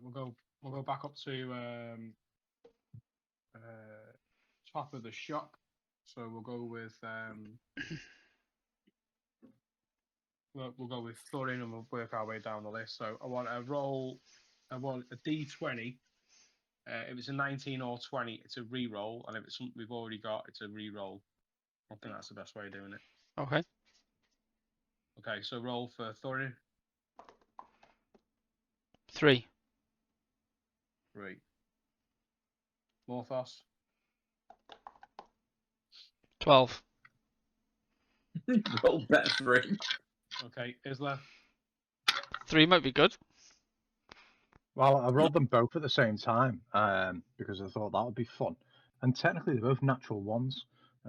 We'll go back up to top of the shop. So we'll go with we'll go with Thorin, and we'll work our way down the list. So I want a D20. If it's a 19 or 20, it's a re-roll, and if it's something we've already got, it's a re-roll. I think that's the best way of doing it. Okay. Okay, so roll for Thorin. 3. 3. Morthos. 12. Roll better 3. Okay, Isla. 3 might be good. Well, I rolled them both at the same time because I thought that would be fun. And technically, they're both natural ones.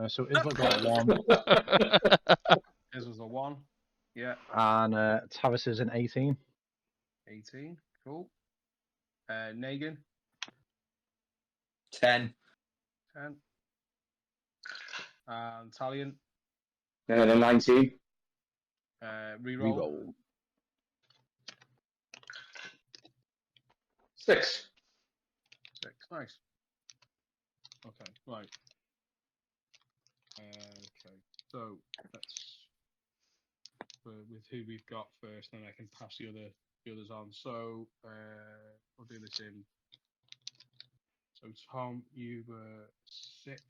So Isla got 1. Isla's a 1. Yeah. And Tavis is an 18. 18. Cool. Negan. 10. 10. And Talion. 19. Reroll. Reroll. 6. 6. Nice. Okay, right. Okay, so let's with who we've got first, then I can pass the others on. So we'll do this in. So Tom, you were 6.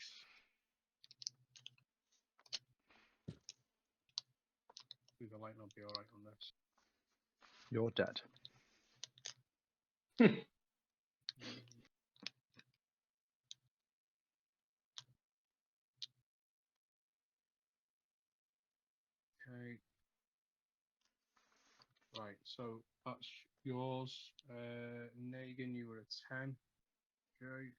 The light not be all right on this. You're dead. Okay. Right, so that's yours. Negan, you were a 10. Okay.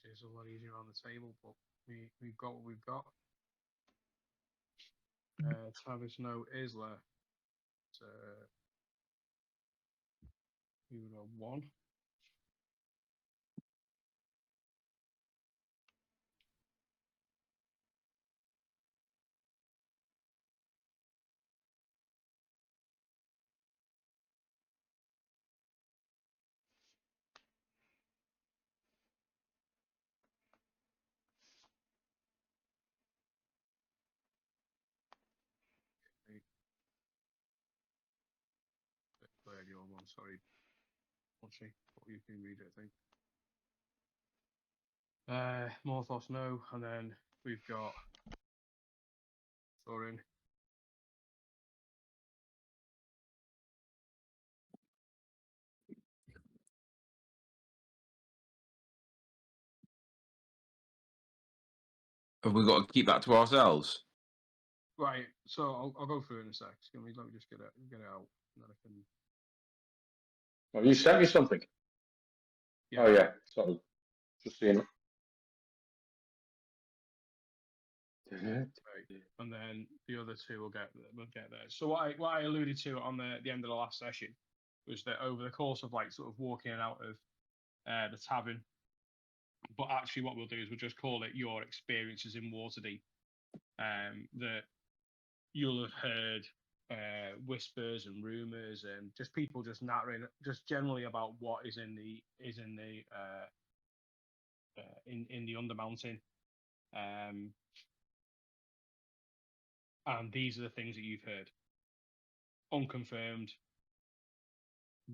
It's a lot easier on the table, but we've got what we've got. Travis, no, Isla. You were a 1. Your one, sorry. What's she? What you can read it, I think. Morthos, no, and then we've got Thorin. Have we got to keep that to ourselves? Right, so I'll go through it in a sec. Let me just get it out, and then I can. Have you sent me something? Yeah. Oh yeah, sorry. Just seeing it. Right. And then the other two will get there. So what I alluded to on the end of the last session was that over the course of like sort of walking out of the tavern, but actually what we'll do is we'll just call it your experiences in Waterdeep. That you'll have heard whispers and rumors and just people just narrating just generally about what is in the Undermountain. And these are the things that you've heard, unconfirmed,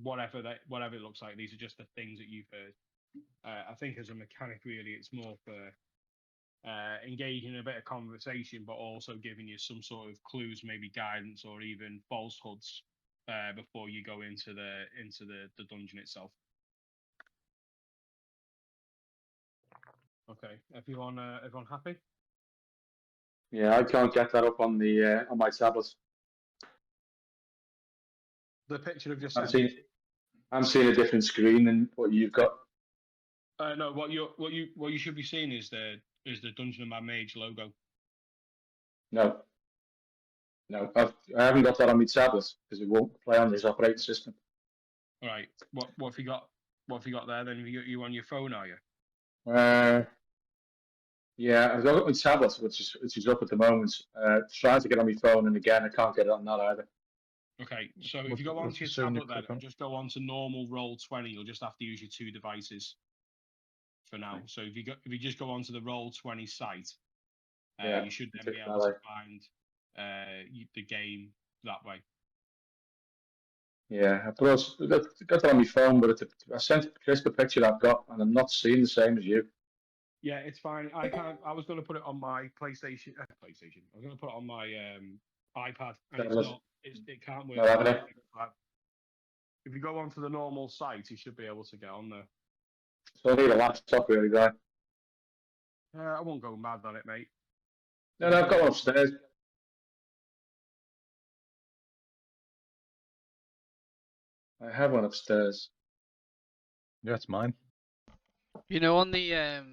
whatever it looks like. These are just the things that you've heard. I think as a mechanic, really, it's more for engaging in a bit of conversation, but also giving you some sort of clues, maybe guidance, or even falsehoods before you go into the dungeon itself. Okay, everyone happy? Yeah, I can't get that up on the on my tablet. The picture of just I'm seeing a different screen than what you've got. No, what you should be seeing is the Dungeon of Mad Mage logo. No. No, I haven't got that on my tablet because it won't play on this operating system. All right. What have you got? What have you got there? Then you on your phone, are you? Yeah, I've got my tablet, which is up at the moment. Trying to get on my phone, and again, I can't get it on that either. Okay, so if you go onto your What's the screen you tablet then click on? and just go on to normal Roll20, you'll just have to use your 2 devices for now. So if you just go onto the Roll20 site, Yeah, you should then took be it able that to find the game that way. Yeah, I got that on my phone, but I sent Chris the picture I've got, and I'm not seeing the same as you. Yeah, it's fine. I can't. I was going to put it on my PlayStation. PlayStation. I was going to put it on my iPad, and it's not. It can't work. No, I haven't. If you go onto the normal site, you should be able to get on there. So I need a laptop, really, guy. I won't go mad on it, mate. No, I've got one upstairs. I have one upstairs. Yeah, it's mine. You know, on the Yeah.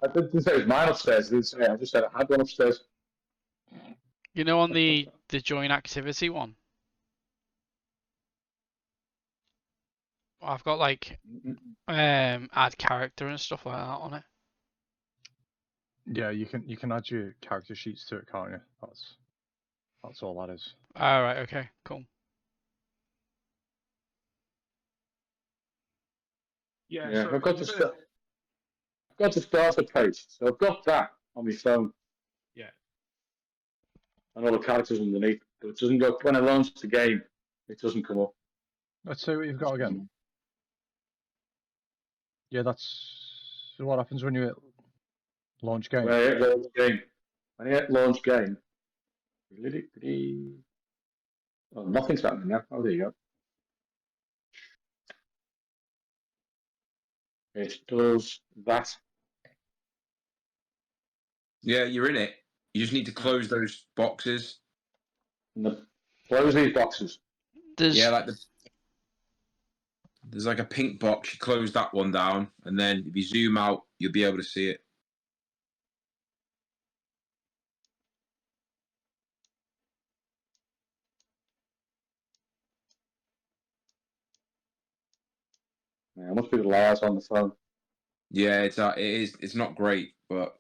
I didn't say it was mine upstairs. I didn't say. I just said I had one upstairs. you know, on the join activity one, I've got like add character and stuff like that on it. Yeah, you can add your character sheets to it, can't you? That's all that is. All right. Okay. Cool. Yeah. Yeah, So I've got the starter page, so I've got that on my phone. Yeah. And all the characters underneath, but it doesn't go when I launch the game. It doesn't come up. Let's see what you've got again. Yeah, that's what happens when you hit launch game. When I hit launch game. Oh, nothing's happening now. Oh, there you go. It does that. Yeah, you're in it. You just need to close those boxes. Close these boxes. There's Yeah, there's like a pink box. You close that one down, and then if you zoom out, you'll be able to see it. Yeah, must be the layouts on the phone. Yeah, it's not great, but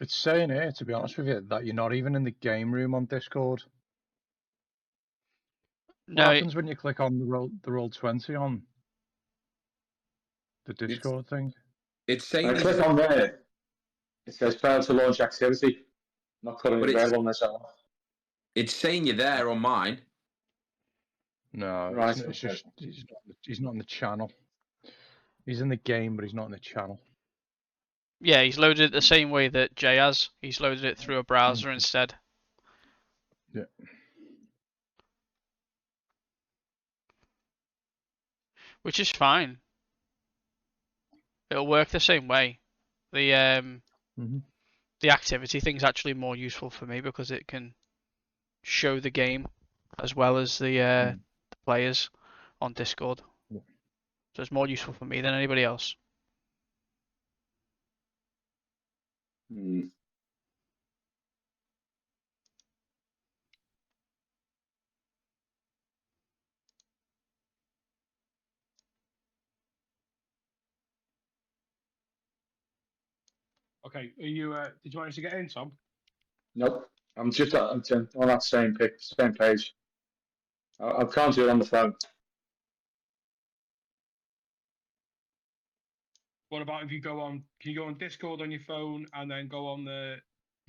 It's saying here, to be honest with you, that you're not even in the game room on Discord. What no. happens when you click on the Roll20 on the Discord thing? it's When saying I click on there, it says failed to launch activity. Not currently But it's- available on this app. it's saying you're there on mine. No, Right, it's okay. just he's not in the channel. He's in the game, but he's not in the channel. Yeah, he's loaded it the same way that Jay has. He's loaded it through a browser instead. Yeah. Which is fine. It'll work the same way. The the activity thing's actually more useful for me because it can show the game as well as the players on Discord. Yeah. So it's more useful for me than anybody else. Hmm. Okay. Are you? Did you manage to get in, Tom? Nope. I'm just on that same page. I can't do it on the phone. What about if you go on? Can you go on Discord on your phone and then go on the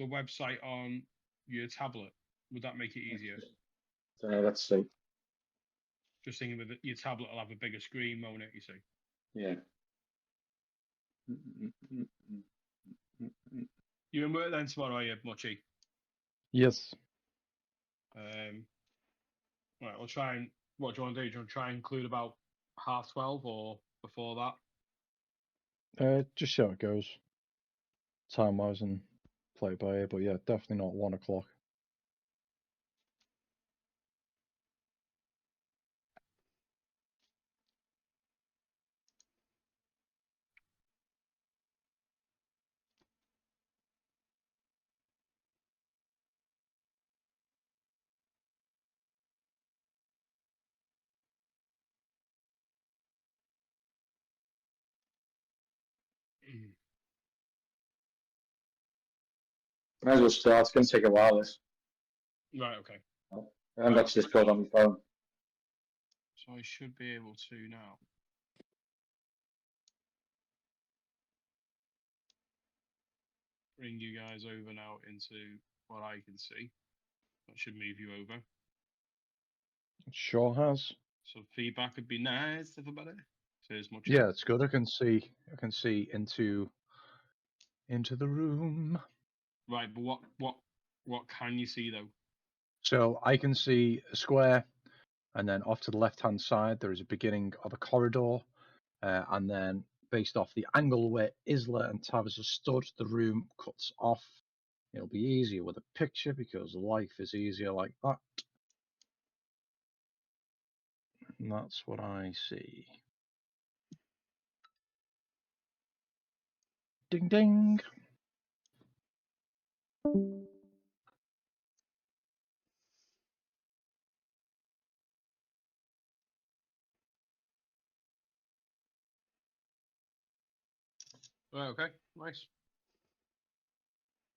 website on your tablet? Would that make it easier? Let's see. Just thinking with your tablet, will have a bigger screen, won't it? You see. Yeah. You in work then tomorrow, are you, Muchie? Yes. Right, we'll try and. What do you want to do? Do you want to try and include about 12:30 or before that? Just see how it goes. Time wise and play it by ear, but yeah, definitely not 1 o'clock. Might as well start. It's going to take a while. This. Right. Okay. I haven't got Discord on my phone. So I should be able to now. Bring you guys over now into what I can see. That should move you over. It sure has. So feedback would be nice, everybody. So as much. Yeah, it's good. I can see into the room. Right, but what can you see though? So I can see a square, and then off to the left-hand side there is a beginning of a corridor, and then based off the angle where Isla and Tavers are stood, the room cuts off. It'll be easier with a picture because life is easier like that. And that's what I see. Ding ding. Right, okay, nice.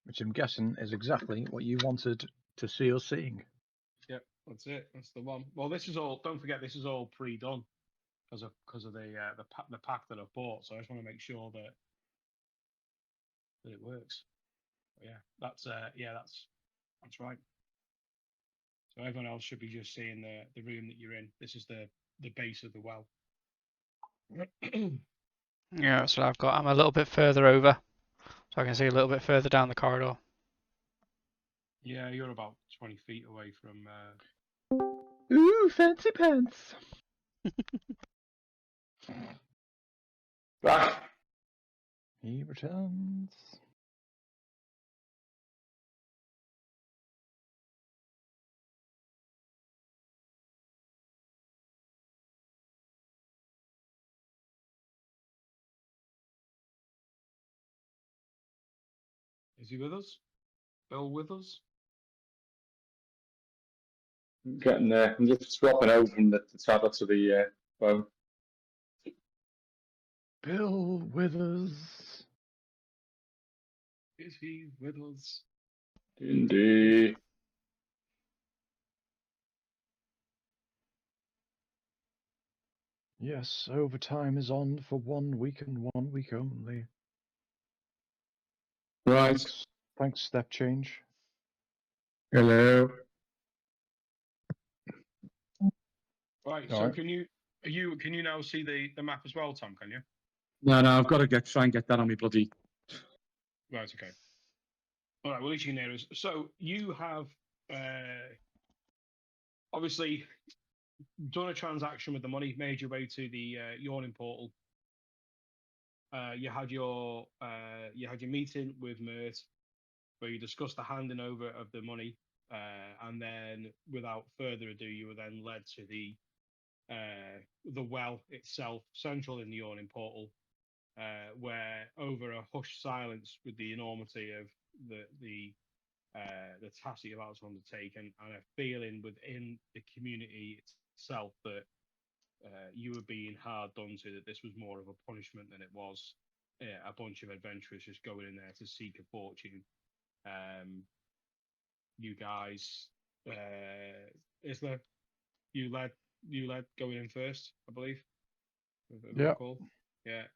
Which I'm guessing is exactly what you wanted to see us seeing. Yep, that's it. That's the one. Well, this is all. Don't forget, this is all pre-done because of the pack that I've bought. So I just want to make sure that it works. But yeah, that's right. So everyone else should be just seeing the room that you're in. This is the base of the well. Yeah, that's what I've got. I'm a little bit further over, so I can see a little bit further down the corridor. Yeah, you're about 20 feet away from. Ooh, fancy pants. Right. He returns. Is he with us? Bill with us? I'm getting there. I'm just swapping over from the tablet to the phone. Bill Withers. Is he with us? Indeed. Yes, overtime is on for 1 week and 1 week only. Right. Thanks, step change. Hello. Right. All So right. can you now see the map as well, Tom? Can you? No, I've got to try and get that on me bloody. Right. Okay. All right. Well, at least you can hear us. So you have obviously done a transaction with the money, made your way to the yawning portal. You had your meeting with Mert, where you discussed the handing over of the money, and then without further ado, you were then led to the well itself, central in the yawning portal, where over a hushed silence with the enormity of the task that you're about to undertake, and a feeling within the community itself that you were being hard done to, that this was more of a punishment than it was a bunch of adventurers just going in there to seek a fortune. You guys, Isla, you led going in first, I believe. Yeah. Cool. Yeah.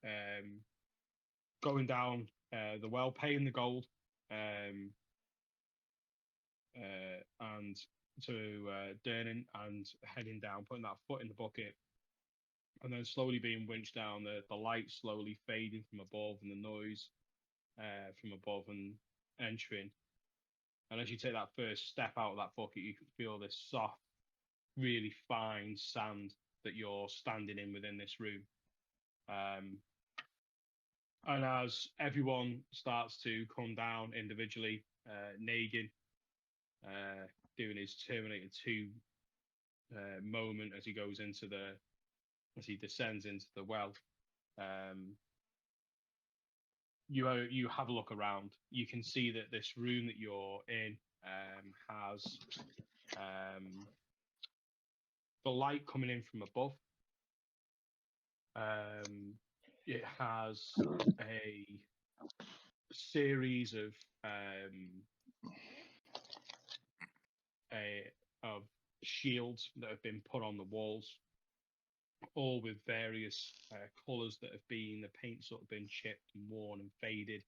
Going down the well, paying the gold, and to Durnin, and heading down, putting that foot in the bucket, and then slowly being winched down. The light slowly fading from above, and the noise from above and entering. And as you take that first step out of that bucket, you can feel this soft, really fine sand that you're standing in within this room. And as everyone starts to come down individually, Negan doing his Terminator 2 moment as he descends into the well. You have a look around. You can see that this room that you're in has the light coming in from above. It has a series of of shields that have been put on the walls, all with various colours that have been, the paint sort of been chipped and worn and faded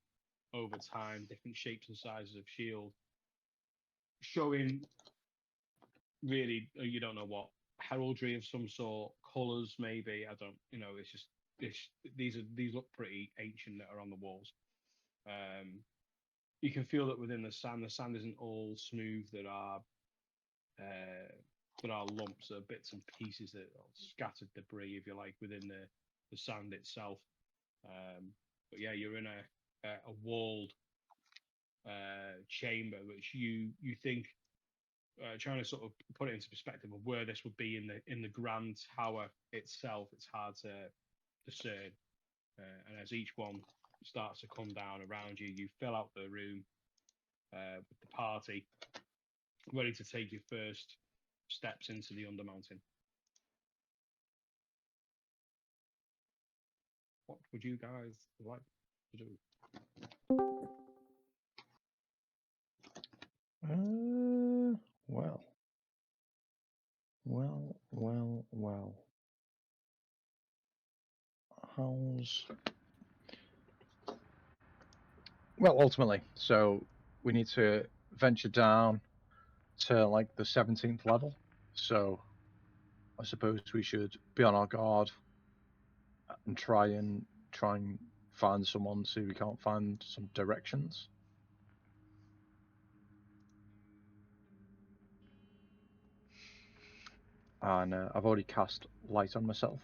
over time, different shapes and sizes of shield, showing really, you don't know what, heraldry of some sort, colours maybe, I don't, it's just, these look pretty ancient that are on the walls. You can feel that within the sand isn't all smooth. There are lumps, bits and pieces, that scattered debris, if you like, within the sand itself. But yeah, you're in a walled chamber, which you think, trying to sort of put it into perspective of where this would be in the grand tower itself, it's hard to discern. And as each one starts to come down around you, you fill out the room with the party, ready to take your first steps into the Undermountain. What would you guys like to do? Well. Well, ultimately, so we need to venture down to like the 17th level. So I suppose we should be on our guard and try and find someone, see if we can't find some directions. And I've already cast light on myself.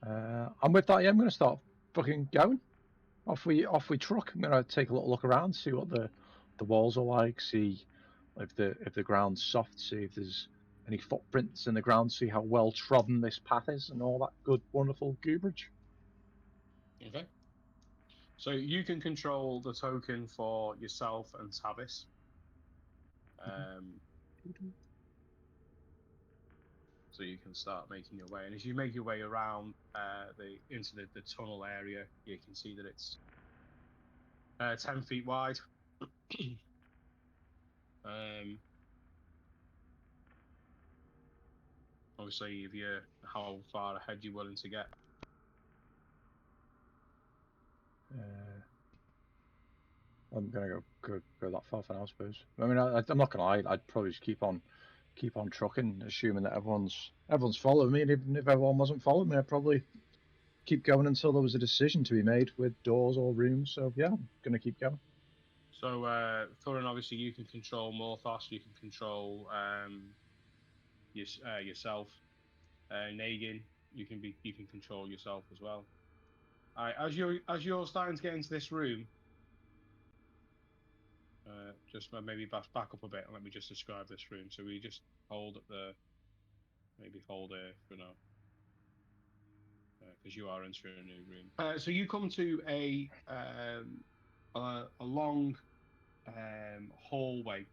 And with that, yeah, I'm going to start fucking going. Off we truck. I'm going to take a little look around, see what the walls are like, see if the ground's soft, see if there's any footprints in the ground, see how well trodden this path is, and all that good, wonderful gooberage. Okay. So you can control the token for yourself and Tavis. So you can start making your way, and as you make your way around into the tunnel area, you can see that it's 10 feet wide. Obviously, if you're how far ahead you're willing to get. I'm gonna go that far for now, I suppose. I mean, I'm not gonna lie. I'd probably just keep on trucking, assuming that everyone's following me. And even if everyone wasn't following me, I'd probably keep going until there was a decision to be made with doors or rooms. So yeah, I'm gonna keep going. So Thorin, obviously, you can control Morthos. You can control yourself. Nagin, you can control yourself as well. All right, as you're starting to get into this room, just maybe back up a bit and let me just describe this room. So we just hold here for now, because you are entering a new room. So you come to a long hallway.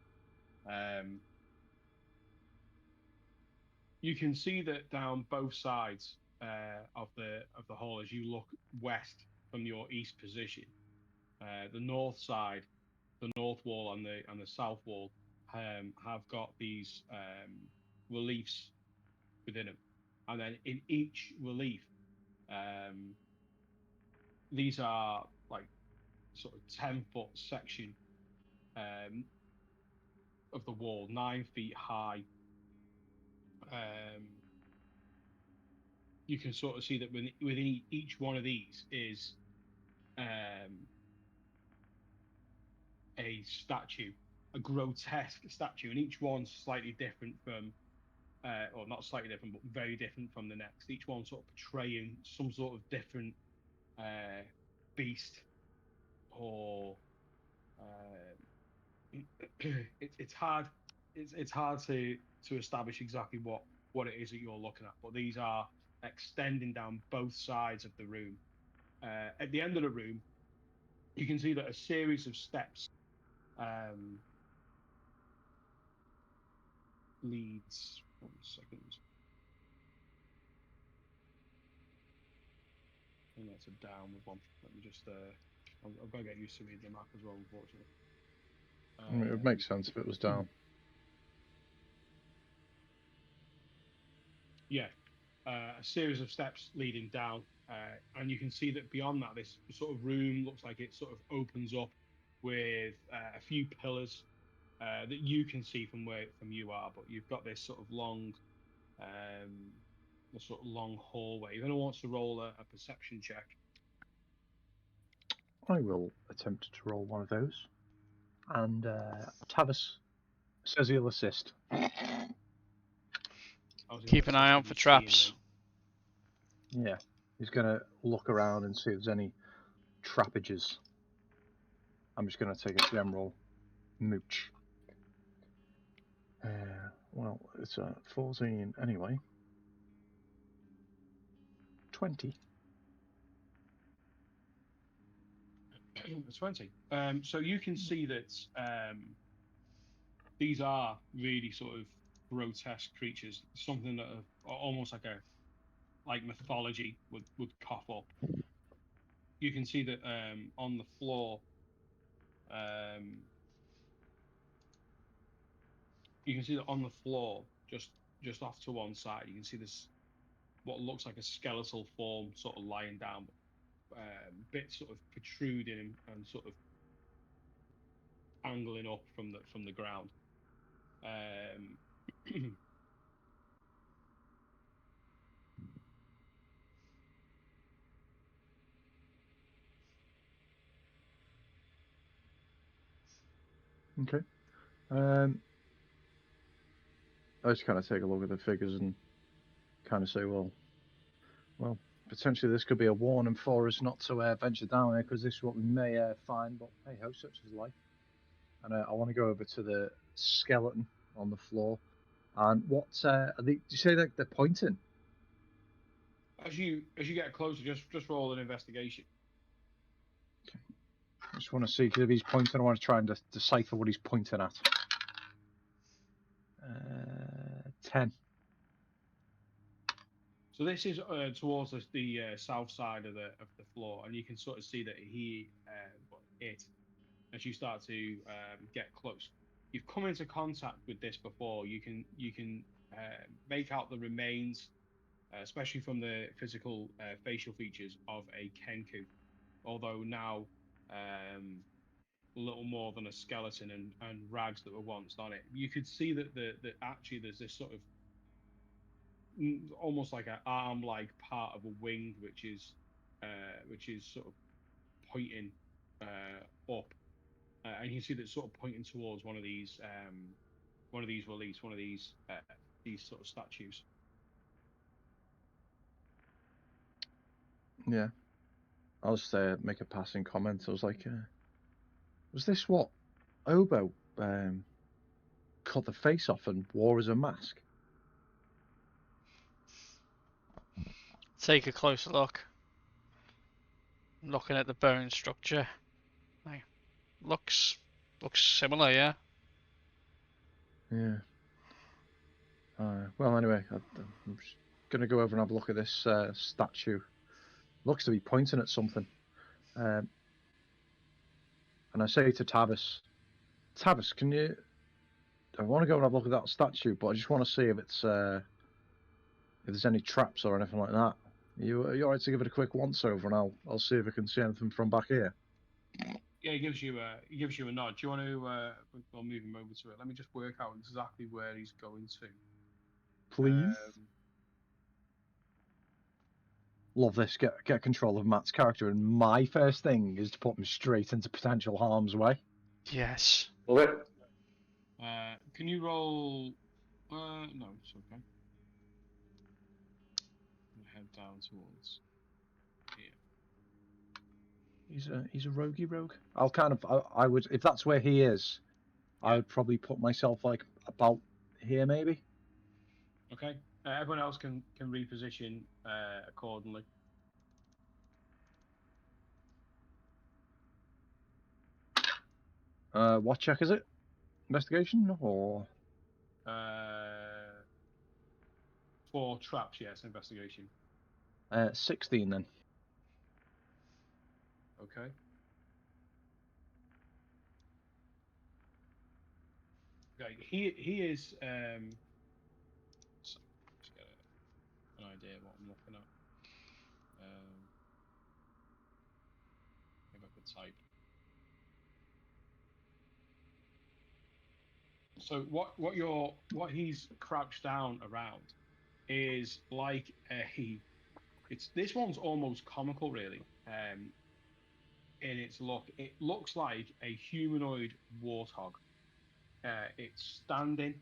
You can see that down both sides of the hall as you look west from your east position. The north side, the north wall and the south wall have got these reliefs within them, and then in each relief, these are like sort of 10-foot section of the wall, 9 feet high. You can sort of see that within each one of these is a statue, a grotesque statue, and each one's slightly different from, or not slightly different, but very different from the next. Each one sort of portraying some sort of different beast, or it's hard to establish exactly what it is that you're looking at, but these are extending down both sides of the room. At the end of the room, you can see that a series of steps leads. 1 second. I think that's a downward one. Let me just. I've got to get used to reading the map as well, unfortunately. I mean, it would make sense if it was down. Yeah, a series of steps leading down, and you can see that beyond that, this sort of room looks like it sort of opens up with a few pillars that you can see from you are, but you've got this sort of long, hallway. If anyone wants to roll a perception check, I will attempt to roll one of those. And Tavis says he'll assist. Keep an eye out for traps. Yeah, he's going to look around and see if there's any trappages. I'm just going to take a general mooch. Well, it's a 14 anyway. 20. 20. So you can see that these are really sort of grotesque creatures, something that are almost like mythology would cough up. You can see that on the floor, just off to one side, you can see this what looks like a skeletal form sort of lying down, bits sort of protruding and sort of angling up from the ground. Okay. I just kind of take a look at the figures and kind of say, well, potentially this could be a warning for us not to venture down there because this is what we may find. But hey ho, such is life. And I want to go over to the skeleton on the floor. And what are they? Do you say that they're pointing? As you get closer, just roll an investigation. Okay. I just want to see because if he's pointing, I want to try and decipher what he's pointing at. 10. So this is towards the south side of the floor, and you can sort of see that as you start to get close, you've come into contact with this before. You can make out the remains, especially from the physical facial features of a Kenku, although now a little more than a skeleton and rags that were once on it. You could see that actually there's this sort of almost like an arm-like part of a wing, which is sort of pointing up, and you can see that sort of pointing towards one of these reliefs, one of these sort of statues. Yeah, I'll just make a passing comment. I was like, was this what Obo cut the face off and wore as a mask? Take a closer look. Looking at the bone structure. Looks similar, yeah. Yeah. Well, anyway, I'm just going to go over and have a look at this statue. Looks to be pointing at something. And I say to Tavis, can you... I want to go and have a look at that statue, but I just want to see if it's if there's any traps or anything like that. Are you alright to give it a quick once over, and I'll see if I can see anything from back here. Yeah, he gives you a nod. Do you want to? I'll move him over to it. Let me just work out exactly where he's going to. Please. Love this. Get control of Matt's character, and my first thing is to put him straight into potential harm's way. Yes. Love it. Can you roll? No, it's okay. Head down towards here. He's a roguey rogue. I would, if that's where he is, Yeah. I would probably put myself like about here maybe. Okay. Everyone else can reposition accordingly. What check is it? Investigation or? For traps, yes, investigation. 16 then. Okay. Okay, he is. So, just get an idea what I'm looking at. If I could type. So what he's crouched down around is like a. It's this one's almost comical, really. In its look, it looks like a humanoid warthog. It's standing.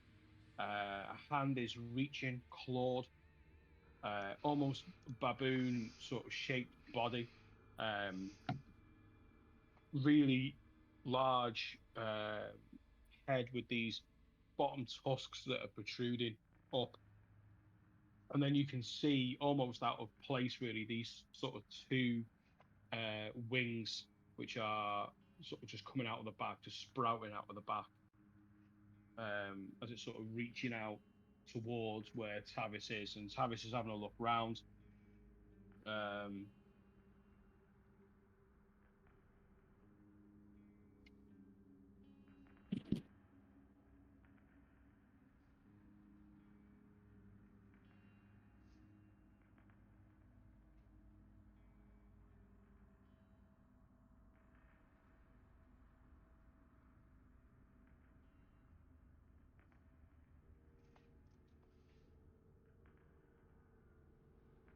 A hand is reaching, clawed, almost baboon sort of shaped body. Really large head with these bottom tusks that are protruding up. And then you can see almost out of place, really, these sort of two wings, which are sort of just coming out of the back, just sprouting out of the back, as it's sort of reaching out towards where Tavis is. And Tavis is having a look round.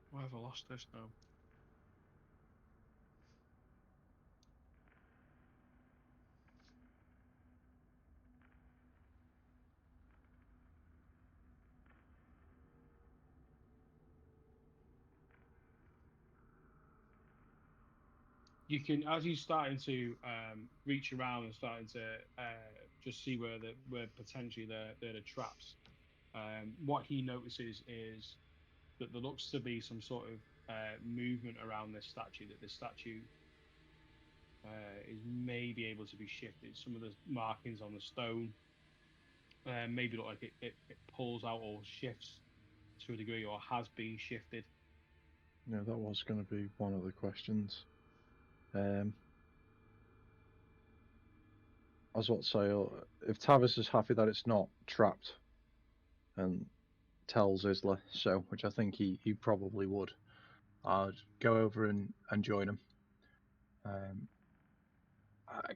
Why have I lost this now? You can, as he's starting to reach around and starting to just see where potentially they're the traps. What he notices is that there looks to be some sort of movement around this statue. That this statue is maybe able to be shifted. Some of the markings on the stone maybe look like it pulls out or shifts to a degree, or has been shifted. Yeah, that was going to be one of the questions. I was about to say, if Tavis is happy that it's not trapped, and tells Isla so, which I think he probably would, I'd go over and join him.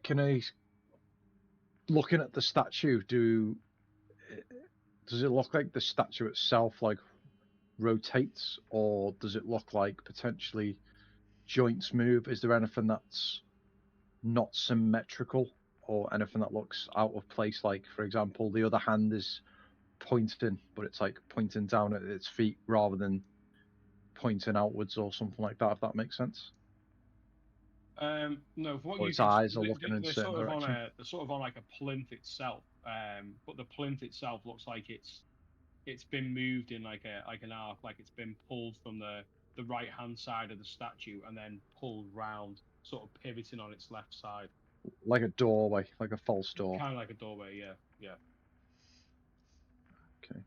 Can I, looking at the statue, does it look like the statue itself like rotates, or does it look like potentially joints move? Is there anything that's not symmetrical, or anything that looks out of place? Like, for example, the other hand is pointing, but it's like pointing down at its feet rather than pointing outwards or something like that, if that makes sense. No, for what Or you its can, eyes are looking in a they're certain sort of on direction. they're sort of on like a plinth itself. But the plinth itself looks like it's been moved in like an arc, like it's been pulled from the right hand side of the statue and then pulled round, sort of pivoting on its left side. Like a doorway, like a false door. Kind of like a doorway, yeah. Okay.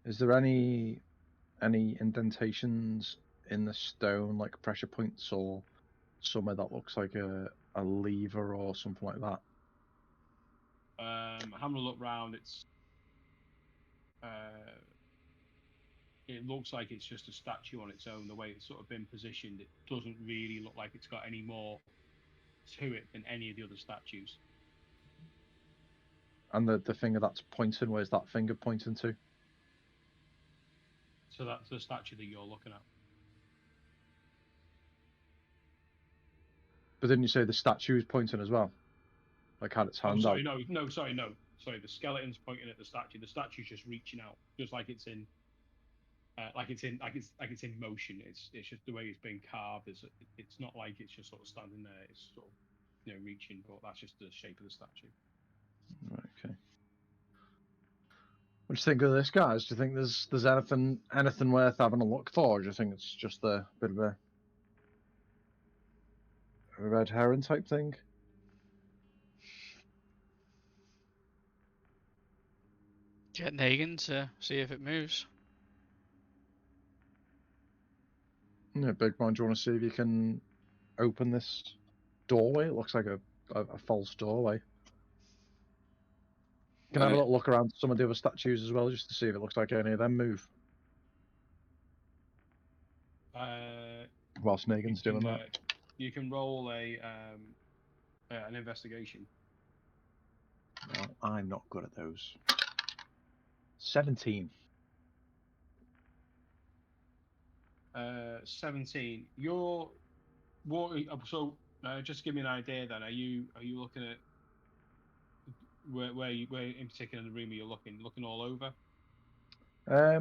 Is there any indentations in the stone, like pressure points, or somewhere that looks like a lever or something like that? Having a look round, it looks like it's just a statue on its own. The way it's sort of been positioned, it doesn't really look like it's got any more to it than any of the other statues. And the finger that's pointing, where's that finger pointing to? So that's the statue that you're looking at. But didn't you say the statue is pointing as well? Like had its hand out? No. Sorry, the skeleton's pointing at the statue. The statue's just reaching out, just like it's in motion. It's just the way it's been carved. It's not like it's just sort of standing there. It's sort of reaching, but that's just the shape of the statue. Right, okay. What do you think of this, guys? Do you think there's anything worth having a look for? Or do you think it's just a bit of a red herring type thing? Get Negan to see if it moves. Yeah, Big Man, do you want to see if you can open this doorway? It looks like a false doorway. Can I have a little look around some of the other statues as well, just to see if it looks like any of them move? Whilst Megan's doing that. You can roll an investigation. No, I'm not good at those. 17. 17. You're walking. So, just give me an idea. Then, are you looking at where in particular in the room are you looking all over? I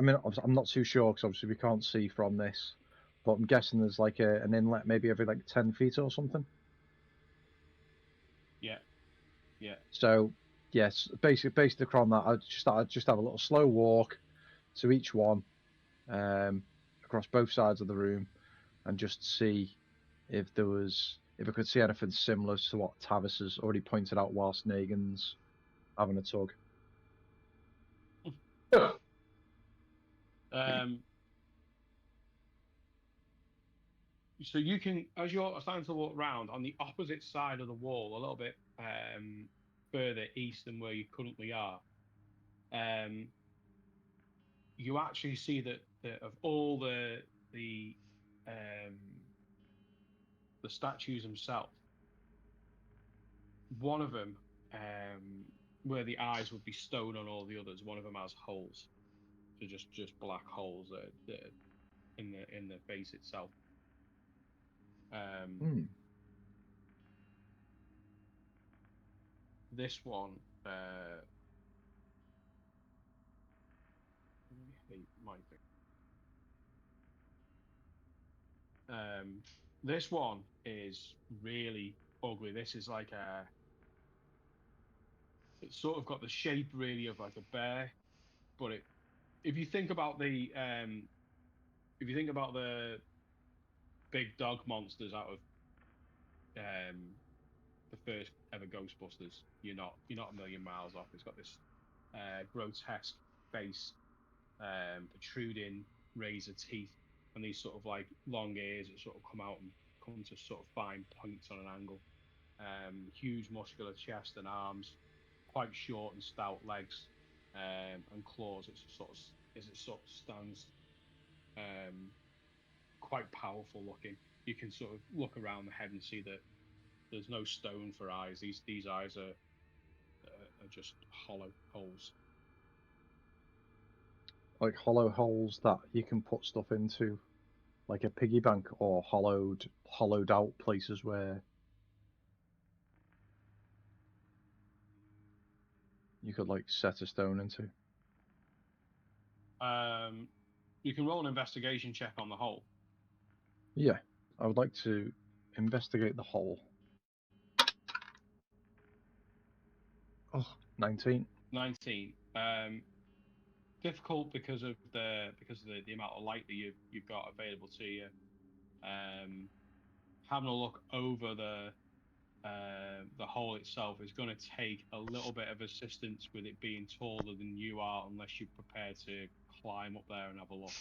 mean, I'm not too sure because obviously we can't see from this, but I'm guessing there's like an inlet maybe every like 10 feet or something. Yeah. Yeah. So, yes, basically on that, I'd just have a little slow walk to each one, across both sides of the room, and just see if I could see anything similar to what Tavis has already pointed out whilst Negan's having a tug. So you can, as you're starting to walk around on the opposite side of the wall, a little bit further east than where you currently are, you actually see that of all the statues themselves, one of them, where the eyes would be stone on all the others, one of them has holes, so just black holes that in the face itself. This one, I hate my thing. This one is really ugly. This is like it's sort of got the shape really of like a bear, but if you think about the big dog monsters out of the first ever Ghostbusters, you're not a million miles off. It's got this grotesque face, protruding razor teeth, and these sort of like long ears that sort of come out and come to sort of fine points on an angle. Huge muscular chest and arms, quite short and stout legs, and claws. It sort of stands, quite powerful looking. You can sort of look around the head and see that there's no stone for eyes. These eyes are just hollow holes. Like hollow holes that you can put stuff into, like a piggy bank, or hollowed out places where you could like set a stone into. You can roll an investigation check on the hole. Yeah, I would like to investigate the hole. Oh, 19. 19. Difficult because of the amount of light that you've got available to you. Having a look over the hole itself is going to take a little bit of assistance with it being taller than you are, unless you're prepared to climb up there and have a look.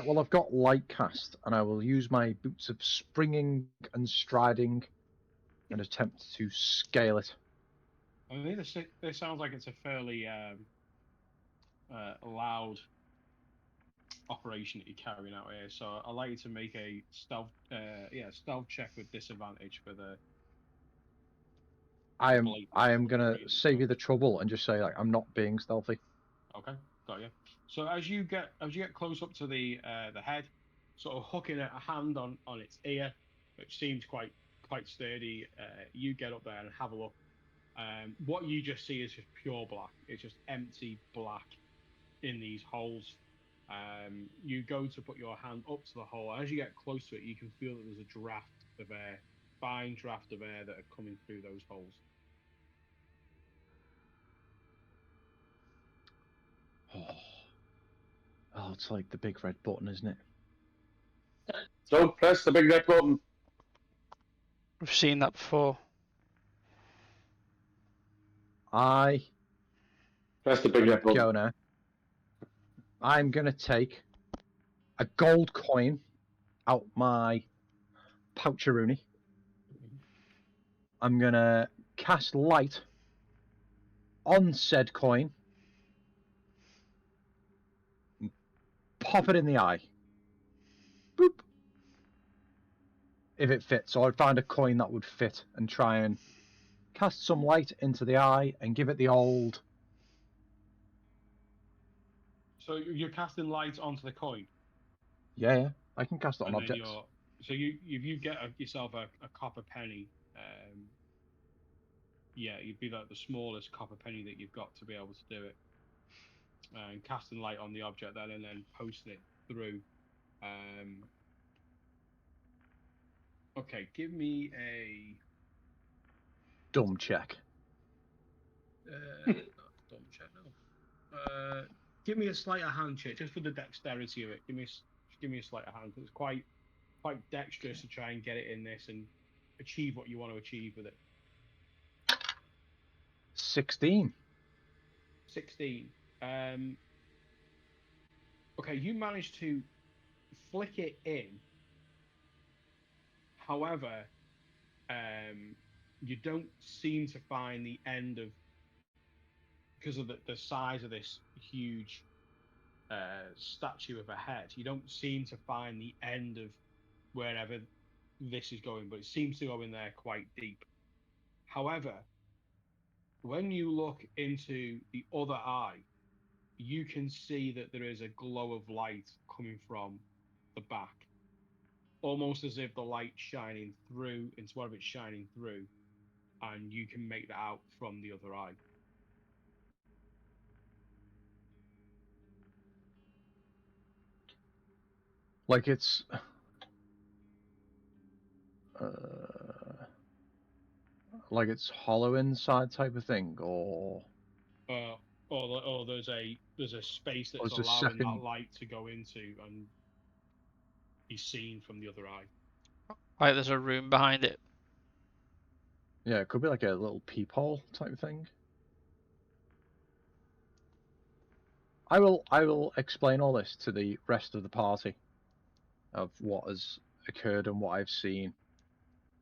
Well, I've got light cast, and I will use my boots of springing and striding and attempt to scale it. I mean, this sounds like it's a fairly loud operation that you're carrying out here. So I'd like you to make a stealth check with disadvantage for the. I am gonna save you the trouble and just say like I'm not being stealthy. Okay, got you. So as you get close up to the head, sort of hooking a hand on its ear, which seems quite sturdy, you get up there and have a look. What you just see is just pure black. It's just empty black in these holes. You go to put your hand up to the hole. As you get close to it, you can feel that there's a draft of air, fine draft of air that are coming through those holes. Oh, it's like the big red button, isn't it? So press the big red button. We've seen that before. Press the big red button. Go now. I'm gonna take a gold coin out my poucheroonie, I'm gonna cast light on said coin, and pop it in the eye. Boop. If it fits, or I'd find a coin that would fit and try and cast some light into the eye and give it the old. So you're casting light onto the coin, Yeah, I can cast it on and then objects. so if you get yourself a copper penny, yeah, you'd be like the smallest copper penny that you've got to be able to do it, and casting light on the object then, and then posting it through. Okay, give me a Dumb check. not dumb check, no. Give me a sleight of hand check just for the dexterity of it. Give me a sleight of hand. It's quite dexterous to try and get it in this and achieve what you want to achieve with it. 16. 16. Okay, you managed to flick it in. However, you don't seem to find the end of, because of the size of this huge statue of a head. You don't seem to find the end of wherever this is going, but it seems to go in there quite deep. However, when you look into the other eye, you can see that there is a glow of light coming from the back, almost as if the light shining through into whatever it's shining through, and you can make that out from the other eye. Like it's like it's hollow inside type of thing, or There's a space Or that's is the allowing that second- light to go into and be seen from the other eye. Like there's a room behind it. yeah, it could be like a little peephole type thing. I will explain all this to the rest of the party of what has occurred and what I've seen,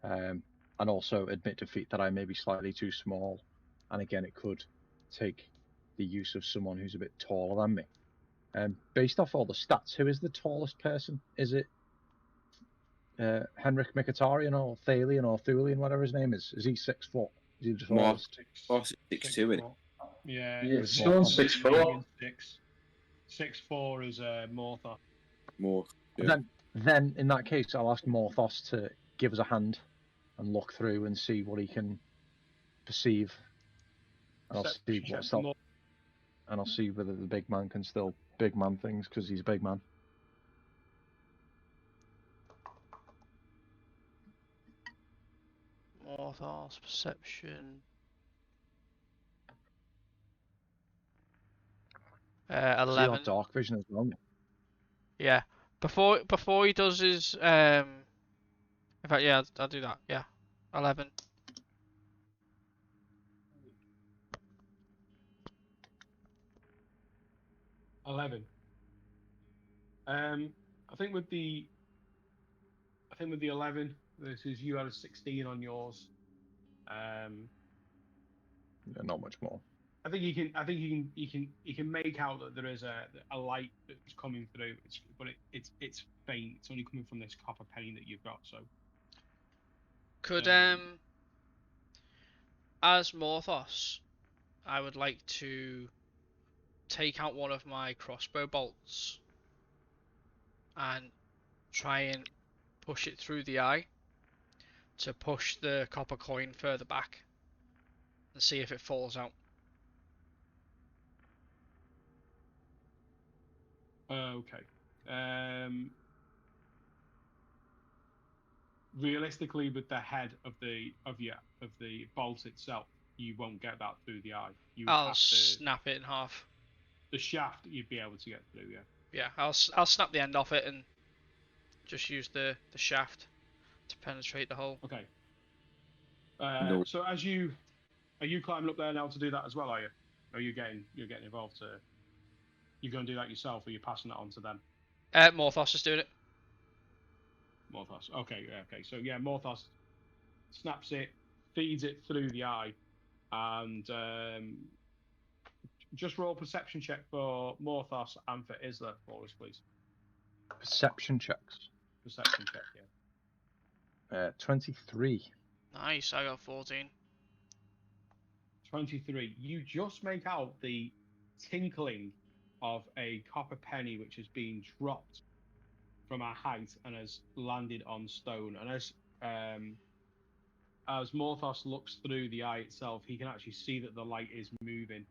and also admit defeat that I may be slightly too small, and again it could take the use of someone who's a bit taller than me. Based off all the stats, who is the tallest person? Is it Henrik Mkhitaryan or Thalian or Thulian, whatever his name is? Is he 6 foot? Is he the tallest? 6'2", isn't it? Yeah, Yeah, it's Sean's 6'4". 6'4" is Mortha. More. Yeah. Then in that case, I'll ask Morthos to give us a hand and look through and see what he can perceive. And I'll see what's up. And I'll see whether the big man can still big man things because he's a big man. Morthos, perception. 11. So you have dark vision as well. Yeah. Before he does his in fact, yeah, I'll do that. Yeah. 11. 11. I think with the 11, this is you had a 16 on yours. Yeah, not much more. I think you can make out that there is a light that's coming through, but it's faint. It's only coming from this copper penny that you've got. So Could as Morthos, I would like to take out one of my crossbow bolts and try and push it through the eye to push the copper coin further back and see if it falls out. okay. Realistically, with the head of the bolt itself, you won't get that through the eye. I'll snap it in half. The shaft you'd be able to get through, yeah. Yeah, I'll snap the end off it and just use the shaft to penetrate the hole. Okay. No. So are you climbing up there now to do that as well? Are you? Or you're getting involved? You're going to do that yourself, or you're passing that on to them? Morthos is doing it. Morthos. Okay. Yeah. Okay. So yeah, Morthos snaps it, feeds it through the eye, and just roll a perception check for Morthos and for Isla for us, please. Perception checks. Perception check, yeah. 23. Nice, I got 14. 23. You just make out the tinkling of a copper penny which has been dropped from a height and has landed on stone. And as Morthos looks through the eye itself, he can actually see that the light is moving.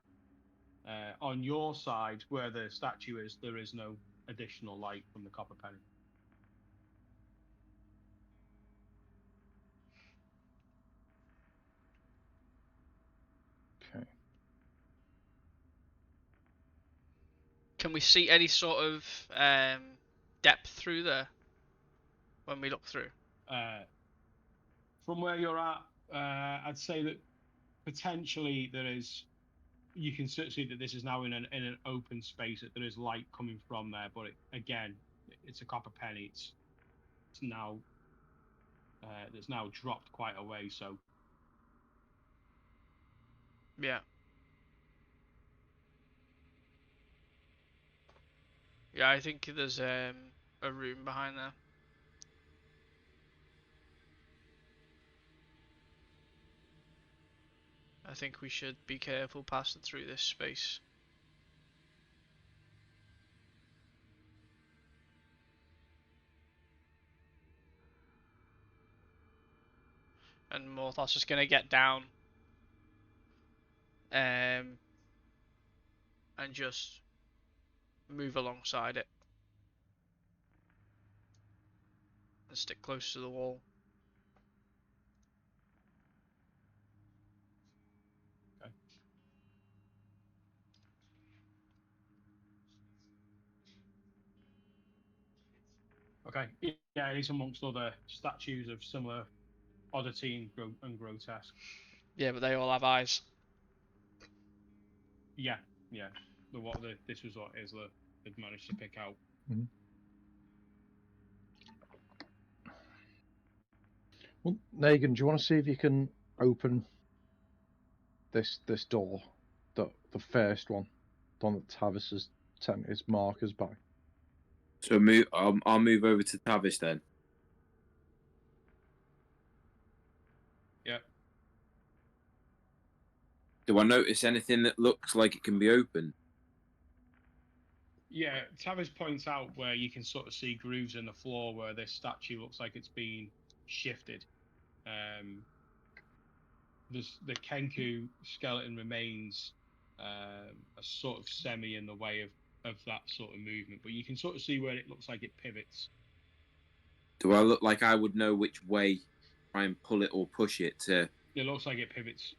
On your side, where the statue is, there is no additional light from the copper penny. Okay. Can we see any sort of depth through there when we look through? From where you're at, I'd say that potentially there is. You can see that this is now in an open space. That there is light coming from there, but again, it's a copper penny. It's now dropped quite a way. So Yeah. Yeah, I think there's a room behind there. I think we should be careful passing through this space. And Morthos is going to get down and just move alongside it and stick close to the wall. okay, yeah, he's amongst other statues of similar oddity and grotesque. Yeah, but they all have eyes. Yeah. This was what Isla had managed to pick out. Mm-hmm. Well, Negan, do you want to see if you can open this door, the first one, the one that Tavis has sent his markers by? So I'll move over to Tavis then. Yeah. Do I notice anything that looks like it can be opened? Yeah, Tavis points out where you can sort of see grooves in the floor where this statue looks like it's been shifted. The Kenku skeleton remains a sort of semi in the way of that sort of movement, but you can sort of see where it looks like it pivots. Do I look like I would know which way try and pull it or push it to? It looks like it pivots,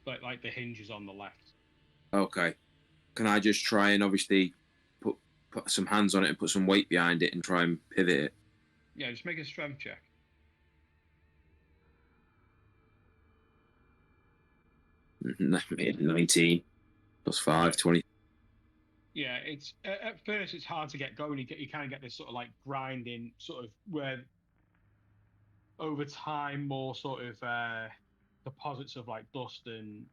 like the hinge is on the left. Okay. Can I just try and obviously put some hands on it and put some weight behind it and try and pivot it? Yeah, just make a strength check. Mm-hmm. 19 plus 5, 20. Yeah, it's at first it's hard to get going. You kind of get this sort of like grinding, sort of where over time more sort of deposits of like dust and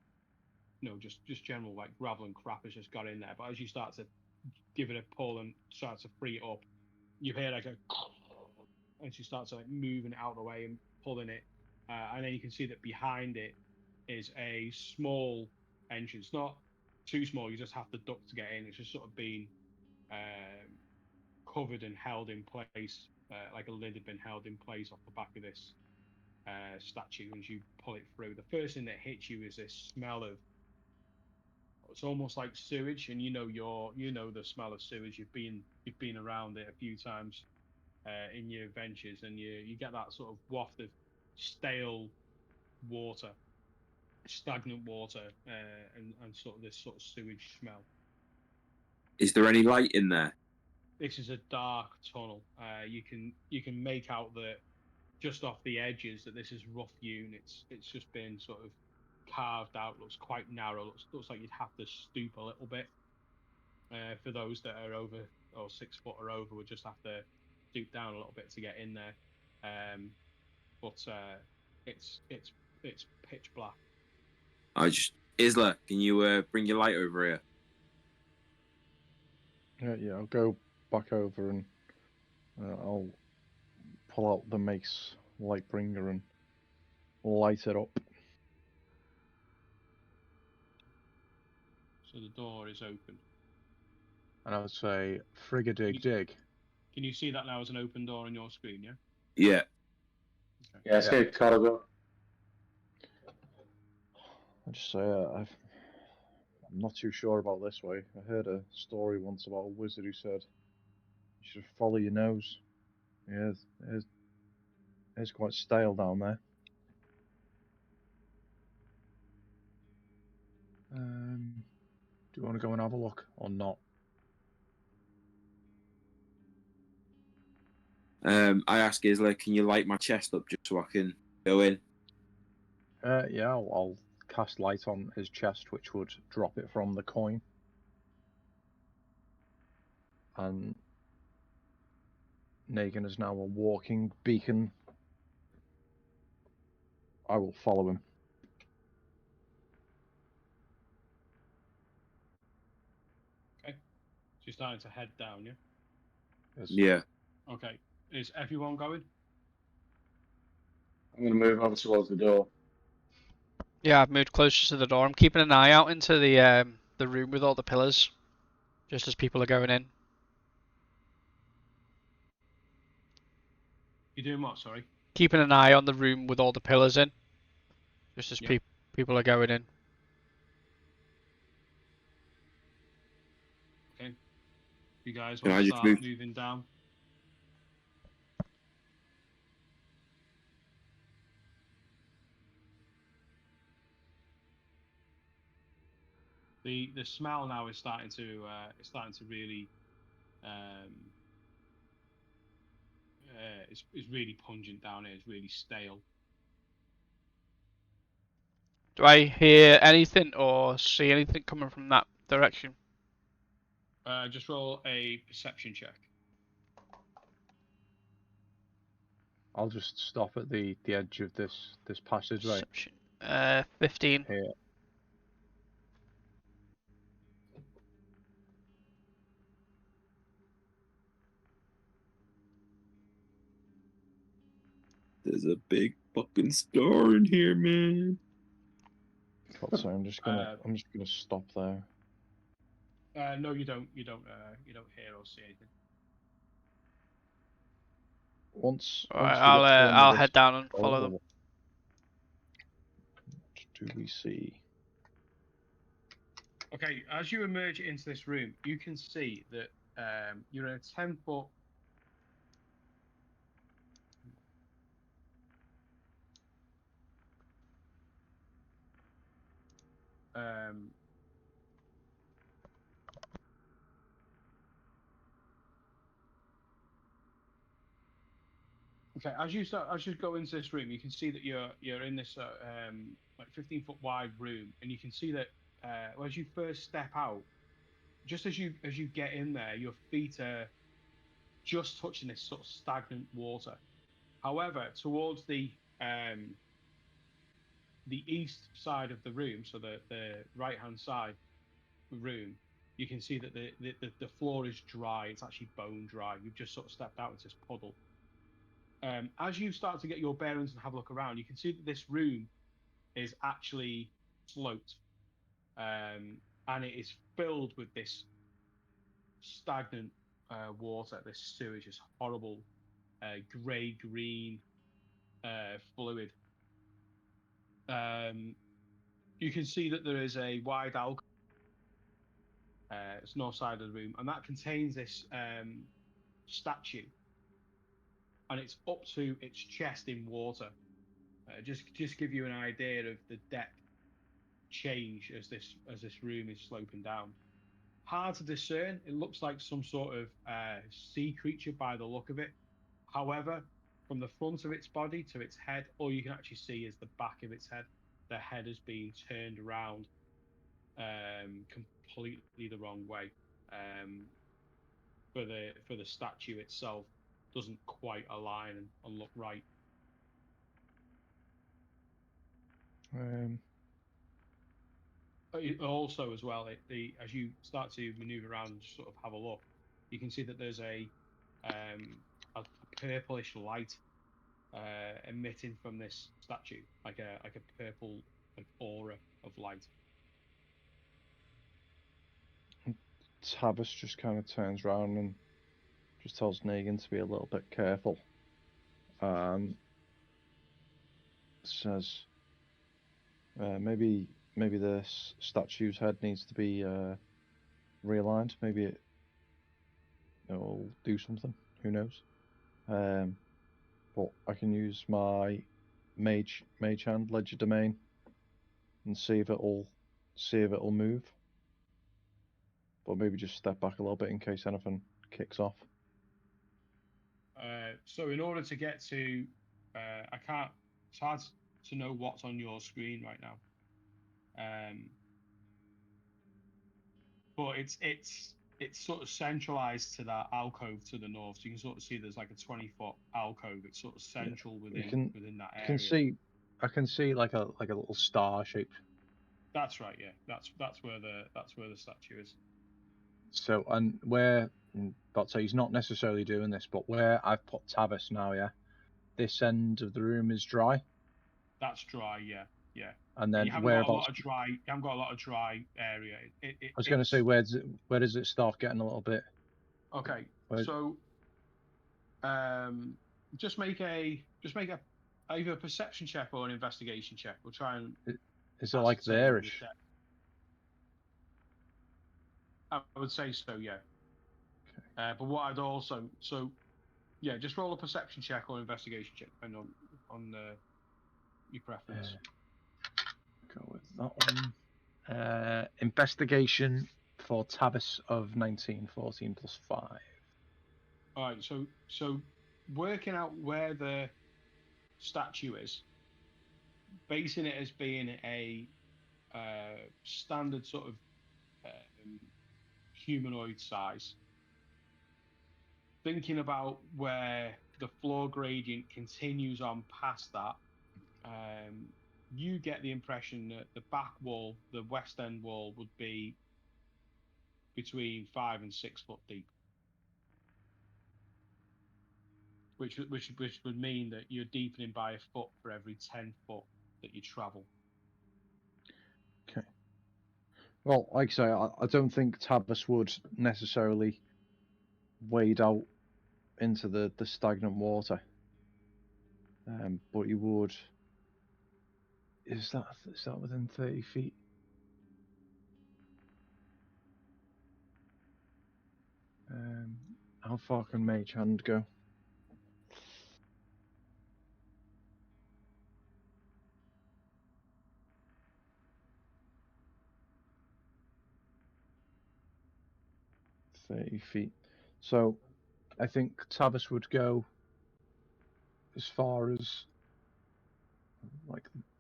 just general like gravel and crap has just got in there. But as you start to give it a pull and start to free it up, you hear like a and she starts like moving it out of the way and pulling it, and then you can see that behind it is a small entrance, not too small. You just have to duck to get in. It's just sort of been covered and held in place, like a lid had been held in place off the back of this statue. As you pull it through, the first thing that hits you is this smell of. It's almost like sewage, and you know the smell of sewage. You've been around it a few times in your adventures, and you get that sort of waft of stale water, stagnant water, and sort of this sort of sewage smell. Is there any light in there? This is a dark tunnel. You can make out that just off the edges that this is rough hewn. It's just been sort of carved out. Looks quite narrow. Looks like you'd have to stoop a little bit. For those that are over or 6 foot or over, would just have to stoop down a little bit to get in there. But it's it's pitch black. Isla, can you bring your light over here? Yeah, I'll go back over and I'll pull out the mace light bringer and light it up. So the door is open. And I would say, frig-a-dig dig. Can you see that now as an open door on your screen? Yeah. Yeah. Okay. Yeah, escape corridor. I just say I'm not too sure about this way. I heard a story once about a wizard who said you should follow your nose. Yeah, it's quite stale down there. Do you want to go and have a look or not? I ask Isla, can you light my chest up just so I can go in? Yeah, I'll cast light on his chest, which would drop it from the coin. And Negan is now a walking beacon. I will follow him. Okay. So you're starting to head down, yeah? Yes. Yeah. Okay. Is everyone going? I'm going to move over towards the door. Yeah, I've moved closer to the door. I'm keeping an eye out into the room with all the pillars, just as people are going in. You're doing what? Sorry. Keeping an eye on the room with all the pillars in, just as Yeah. people are going in. Okay. You guys Can want I to just start move? moving down? The smell now is starting to really it's really pungent down here. It's really stale. Do I hear anything or see anything coming from that direction? Just roll a perception check. I'll just stop at the edge of this passageway. Perception. 15. Here. There's a big fucking star in here, man. So I'm just gonna stop there. No, you don't. You don't hear or see anything. Once Alright, we get to the end of I'll this head down and follow corridor, them. what do we see? Okay, as you emerge into this room, you can see that you're in a 10-foot. Okay, as you go into this room, you can see that you're in this like 15-foot wide room, and you can see that as you first step out, just as you get in there, your feet are just touching this sort of stagnant water. However, towards the east side of the room, so the right hand side of the room, you can see that the floor is dry. It's actually bone dry. You've just sort of stepped out into this puddle. As you start to get your bearings and have a look around, you can see that this room is actually sloped, and it is filled with this stagnant water. This sewage, this horrible grey-green fluid. You can see that there is a wide alcove. It's north side of the room, and that contains this statue, and it's up to its chest in water. Just give you an idea of the depth change as this room is sloping down. Hard to discern. It looks like some sort of sea creature by the look of it. However, from the front of its body to its head, all you can actually see is the back of its head. The head has been turned around completely the wrong way. For the statue itself doesn't quite align and look right. Also, as well, as you start to maneuver around and sort of have a look, you can see that there's a purplish light emitting from this statue, like a purple aura of light. Tavis just kind of turns around and just tells Negan to be a little bit careful. Says maybe this statue's head needs to be realigned. Maybe it'll do something. Who knows? But I can use my mage hand, ledger domain, and see if it'll move. But maybe just step back a little bit in case anything kicks off. So in order to get to, it's hard to know what's on your screen right now. But it's sort of centralized to that alcove to the north. So you can sort of see there's like a 20-foot alcove. It's sort of central within that area. I can see like a little star shape. That's right. Yeah, that's where the statue is. So, and where, but so he's not necessarily doing this, but where I've put Tavis now, yeah, this end of the room is dry. That's dry, yeah. And then you haven't got a lot of dry. You haven't got a lot of dry area. I was going to say, where does it start getting a little bit? Okay, so just make a either a perception check or an investigation check. We'll try and. Is it like there-ish? I would say so, yeah. Okay. But what I'd also just roll a perception check or investigation check, depending on your preference. Go with that one. Investigation for Tavis of 19, 14 plus 5. All right, so working out where the statue is, basing it as being a standard sort of humanoid size, thinking about where the floor gradient continues on past that, you get the impression that the back wall, the west end wall, would be between 5 and 6 foot deep, which would mean that you're deepening by a foot for every 10 foot that you travel. Okay. Well, like I say, I don't think Tavis would necessarily wade out into the stagnant water, but he would. Is that within 30 feet? How far can Mage Hand go? $30. So I think Tavis would go as far as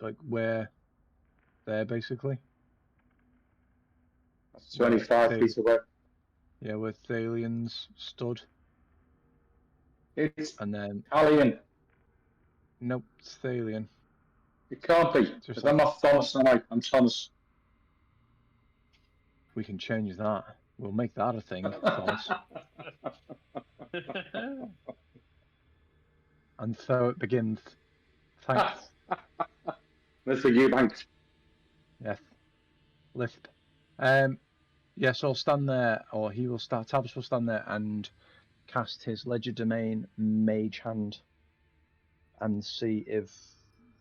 like where there basically. That's 25 feet away. Yeah, where Thalian's stood. It's and then Alien. Nope, it's Thalian. It can't be. Because I'm not Thomas, am I? I'm Thomas. We can change that. We'll make that a thing, Thomas. And so it begins. Thanks. Mr. Eubanks. Yes. Lisp. Yes, I'll stand there, or he will start. Tavis will stand there and cast his Ledger Domain Mage Hand and see if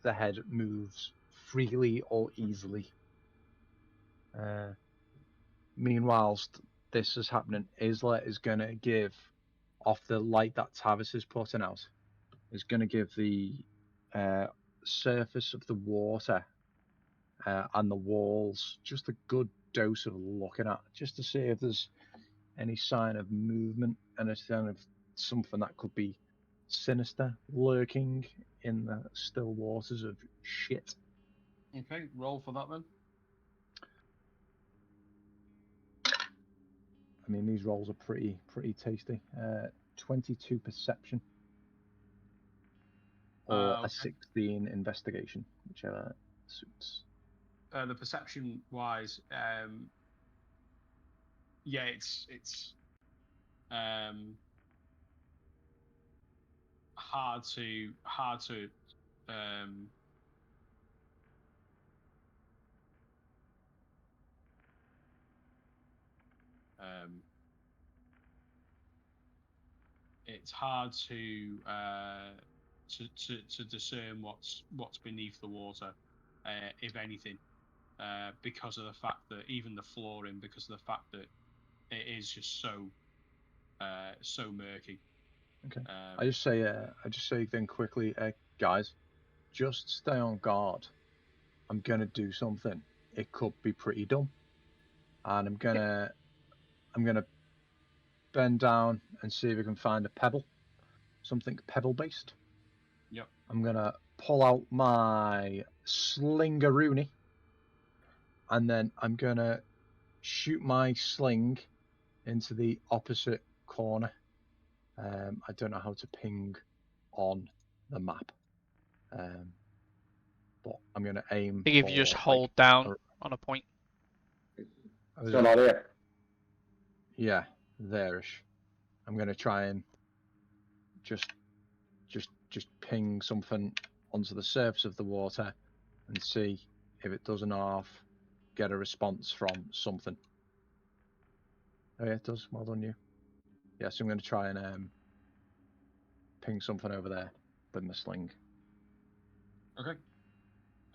the head moves freely or easily. Meanwhile, this is happening. Isla is going to give off the light that Tavis is putting out. Is going to give the surface of the water and the walls just a good dose of looking at, just to see if there's any sign of movement and a sign of something that could be sinister lurking in the still waters of shit. Okay, roll for that then. I mean, these rolls are pretty tasty. 22 perception or a 16 investigation, whichever. suits. The perception wise, yeah, it's hard to it's hard to discern what's beneath the water, if anything, because of the fact that even the flooring, because of the fact that it is just so murky. Okay. I just say then quickly, guys, just stay on guard. I'm gonna do something. It could be pretty dumb, and I'm gonna bend down and see if I can find a pebble, something pebble based. Yep. I'm gonna pull out my slingaroonie, and then I'm gonna shoot my sling into the opposite corner. I don't know how to ping on the map, but I'm gonna aim. I think if you just hold down on a point. So not here. Yeah, there-ish. I'm gonna try and just ping something onto the surface of the water and see if it does enough, get a response from something. Oh yeah, it does. Well done, you. Yeah, so I'm gonna try and ping something over there with my sling. Okay.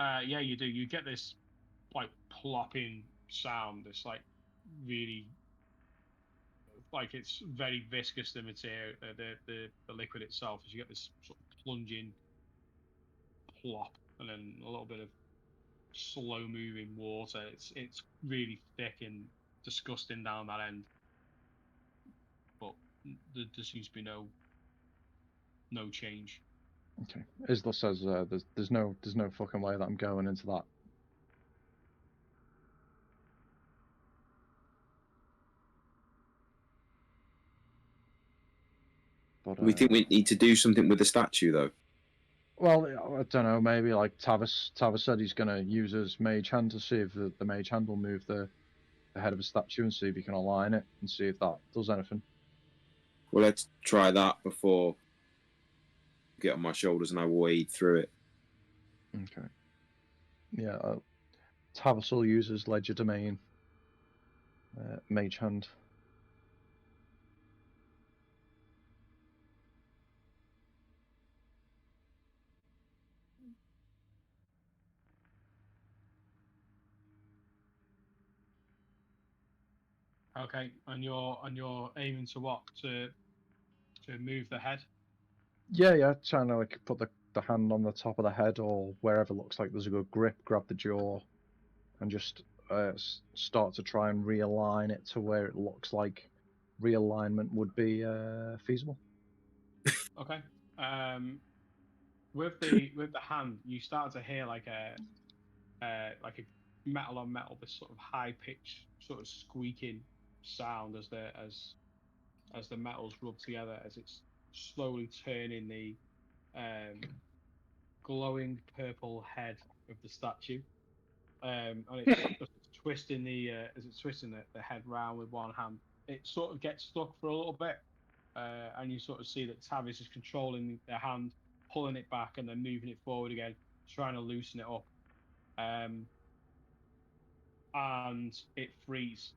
Yeah, you do. You get this like plopping sound. This like really like it's very viscous. The material, the liquid itself. As you get this sort of plunging plop, and then a little bit of slow moving water. It's really thick and disgusting down that end. But there seems to be no change. Okay. Isla says there's no fucking way that I'm going into that. But We think we need to do something with the statue, though. well, I don't know. Maybe like Tavis said he's gonna use his mage hand to see if the mage hand will move the head of a statue and see if he can align it and see if that does anything. Well, let's try that before I get on my shoulders and I wade through it. Okay. Yeah, Tavis will use his ledger domain mage hand. Okay, and you're aiming to what? To move the head? Yeah, trying to like put the hand on the top of the head or wherever looks like there's a good grip, grab the jaw, and just start to try and realign it to where it looks like realignment would be feasible. Okay. With the hand, you start to hear like a metal on metal, this sort of high pitched sort of squeaking sound as the metals rub together, as it's slowly turning the glowing purple head of the statue, and it's twisting the head round with one hand. It sort of gets stuck for a little bit, and you sort of see that Tavis is controlling the hand, pulling it back, and then moving it forward again, trying to loosen it up. And it frees.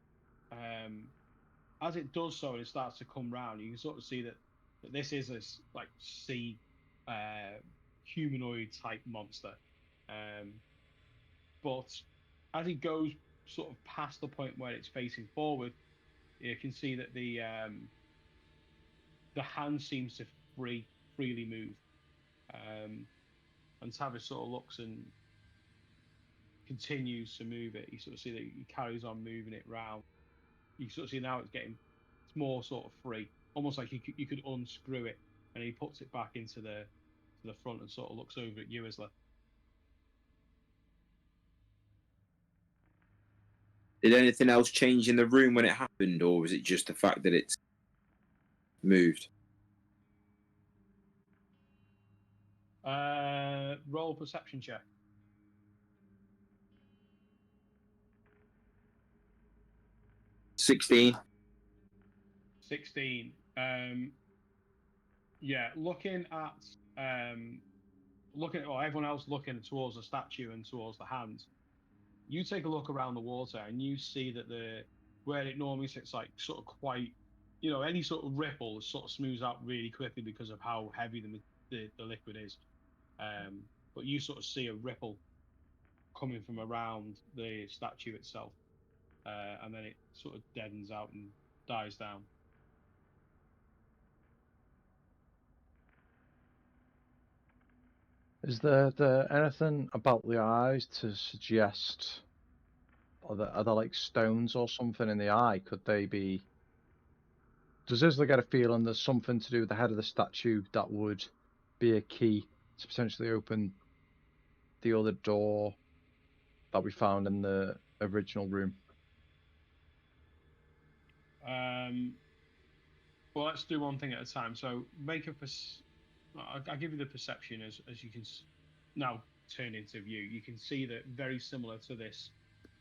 As it does so, and it starts to come round, you can sort of see that this is a like sea humanoid type monster. But as it goes sort of past the point where it's facing forward, you can see that the hand seems to freely move. And Tavis sort of looks and continues to move it. You sort of see that he carries on moving it round. You sort of see now it's more sort of free, almost like you could unscrew it, and he puts it back into the front and sort of looks over at you, Isla. Did anything else change in the room when it happened, or was it just the fact that it's moved? Roll perception check. 16. 16. Yeah, looking at everyone else looking towards the statue and towards the hands. You take a look around the water and you see that where it normally sits, like sort of quite, any sort of ripple sort of smooths out really quickly because of how heavy the liquid is. But you sort of see a ripple coming from around the statue itself, and then it sort of deadens out and dies down. Is there anything about the eyes to suggest, are there like stones or something in the eye? Could they be? Does Isla get a feeling there's something to do with the head of the statue that would be a key to potentially open the other door that we found in the original room? Well, let's do one thing at a time. So make I'll give you the perception as you can now turn into view. You can see that very similar to this,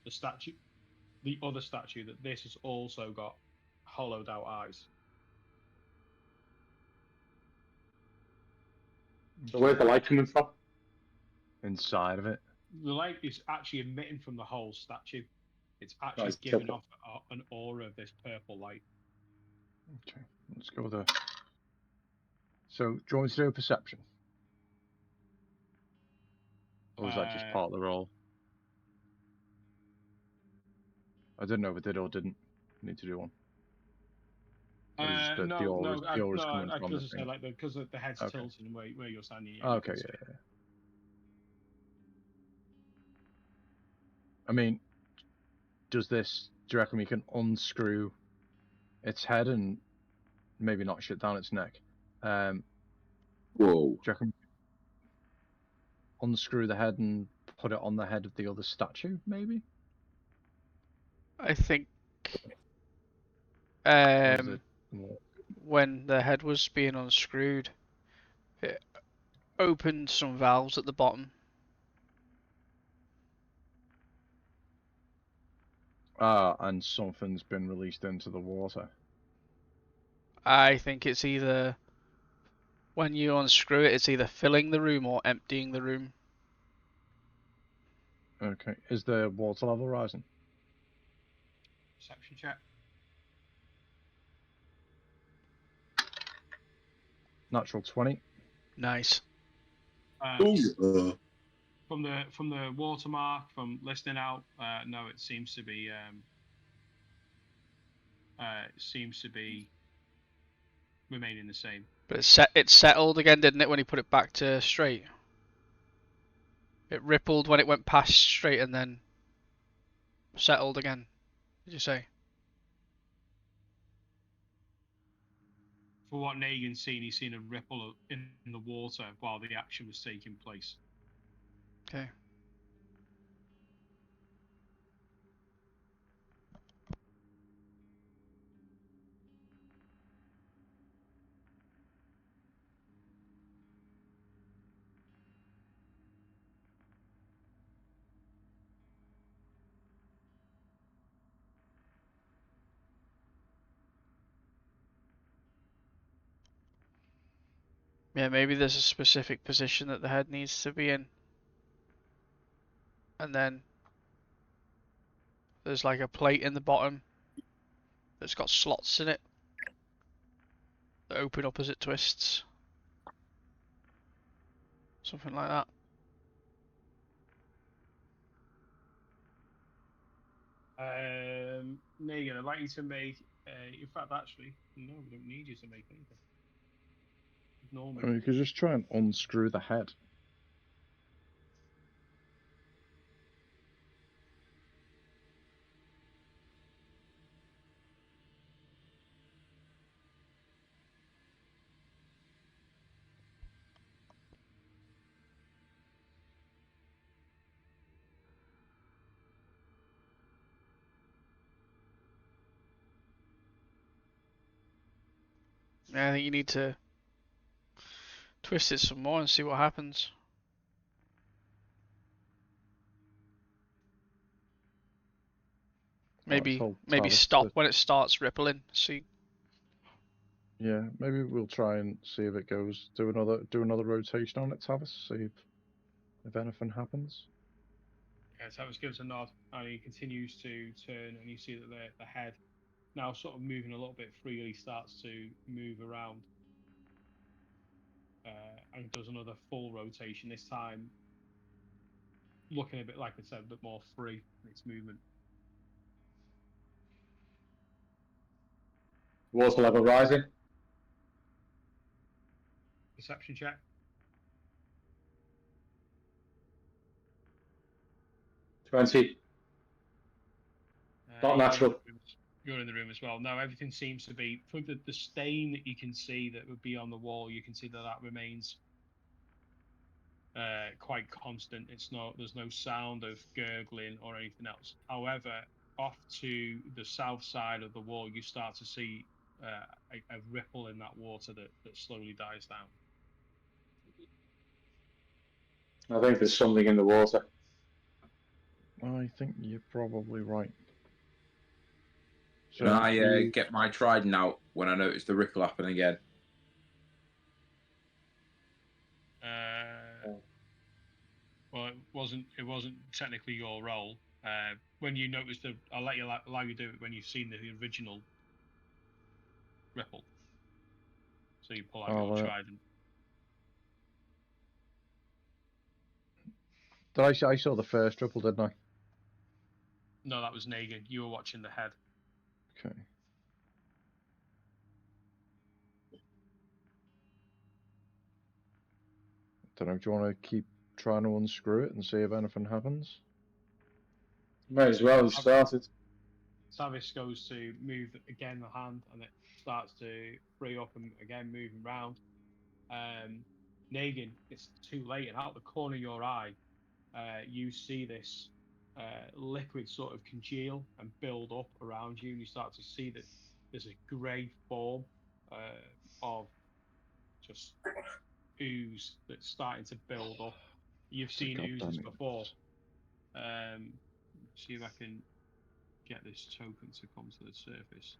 the other statue, that this has also got hollowed out eyes. So where's the light coming from? Inside of it. The light is actually emitting from the whole statue. It's actually Right, giving so- off an aura of this purple light. Okay, let's go there. So, do you want me to do a perception? Or was that just part of the roll? I didn't know if it did or didn't need to do one. Or is it just the aura's coming from the thing? Because the head's Okay. tilting where you're standing. Okay, yeah. I mean, do you reckon we can unscrew its head and maybe not shut down its neck? Whoa. Do you reckon unscrew the head and put it on the head of the other statue, maybe? I think Or is it more... when the head was being unscrewed, it opened some valves at the bottom. And something's been released into the water. I think it's either, when you unscrew it, it's either filling the room or emptying the room. Okay, is the water level rising? Perception check. Natural 20. Nice. From the watermark, from listening out, no, it seems to be remaining the same. But it settled again, didn't it, when he put it back to straight? It rippled when it went past straight and then settled again, did you say? For what Negan's seen, he's seen a ripple in the water while the action was taking place. Okay. Yeah, maybe there's a specific position that the head needs to be in. And then there's like a plate in the bottom that's got slots in it that open up as it twists. Something like that. Negan, I'd like you to make. In fact, actually, no, we don't need you to make anything. Ignore me. I mean, you could just try and unscrew the head. Yeah, I think you need to twist it some more and see what happens. Maybe tell maybe Tavis stop to- when it starts rippling. See. Yeah, maybe we'll try and see if it goes. Do another rotation on it, Tavis. See if anything happens. Yeah, Tavis gives a nod, and he continues to turn, and you see that the head, now sort of moving a little bit freely, starts to move around, and does another full rotation. This time, looking a bit, like I said, a bit more free in its movement. Water level rising. Perception check. 20. Not natural. You're in the room as well. No, everything seems to be, from the stain that you can see that would be on the wall, you can see that remains quite constant. There's no sound of gurgling or anything else. However, off to the south side of the wall, you start to see a ripple in that water that slowly dies down. I think there's something in the water. I think you're probably right. Can I get my trident out when I notice the ripple happen again? Well, it wasn't technically your role. When you notice I'll allow you to do it when you've seen the original ripple. So you pull out your trident. I saw the first ripple, didn't I? No, that was Negan. You were watching the head. Okay. Don't know. Do you want to keep trying to unscrew it and see if anything happens? May as well. It started. Savis goes to move again the hand, and it starts to free up and again moving round. Negan, it's too late, and out the corner of your eye, you see this liquid sort of congeal and build up around you, and you start to see that there's a grey form of just ooze that's starting to build up. You've seen oozes before. See if I can get this token to come to the surface.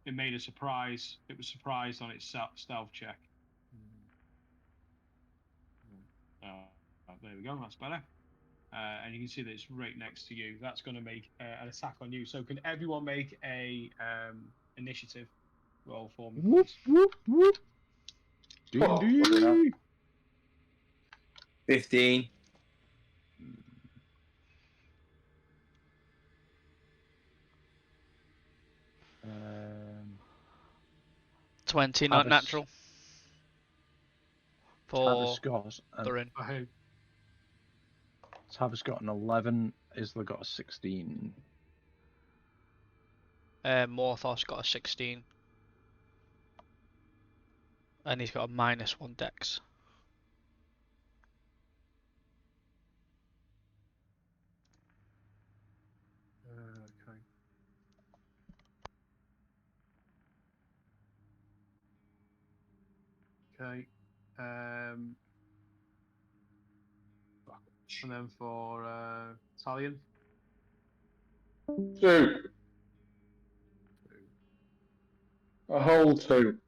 It made a surprise. It was surprised on its stealth check. There we go. That's better. And you can see that it's right next to you. That's going to make an attack on you. So can everyone make a initiative roll for me, please? Whoop whoop. D&D. 15. Um, 20, not Tavis- natural. For Tavis got Thurin. Tavis got an 11. Isla got a 16. Morthos got a 16. And he's got a -1 dex. Okay. Okay. And then for Talion. 2. A whole 2.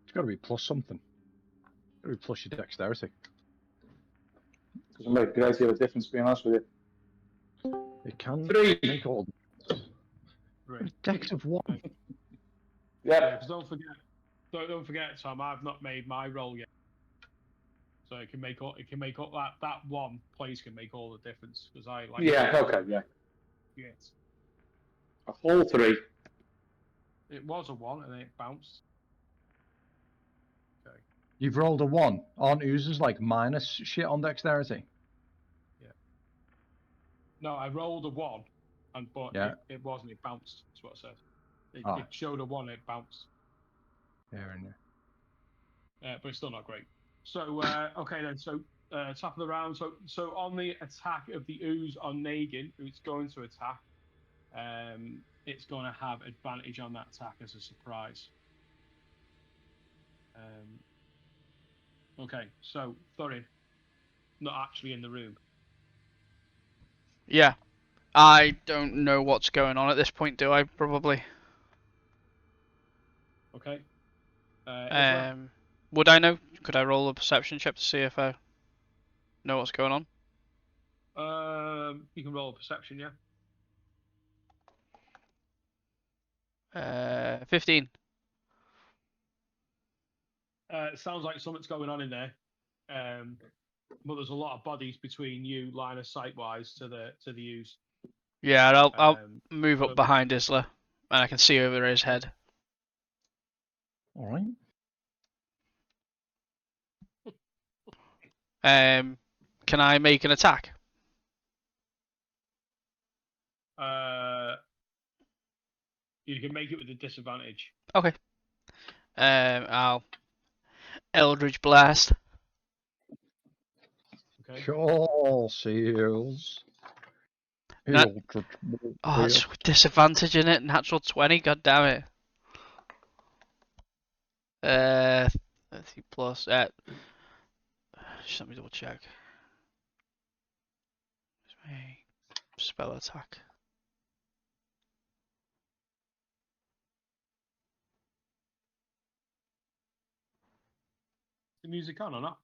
It's got to be plus something. It's got to be plus your dexterity. Doesn't make a great deal of difference, to be honest with you. It can 3. make all. Right. Dex of 1. Yep. Yeah, because don't forget, Tom. I've not made my roll yet, so it can make all that one place can make all the difference because I like. Yeah. Okay. Yeah. Yes. A whole 3. It was a 1 and then it bounced. Okay. You've rolled a 1. Aren't oozes like minus shit on dexterity? Yeah. No, I rolled a 1, but Yeah. it wasn't. It bounced. That's what it said. It showed a 1. It bounced. Here and there. But it's still not great. So okay then. So top of the round. So on the attack of the ooze on Negan, who's going to attack, it's going to have advantage on that attack as a surprise. Okay, so Thorin, not actually in the room. Yeah. I don't know what's going on at this point, do I? Probably. Okay. Isla? Would I know? Could I roll a perception check to see if I know what's going on? You can roll a perception, yeah. 15. It sounds like something's going on in there. But there's a lot of bodies between you, line of sight wise, to the ooze. Yeah, I'll move up behind Isla, and I can see over his head. All right. Can I make an attack? You can make it with a disadvantage. Okay. I'll Eldritch Blast. Okay. Sure, seals. Oh, it's with disadvantage in it. Natural 20. God damn it. 30 plus. Just let me double check. Spell attack. The music on or not?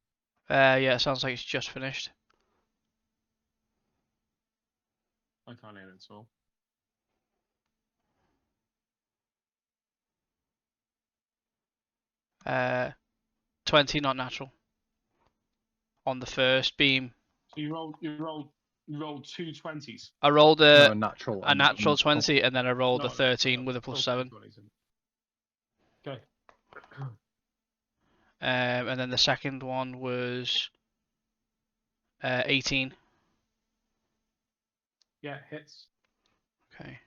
Yeah, it sounds like it's just finished. I can't hear it at all. 20, not natural. On the first beam. So you rolled 2 20s. I rolled No, natural. a natural 20, and then I rolled a 13 with a plus 7. Okay. And then the second one was 18. Yeah, hits. Okay.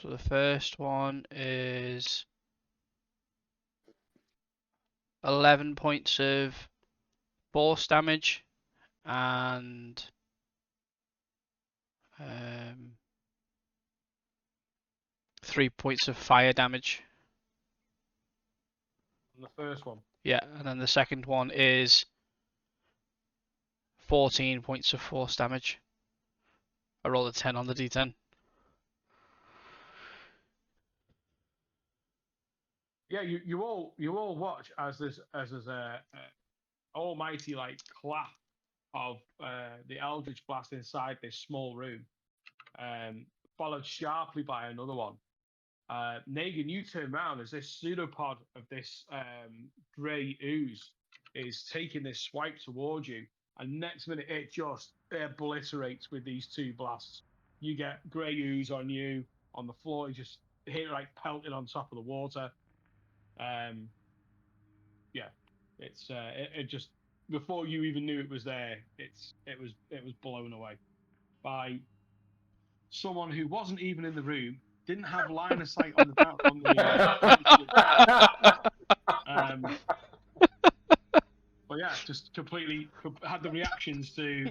So the first one is 11 points of force damage and 3 points of fire damage. And the first one. Yeah, and then the second one is 14 points of force damage. I rolled a 10 on the d10. Yeah, you all watch as there's a almighty like clap of the Eldritch Blast inside this small room, followed sharply by another one. Negan, you turn around as this pseudopod of this grey ooze is taking this swipe towards you, and next minute it just obliterates with these 2 blasts. You get grey ooze on you on the floor. You just hear it like pelting on top of the water. Yeah, it's it just before you even knew it was there, it was blown away by someone who wasn't even in the room, didn't have line of sight on the but yeah, just completely had the reactions to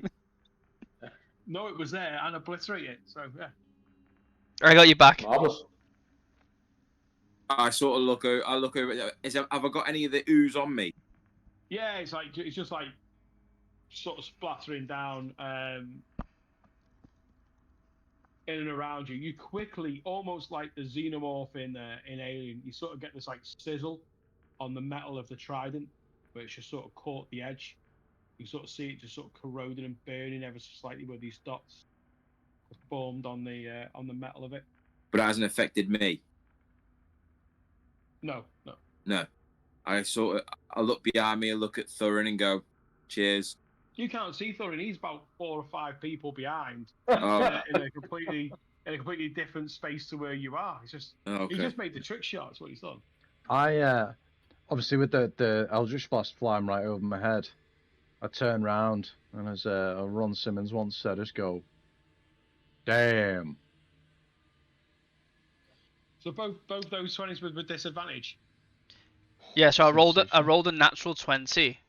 know it was there and obliterate it. So yeah, I got you back. Marvelous. I sort of look over. I look over. Have I got any of the ooze on me? yeah, it's just like sort of splattering down in and around you. You quickly, almost like the xenomorph in Alien, you sort of get this like sizzle on the metal of the trident, where it's just sort of caught the edge. You sort of see it just sort of corroding and burning ever so slightly where these dots have formed on the metal of it. But it hasn't affected me. No. I look behind me, I look at Thurin and go, cheers. You can't see Thorin. He's about 4 or 5 people behind Oh. in a completely different space to where you are. He just made the trick shot. That's what he's done. I obviously with the Eldritch Blast flying right over my head, I turn round and as Ron Simmons once said, just go, damn. So both those 20s with disadvantage. Yeah, so I rolled a natural 20,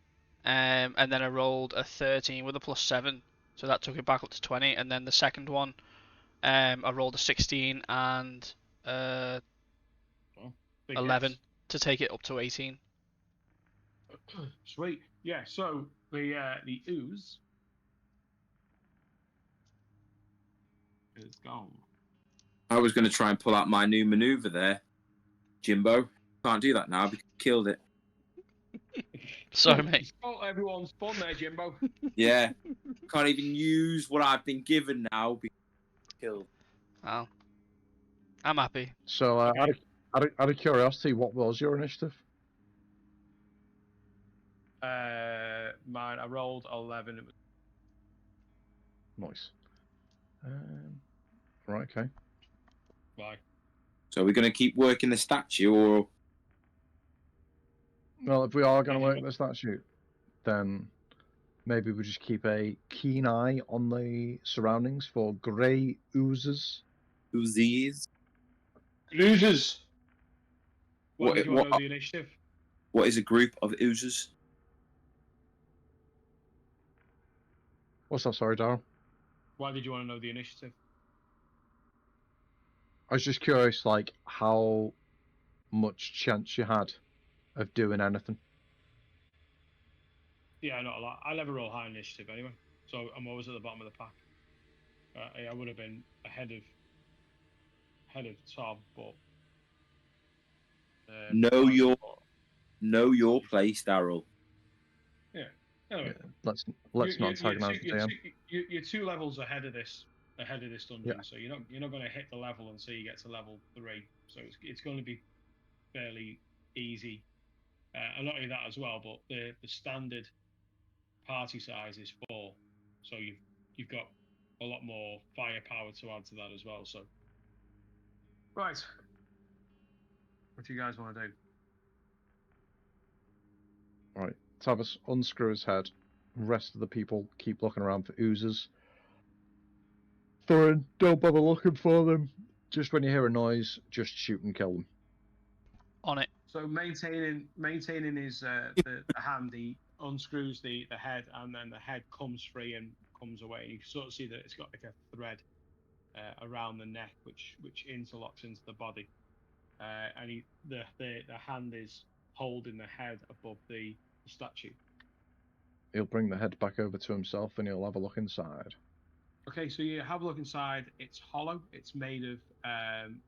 and then I rolled a 13 with a plus 7, so that took it back up to 20. And then the second one, I rolled a 16 and Big 11 hits. to take it up to 18. Sweet. Yeah. So the ooze is gone. I was going to try and pull out my new maneuver there, Jimbo. Can't do that now because you killed it. Sorry, mate. Spoil everyone's fun there, Jimbo. Yeah. Can't even use what I've been given now because you killed. Oh, I'm happy. So, Okay. out of curiosity, what was your initiative? Mine. I rolled 11. It was Nice. Right, okay. like So we're going to keep working the statue, or Well, if we are going to work the statue, then maybe we just keep a keen eye on the surroundings for grey oozes. who's these? Losers. Why did you want to know the initiative? What is a group of oozes? What's that? Sorry, Darryl. Why did you want to know the initiative? I was just curious, like, how much chance you had of doing anything. Yeah, not a lot. I never roll high initiative anyway, so I'm always at the bottom of the pack. I would have been ahead of Tom, but Know your Sorry. place, Daryl. Anyway, Let's not antagonize the DM. you're 2 levels ahead of this dungeon, Yeah. so you're not going to hit the level until you get to level 3. So it's going to be fairly easy. And not only that as well, but the standard party size is 4, so you've got a lot more firepower to add to that as well. So, right, what do you guys want to do? Right. Tavis, unscrew his head. Rest of the people keep looking around for oozes. Thorin, don't bother looking for them. Just when you hear a noise, just shoot and kill them. On it. So maintaining his the hand, he unscrews the head, and then the head comes free and comes away. And you sort of see that it's got like a thread around the neck, which interlocks into the body. And the hand is holding the head above the statue. He'll bring the head back over to himself and he'll have a look inside. Okay, so you have a look inside. It's hollow. It's made of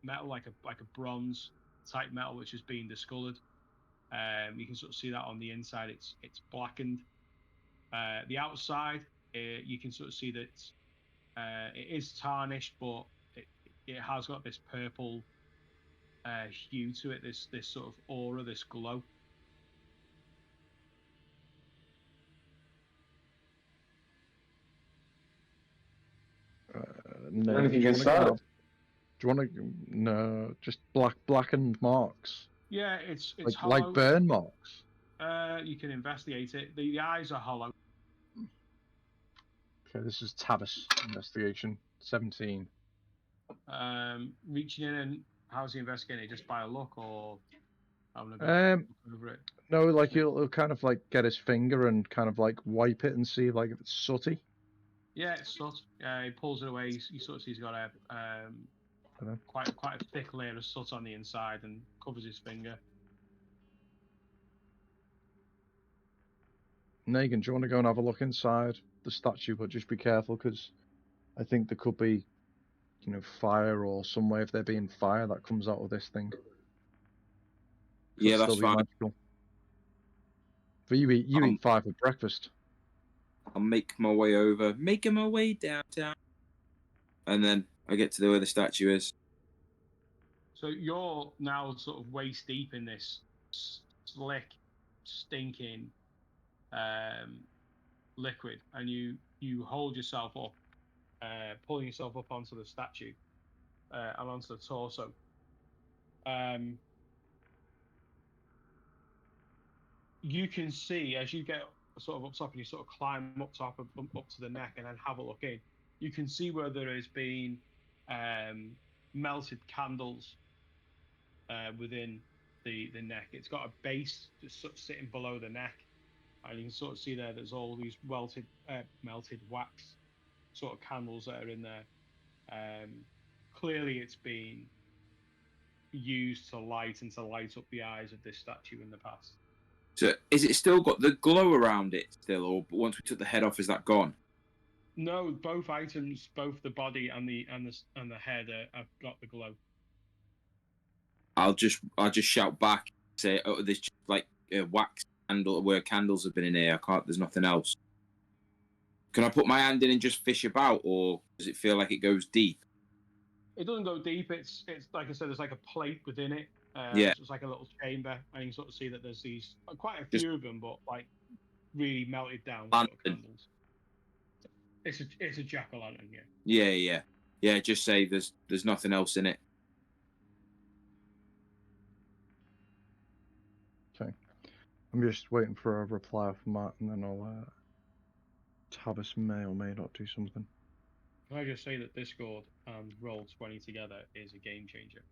metal, like a bronze type metal, which has been discolored. You can sort of see that on the inside. It's blackened. The outside, you can sort of see that it is tarnished, but it has got this purple hue to it. This sort of aura, this glow. No, Anything do you inside it? want to? No, just blackened marks. Yeah, it's Like hollow. burn marks. You can investigate it. The eyes are hollow. Okay, this is Tavis investigation 17. Reaching in, and how's he investigating it? Just by a look, or having a good look over it? No, like he'll kind of like get his finger and kind of like wipe it and see like if it's sooty. Yeah, it's soot. He pulls it away. You sort of see he's got a quite a thick layer of soot on the inside and covers his finger. Negan, do you want to go and have a look inside the statue? But just be careful because I think there could be, fire or some way if there being fire that comes out of this thing. Yeah, that's fine. Magical. But you eat 5 for breakfast. I'll make my way over, making my way downtown, and then I get to where the statue is. So you're now sort of waist deep in this slick, stinking liquid, and you hold yourself up, pulling yourself up onto the statue and onto the torso. You can see as you get sort of up top and you sort of climb up top up to the neck and then have a look in. You can see where there has been melted candles within the neck. It's got a base just sort of sitting below the neck, and you can sort of see there's all these melted wax sort of candles that are in there. Clearly, it's been used to light up the eyes of this statue in the past. So is it still got the glow around it still, or once we took the head off, is that gone? No, both items, both the body and the head, have got the glow. I'll just shout back, say, oh, there's just like a wax candle where candles have been in here. I can't. There's nothing else. Can I put my hand in and just fish about, or does it feel like it goes deep? It doesn't go deep. It's like I said. There's like a plate within it. Yeah. So it's like a little chamber, and you can sort of see that there's these quite a few of them, but like really melted down sort of candles. It's a jack-o'-lantern, yeah. Yeah. Just say there's nothing else in it. Okay. I'm just waiting for a reply from Matt, and then I'll. Tavis may or may not do something. Can I just say that Discord and Roll20 together is a game changer?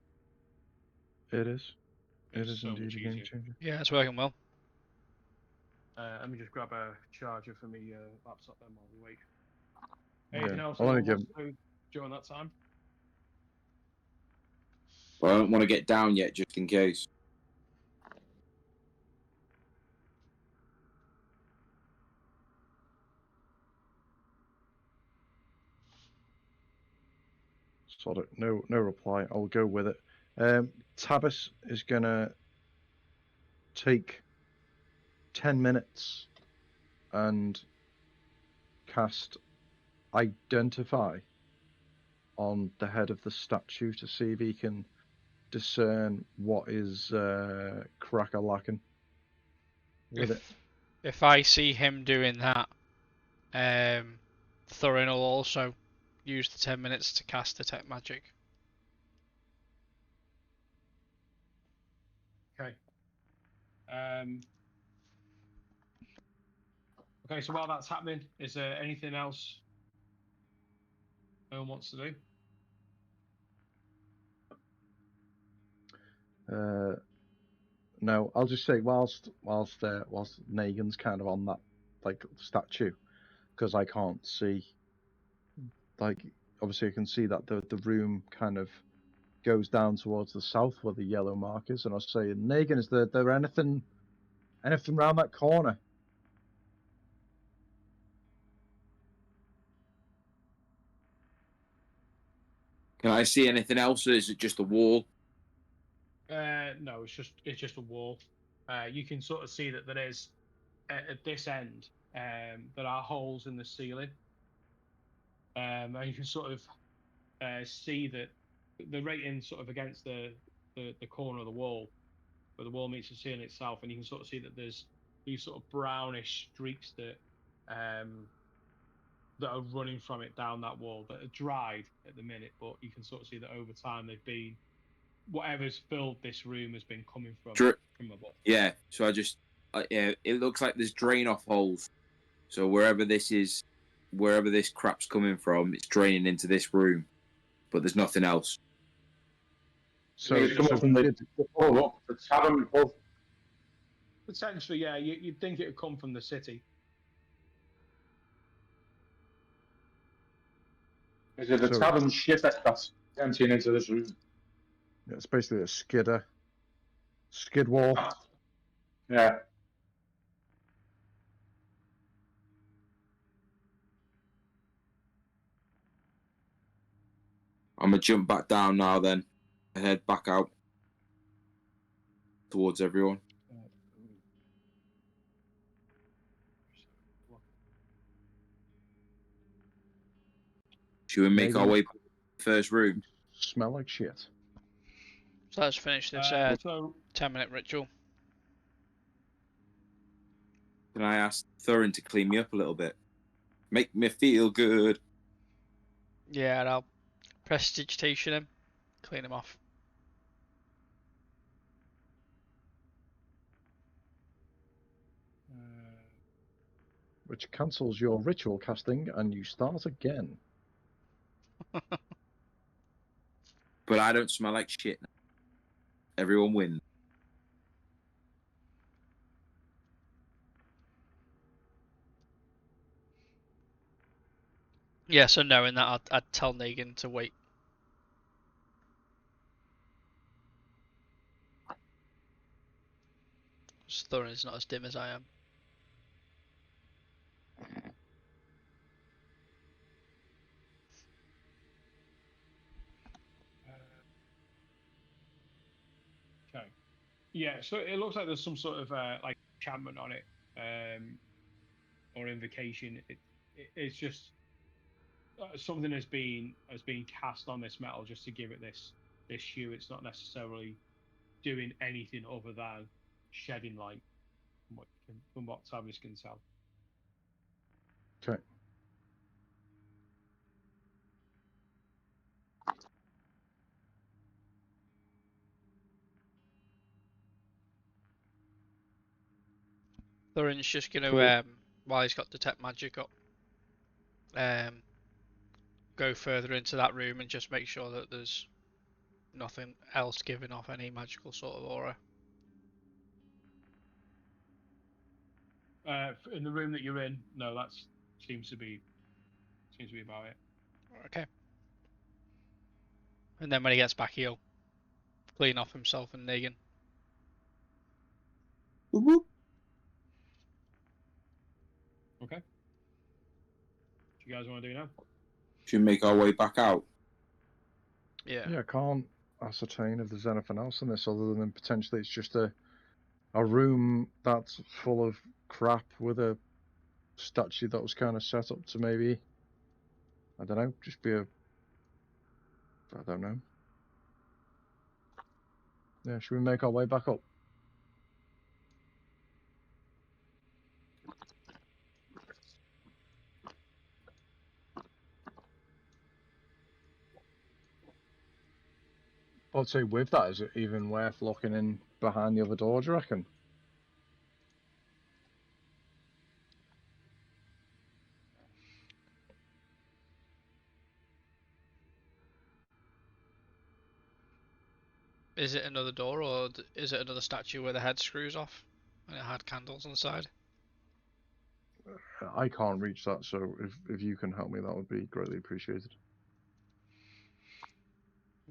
It is. It It's is so indeed much a game easier. changer. Yeah, it's working well. Let me just grab a charger for me laptop then while we wait. Yeah, Anything else I'll only anyone wants to do during that time? But I don't want to get down yet, just in case. Sod it. No reply. I'll go with it. Tavis is gonna take 10 minutes and cast Identify on the head of the statue to see if he can discern what is crack-a-lacking with it. If I see him doing that, Thorin will also use the 10 minutes to cast Detect Magic. Okay. Okay, so while that's happening, is there anything else no one wants to do? No, I'll just say whilst Negan's kind of on that like statue, because I can't see. Like obviously I can see that the room kind of goes down towards the south where the yellow mark is, and I was saying, Negan, is there anything around that corner? Uh, Can I see anything else, or is it just a wall? No, it's just a wall. You can sort of see that there is at this end there are holes in the ceiling, and you can sort of see that the rating sort of against the corner of the wall where the wall meets the ceiling itself, and you can sort of see that there's these sort of brownish streaks that are running from it down that wall that are dried at the minute, but you can sort of see that over time they've been whatever's filled this room has been coming from above. Yeah. So yeah, it looks like there's drain off holes. So wherever this crap's coming from, it's draining into this room, but there's nothing else. So it's coming from the tavern above. Potentially, yeah, you'd think it would come from the city. Is it the tavern ship that's emptying into this room? Yeah, it's basically a skid wall. Yeah. I'm gonna jump back down now, then, and head back out towards everyone. Should we make our way back to the first room? Smell like shit. So let's finish this 10-minute ritual. Can I ask Thorin to clean me up a little bit? Make me feel good. Yeah, and I'll prestidigitation him, clean him off. Which cancels your ritual casting and you start again. But I don't smell like shit. Everyone wins. Yeah, so knowing that, I'd tell Negan to wait. Thorin's not as dim as I am. Okay. Yeah, so it looks like there's some sort of like enchantment on it, or invocation. It's just something has been cast on this metal just to give it this hue. It's not necessarily doing anything other than shedding light, from what Tavis can tell. Okay. Thorin's just gonna Cool. while he's got detect magic up, go further into that room and just make sure that there's nothing else giving off any magical sort of aura. In the room that you're in, no, that seems to be about it. Okay. And then when he gets back, he'll clean off himself and Negan. Whoop. Okay. What do you guys want to do now? Should we make our way back out? Yeah. Yeah, I can't ascertain if there's anything else in this other than potentially it's just a room that's full of crap with a statue that was kind of set up to maybe, I don't know, just be a, I don't know. Yeah, should we make our way back up? I'd say with that, is it even worth looking in behind the other door, do you reckon? Is it another door, or is it another statue where the head screws off and it had candles on the side? I can't reach that, so if you can help me, that would be greatly appreciated.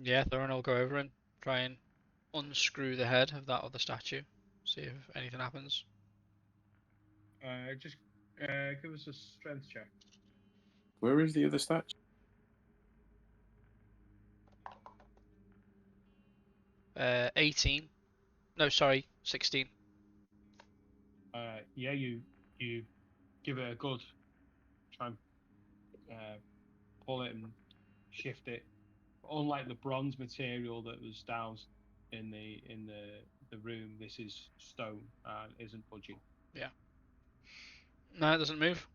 Yeah, Thorin will go over and try and unscrew the head of that other statue. See if anything happens. Just give us a strength check. Where is the other statue? 18. No, sorry, 16. Yeah, you give it a good try and pull it and shift it. Unlike the bronze material that was down in the room, this is stone and isn't budging. Yeah. No, it doesn't move.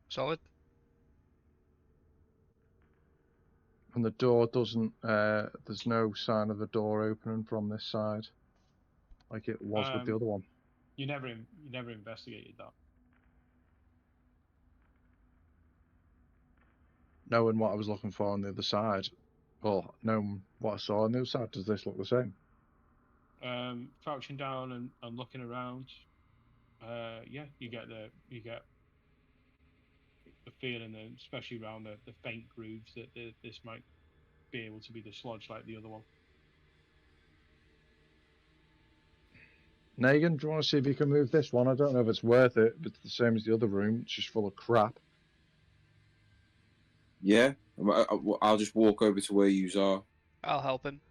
Solid. And the door doesn't, there's no sign of the door opening from this side, like it was with the other one. You never investigated that. Knowing what I was looking for on the other side, well, knowing what I saw on the other side, does this look the same? Crouching down and looking around, yeah, you get the feeling, especially around the faint grooves, that this might be able to be dislodged like the other one. Negan, do you want to see if you can move this one? I don't know if it's worth it, but it's the same as the other room. It's just full of crap. Yeah, I'll just walk over to where you are. I'll help him.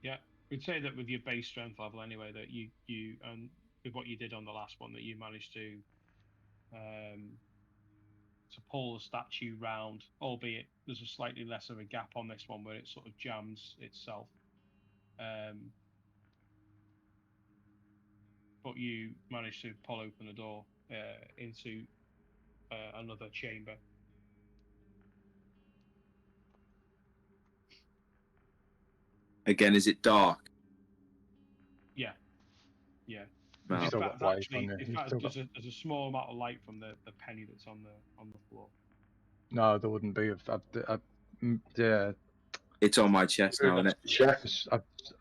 Yeah, we'd say that with your base strength level anyway, that you and with what you did on the last one, that you managed to pull the statue round, albeit there's a slightly less of a gap on this one where it sort of jams itself. But you managed to pull open the door into another chamber. Again, is it dark? Yeah. Yeah. No. You've still got light on you. In fact, there's a small amount of light from the penny that's on the floor. No, there wouldn't be. Yeah. It's on my chest now, isn't it? Chest.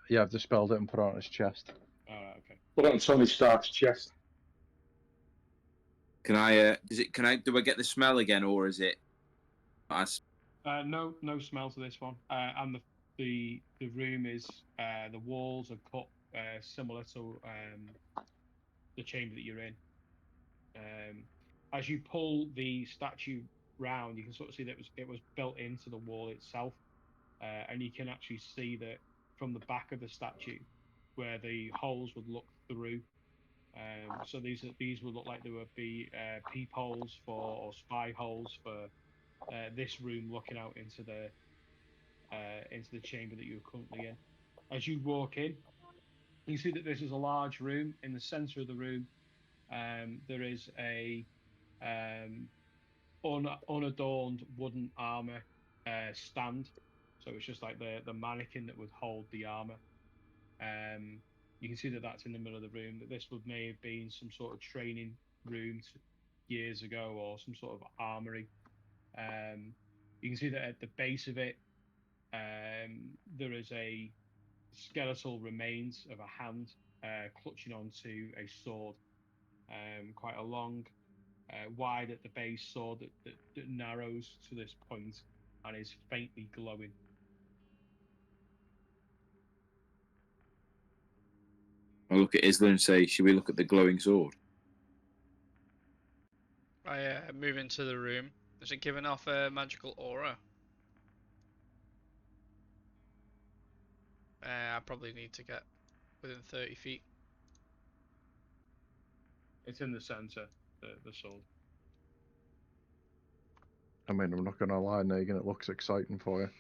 Yeah, I've dispelled it and put it on his chest. All right, okay. Put it on Tony Stark's chest. Can I? Do I get the smell again, or is it? No smell to this one. And the room is the walls are cut similar to the chamber that you're in. As you pull the statue round, you can sort of see that it was built into the wall itself, and you can actually see that from the back of the statue, where the holes would look through. So these would look like there would be peepholes or spy holes for this room looking out into the chamber that you're currently in. As you walk in, you see that this is a large room. In the center of the room, there is a unadorned wooden armor stand. So it's just like the mannequin that would hold the armor. You can see that that's in the middle of the room. That this may have been some sort of training room years ago, or some sort of armory. You can see that at the base of it, there is a skeletal remains of a hand clutching onto a sword, quite a long, wide at the base sword that narrows to this point and is faintly glowing. I look at Isla and say, "Should we look at the glowing sword?" I move into the room. Is it giving off a magical aura? I probably need to get within 30 feet. It's in the center, the sword. I mean, I'm not gonna lie, Negan, it looks exciting for you.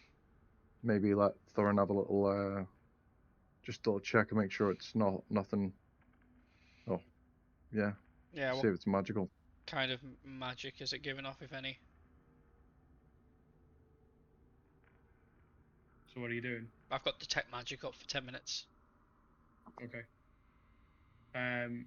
Maybe let Thorin have a little, just double check and make sure it's nothing. Oh, yeah. Yeah, See what if it's magical. kind of magic is it giving off, if any? So what are you doing? I've got detect magic up for 10 minutes. Okay. Okay,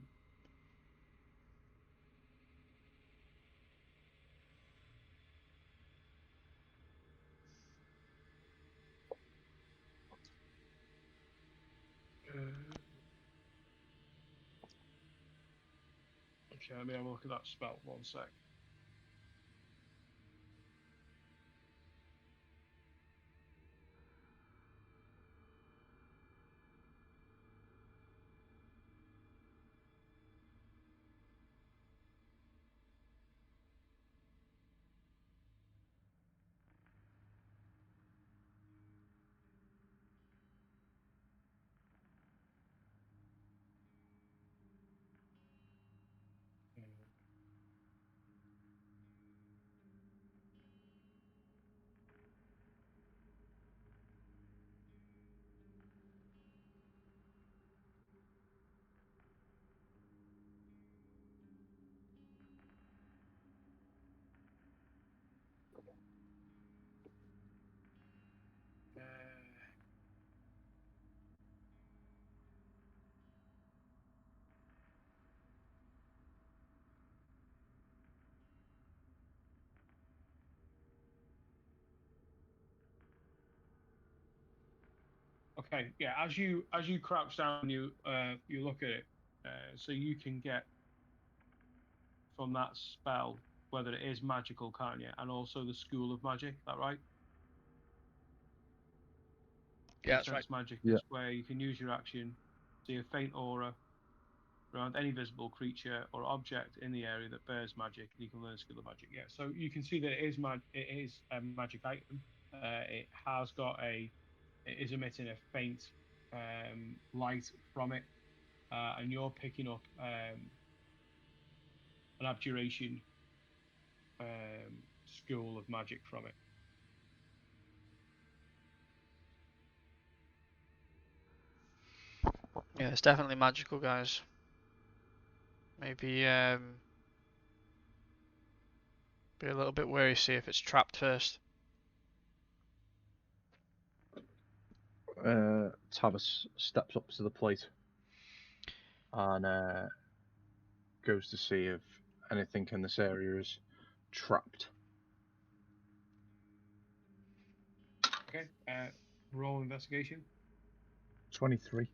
let me have a look at that spell. 1 sec. Okay, yeah. As you crouch down, you look at it, so you can get from that spell whether it is magical, can't you? And also the school of magic. Is that right? Yeah, that's right. Sense magic Yeah. is where you can use your action, see a faint aura around any visible creature or object in the area that bears magic, and you can learn a skill of magic. Yeah, so you can see that it is a magic item. It has got it is emitting a faint light from it, and you're picking up an abjuration school of magic from it. Yeah, it's definitely magical, guys. Maybe be a little bit wary, see if it's trapped first. Tavis steps up to the plate and goes to see if anything in this area is trapped. Okay, roll investigation. 23.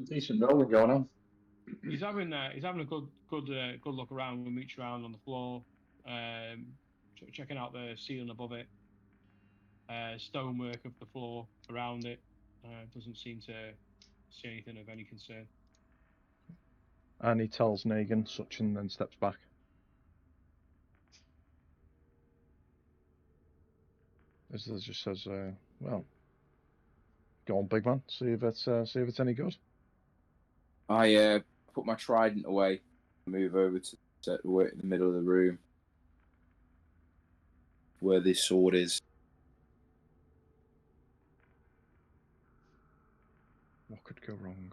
Decent rolling going on. He's having a good look around and mooch around on the floor, checking out the ceiling above it, stonework of the floor around it. Doesn't seem to see anything of any concern. And he tells Negan such and then steps back. Isla just says, well, go on, big man, see if it's any good. I put my trident away, move over to the middle of the room where this sword is. What could go wrong?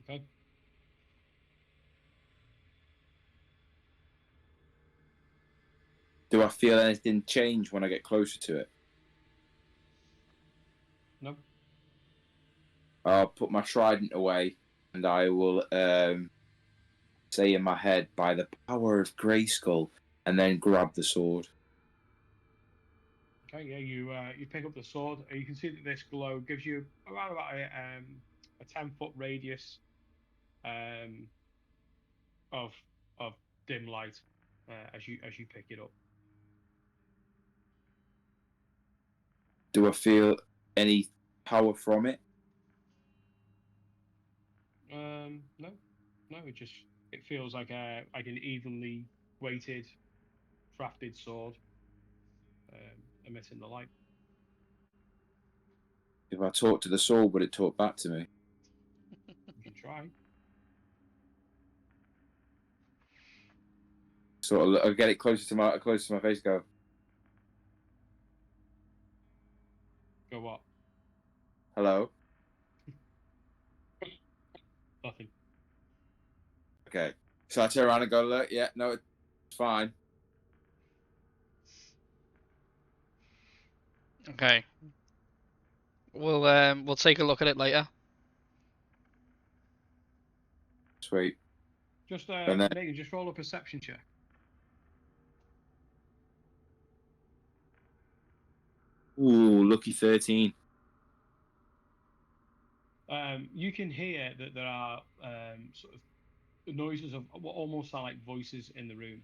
Okay. Do I feel anything change when I get closer to it? No. I'll put my trident away and I will say in my head, by the power of Grayskull, and then grab the sword. Okay, yeah, you pick up the sword. You can see that this glow gives you around about a 10-foot radius of dim light as you pick it up. Do I feel any power from it? No, it feels like an evenly weighted, crafted sword emitting the light. If I talk to the sword, would it talk back to me? You can try. Sort of, I get it closer to my face. Go. Go what? Hello. Nothing. Okay. So I turn around and go, look, yeah, no, it's fine. Okay. We'll take a look at it later. Sweet. Just And then- Megan, just roll a perception check. Ooh, lucky 13. You can hear that there are sort of noises of what almost sound like voices in the room,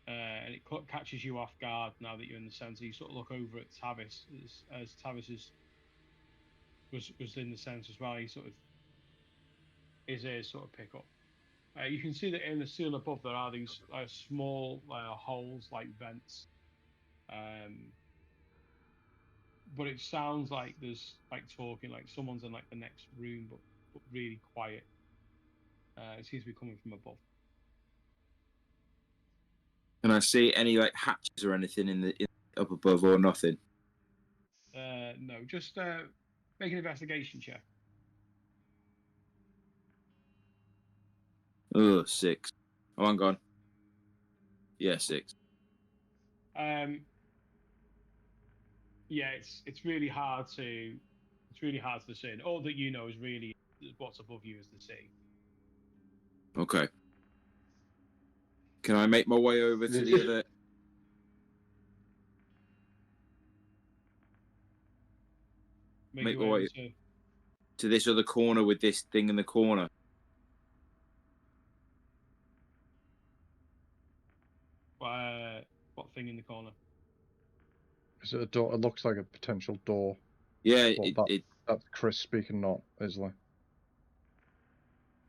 and it catches you off guard now that you're in the center. You sort of look over at Tavis as Tavis was in the center as well. He sort of his ears sort of pick up. You can see that in the ceiling above there are these small holes like vents, but it sounds like there's like talking, like someone's in like the next room, but really quiet. It seems to be coming from above. Can I see any like hatches or anything in up above or nothing? No, just make an investigation check. Oh, 6. Oh, I'm gone. Yeah, 6. Yeah, it's really hard to discern. All that you know is really what's above you is the sea. Okay. Can I make my way over to the other? Make my way to this other corner with this thing in the corner. What thing in the corner? Is it a door? It looks like a potential door. Yeah, That's Chris speaking, not Isla.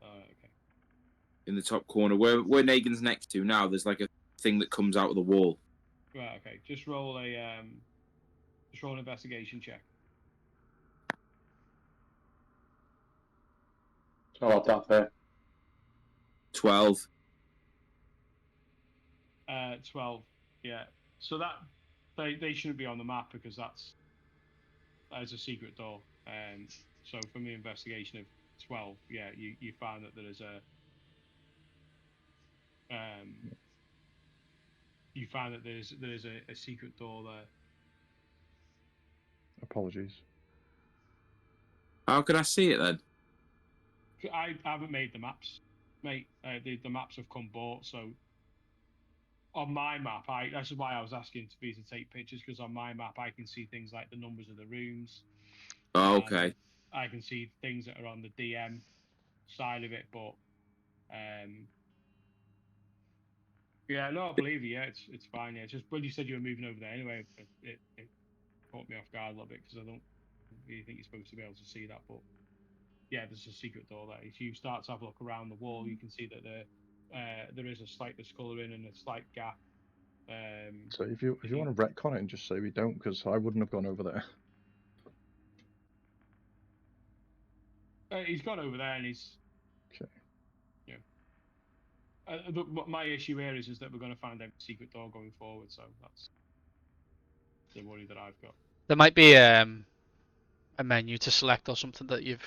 Okay. In the top corner where Negan's next to now. There's like a thing that comes out of the wall. Right. Okay. Just roll an investigation check. It's not that fair. 12. 12. Yeah. So that they shouldn't be on the map because that is a secret door. So from the investigation of 12, yeah, you find that there is you find that there's a secret door there. Apologies. How can I see it then? I haven't made the maps, mate. The maps have come bought, so on my map, that's why I was asking for you to take pictures, because on my map I can see things like the numbers of the rooms. Oh, okay. I can see things that are on the DM side of it, but yeah, no, I believe you. Yeah, it's fine. Yeah, it's just when you said you were moving over there anyway, it caught me off guard a little bit because I don't really think you're supposed to be able to see that. But yeah, there's a secret door there. If you start to have a look around the wall, you can see that there is a slight discolouring and a slight gap. So if you want to retcon it and just say we don't, because I wouldn't have gone over there. He's gone over there and he's. Okay. But my issue here is that we're going to find a secret door going forward, so that's the worry that I've got. There might be a menu to select or something that you've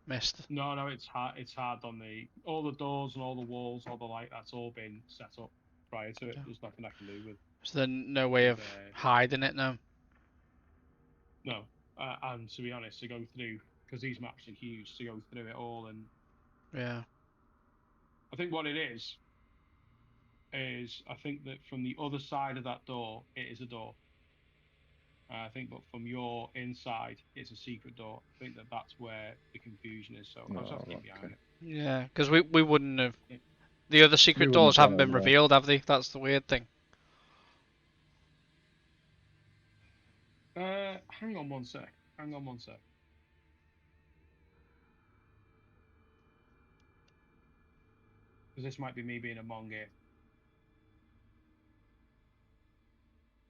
missed. No, it's hard. It's hard on all the doors and all the walls, all the light. That's all been set up prior to it. Yeah. There's nothing I can do with. So there's no way of hiding it now. No, and to be honest, to go through, because these maps are huge, to go through it all, and Yeah. I think what it is I think that from the other side of that door, it is a door. I think, but from your inside, it's a secret door. I think that's where the confusion is. So I'll just have to keep behind it. Yeah, because we wouldn't have. The other secret wouldn't doors have haven't gone been over there. revealed, have they? That's the weird thing. Hang on one sec. Because this might be me being a mong here.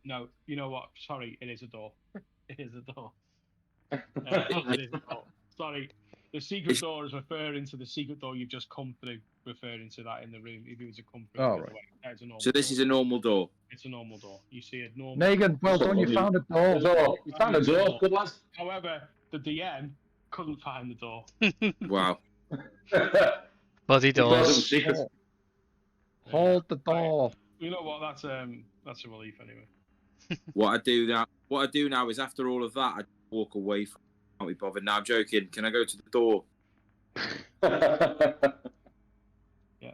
No, you know what? Sorry, it is a door. It is a door. It is a door. Sorry. The secret door is referring to the secret door you've just come through, referring to that in the room. If it was a come through the other way, that's a normal So this door. is a normal door. It's a normal door. You see a normal. Negan, well done, you found a door. You found a door. Good lad. However, the DM couldn't find the door. Wow. Bloody It wasn't doors. secret. Hold the door. You know what? That's a relief anyway. What I do now is after all of that, I walk away from. Can't be bothered. Now I'm joking. Can I go to the door? Yeah.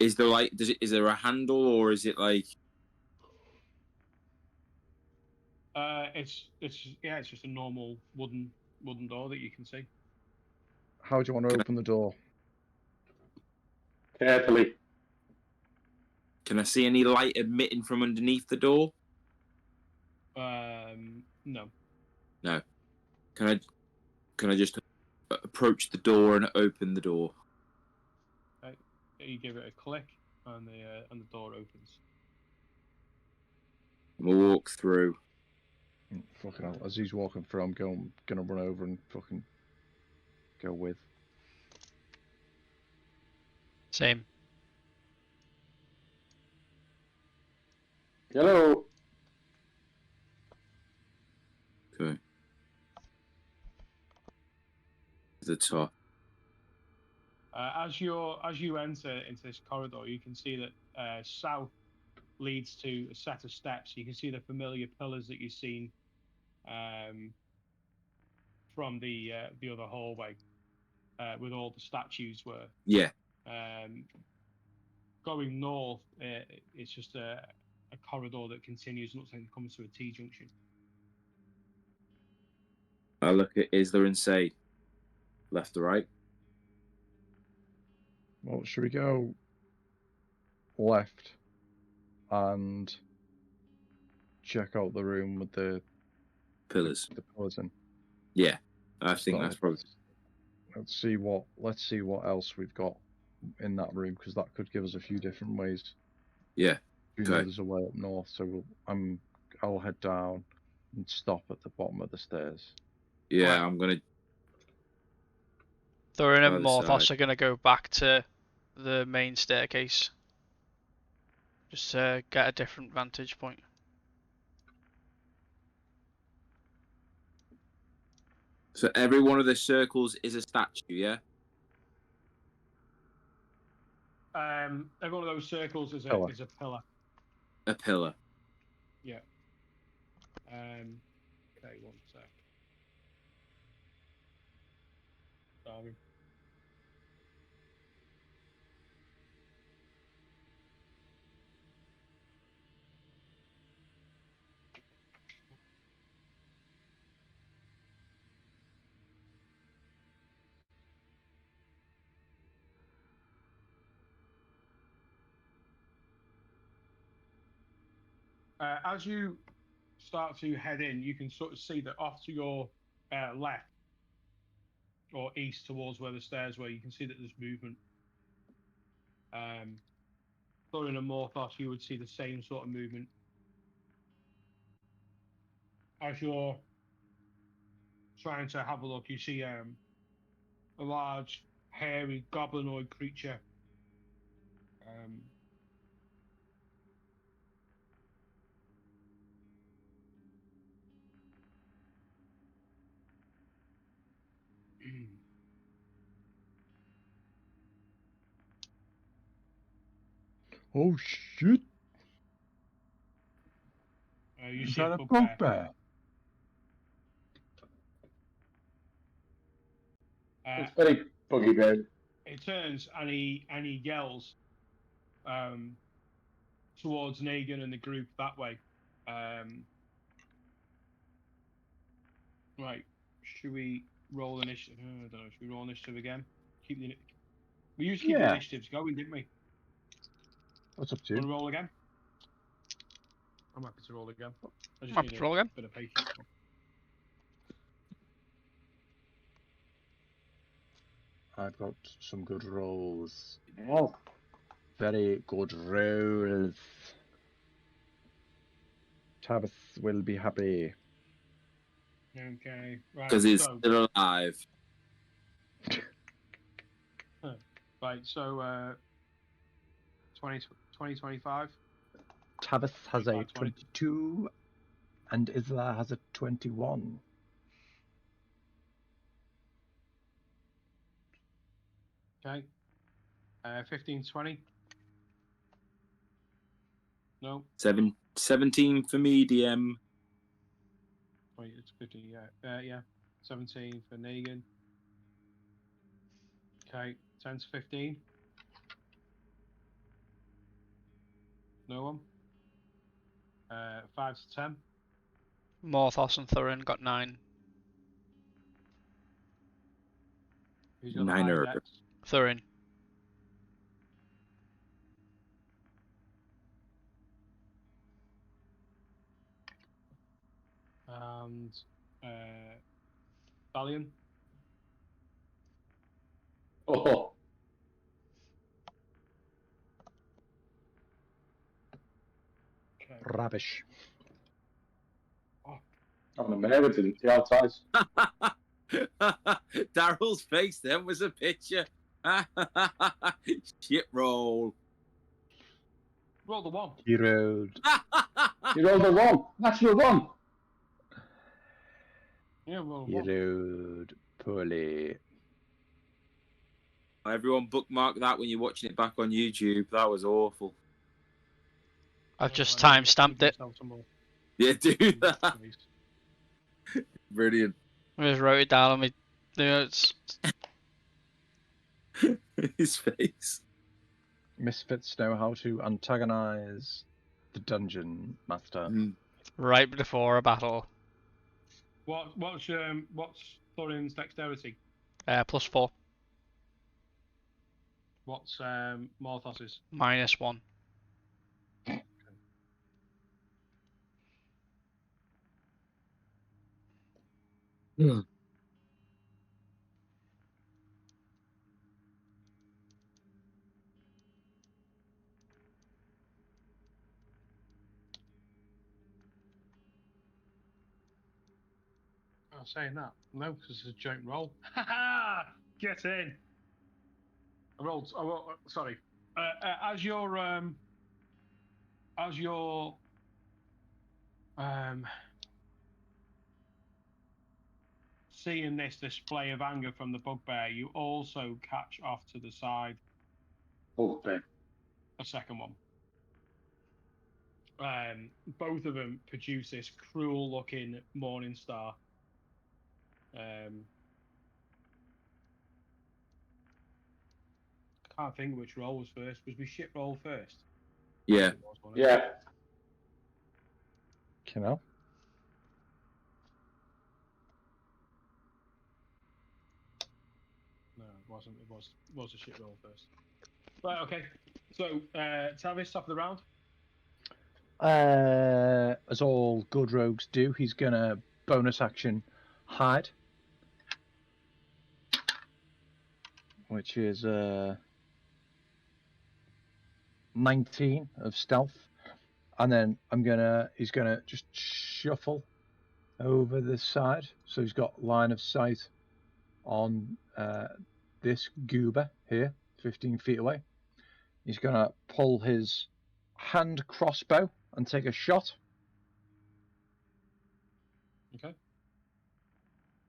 Is there like is there a handle or is it like? It's just a normal wooden door that you can see. How do you want to open the door? Carefully. Can I see any light emitting from underneath the door? No. No. Can I just approach the door and open the door? Okay. You give it a click, and the door opens. We'll walk through. Fucking hell. As he's walking through, I'm gonna run over and fucking go with. Same. Hello. Okay. The top. As you enter into this corridor, you can see that south leads to a set of steps. You can see the familiar pillars that you've seen from the other hallway, with all the statues were. Yeah. Going north, it's just a corridor that continues, looks like it comes to a T-junction. I look at Isla and say, left or right? Well, should we go left and check out the room with the Pillars. The pillars in? Yeah, I think that's probably. Let's see what else we've got in that room, because that could give us a few different ways. Yeah. You know, there's a way up north, so I'll head down and stop at the bottom of the stairs. Yeah, Right. I'm gonna. Thorin and Other Morthos side. are going to go back to the main staircase. Just to get a different vantage point. So every one of the circles is a statue, yeah? Every one of those circles is a pillar. A pillar. Yeah. Okay, one sec. Sorry. As you start to head in, you can sort of see that off to your left or east towards where the stairs were, you can see that there's movement. Thorin and Morthos, you would see the same sort of movement. As you're trying to have a look, you see a large, hairy, goblinoid creature. Oh shit! You Is see that a a bugbear. bugbear? It's very buggy bird. It turns and he yells towards Negan and the group that way. Right, should we roll initiative? I don't know. Should we roll initiative again? We used to keep the initiatives going, didn't we? What's up to Want you? to roll again? I'm happy to roll again. I just Happy need to roll again. bit of patience. I've got some good rolls. Oh, Very good rolls. Tabith will be happy. Okay, right. Because he's So, still alive. right, so 2025. Tabith has a 20. 22, and Isla has a 21. Okay. 15, 20. No, 17 for medium. 20, it's 50, yeah. Yeah. 17 for Negan. Okay, 10 to 15. No one. 5 to 10. Morthos and Thorin got 9. Who's got the Niner. highest dex? Thorin. And Stallion. oh, Okay. Rubbish. I'm a man with the outsides. Daryl's face then was a picture. Shit roll. Roll the 1. He rolled. You rolled a 1. Natural 1. Yeah, roll He 1. rolled poorly. Everyone bookmark that when you're watching it back on YouTube. That was awful. I've just time-stamped it. Yeah, do that. Brilliant. I just wrote it down on my notes. His face. Misfits know how to antagonize the dungeon master. Right before a battle. What's Thorin's dexterity? +4. What's Morthos's? -1. Oh, saying that. No, because it's a joint roll. Ha ha! Get in. I rolled. Sorry. As you're seeing this display of anger from the bugbear, you also catch off to the side Oh, Ben. a second one. Both of them produce this cruel-looking morning star. Can't think which roll was first. Was we shit roll first? Yeah. It was, wasn't it? Yeah. You know? No, it wasn't. It was a shit roll first. Right. Okay. So, Tavis, top of the round. as all good rogues do, he's gonna bonus action hide, which is 19 of stealth, and then he's gonna just shuffle over this side, so he's got line of sight on this goober here, 15 feet away. He's gonna pull his hand crossbow and take a shot. Okay.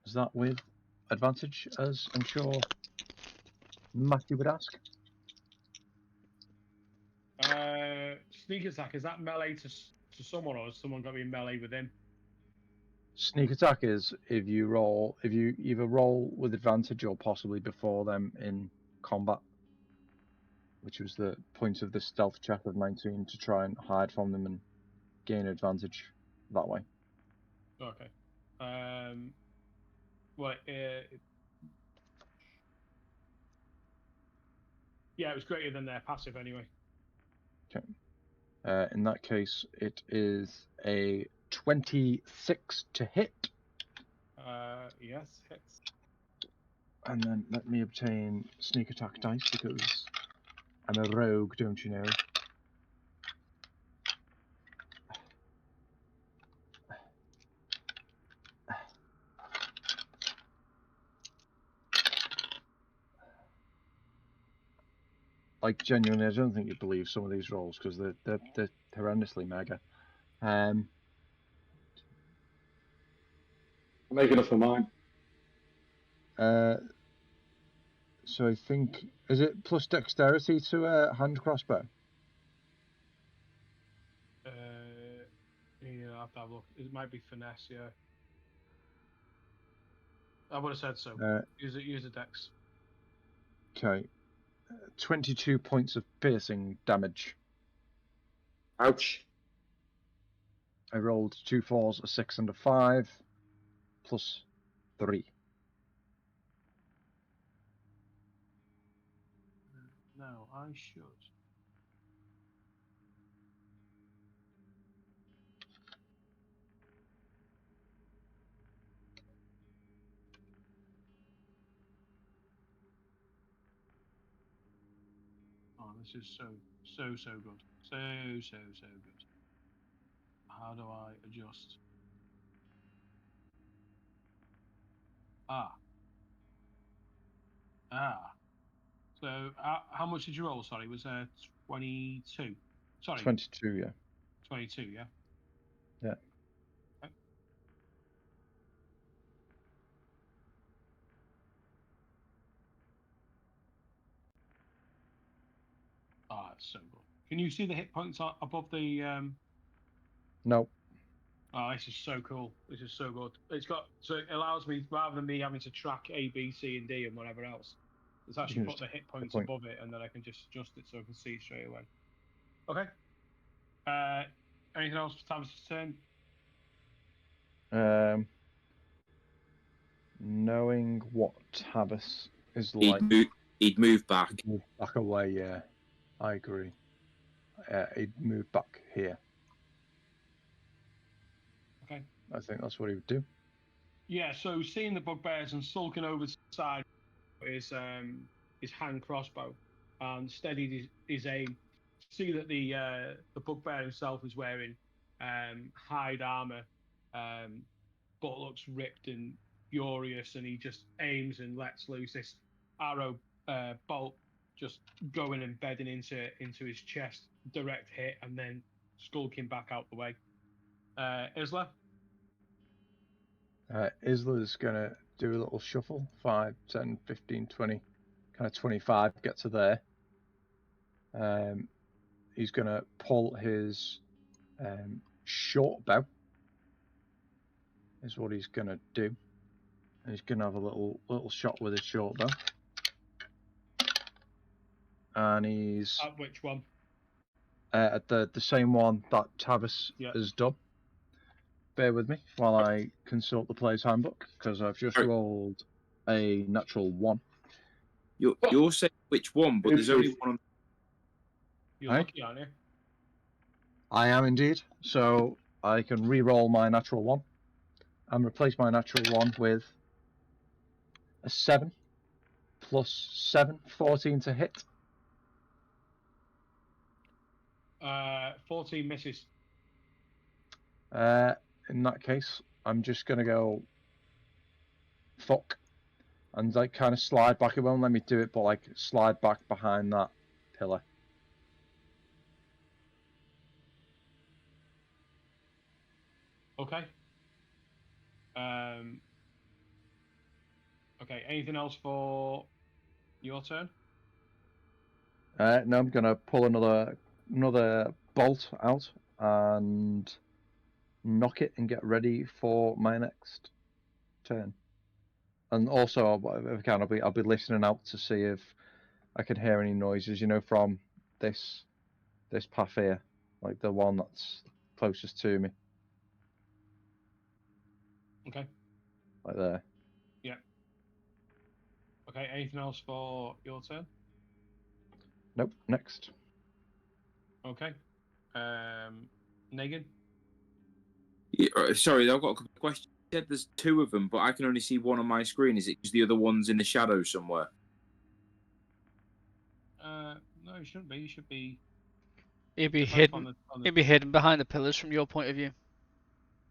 Is that with advantage, as I'm sure Matthew would ask? Sneak attack, is that melee to someone, or has someone got to be melee with him? Sneak attack is if you either roll with advantage or possibly before them in combat, which was the point of the stealth check of 19, to try and hide from them and gain advantage that way. Okay. Well, yeah, it was greater than their passive anyway. Okay. In that case, it is a 26 to hit. Yes, hits. And then let me obtain sneak attack dice, because I'm a rogue, don't you know? Like, genuinely, I don't think you'd believe some of these rolls, because they're horrendously mega. I'm making up for mine. So I think, is it plus dexterity to a hand crossbow? Yeah, I'll have to have a look. It might be finesse, yeah. I would have said so. Use a dex. Okay. 22 points of piercing damage. Ouch. I rolled 2 4s, a 6 and a 5, plus 3. No, I should. Oh, this is so good. So good. How do I adjust? So, how much did you roll? Sorry, was 22? Sorry, 22, yeah. 22, yeah? Yeah. Okay. Ah, it's so good. Can you see the hit points above the... No. Oh, this is so cool. This is so good. So it allows me, rather than me having to track A, B, C, and D and whatever else, it's actually put the hit points above it, and then I can just adjust it so I can see straight away. Okay. Anything else for Tavis' turn? Knowing what Tavis is like, he'd move back. Move back away, yeah. I agree. He'd move back here. Okay. I think that's what he would do. Yeah, so seeing the bugbears and sulking over to the side his hand crossbow and steadied his aim. See that the bugbear himself is wearing hide armor, but looks ripped and furious, and he just aims and lets loose this arrow bolt, just going and bedding into his chest, direct hit, and then skulking back out the way. Isla? Isla's going to do a little shuffle. 5, 10, 15, 20, kind of 25, get to there. He's going to pull his short bow, is what he's going to do. And he's going to have a little shot with his short bow. And he's... At which one? At the same one that Tavis has done. Bear with me while I consult the player's handbook, because I've just rolled a natural 1. You're saying which one, but there's only one on... You're lucky, aren't you? I am indeed. So I can re-roll my natural 1 and replace my natural 1 with a 7 plus 7, 14 to hit. 14 misses. In that case, I'm just gonna go fuck and like kind of slide back. It won't let me do it, but like slide back behind that pillar. Okay. Okay. Anything else for your turn? No, I'm gonna pull another bolt out and knock it and get ready for my next turn. And also, if I can, I'll be listening out to see if I can hear any noises, from this path here, like the one that's closest to me, Okay. like there. Yeah. Okay. Anything else for your turn? Nope. Next. Okay. Negan. Yeah, sorry, I've got a couple of questions. You said there's 2 of them, but I can only see one on my screen. Is it because the other one's in the shadow somewhere? No, you shouldn't be. You should be. He'd be They're both hidden. on the. He'd be hidden behind the pillars from your point of view.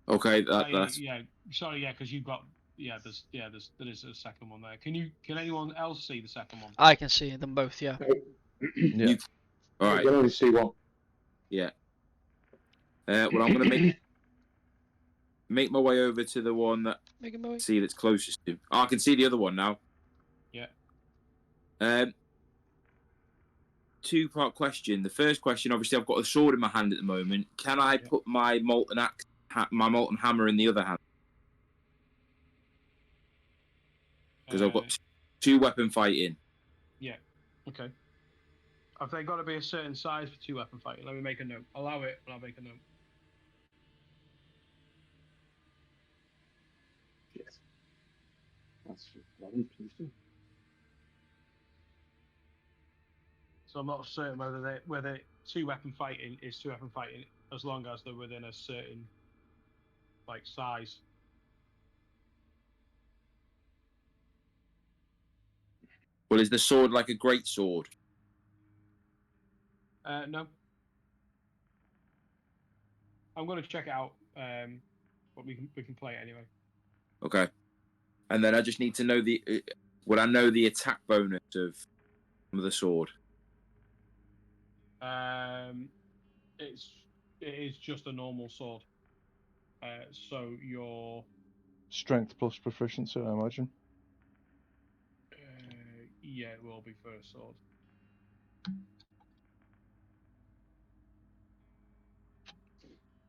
Okay, Oh, that's yeah. Sorry, yeah, because you've got. Yeah, there is a second one there. Can anyone else see the second one? I can see them both. Yeah. Yeah. You, all I right. can only see one. Yeah. Well, I'm gonna make my way over to the one that Make a movie. see that's closest to. Oh, I can see the other one now. Yeah. 2-part question. The first question, obviously, I've got a sword in my hand at the moment. Can I Yeah. put my molten axe, my molten hammer in the other hand? Because I've got 2 weapon fighting. Yeah. Okay. Have they got to be a certain size for 2 weapon fighting? Let me make a note. Allow it, but I'll make a note. Yes. That's 11, please do. So I'm not certain whether 2 weapon fighting is 2 weapon fighting as long as they're within a certain size. Well, is the sword like a great sword? No. I'm going to check it out. But we can play it anyway. Okay. And then I just need to know would I know the attack bonus of the sword? It is just a normal sword. So your Strength plus proficiency, I imagine. yeah, it will be first sword.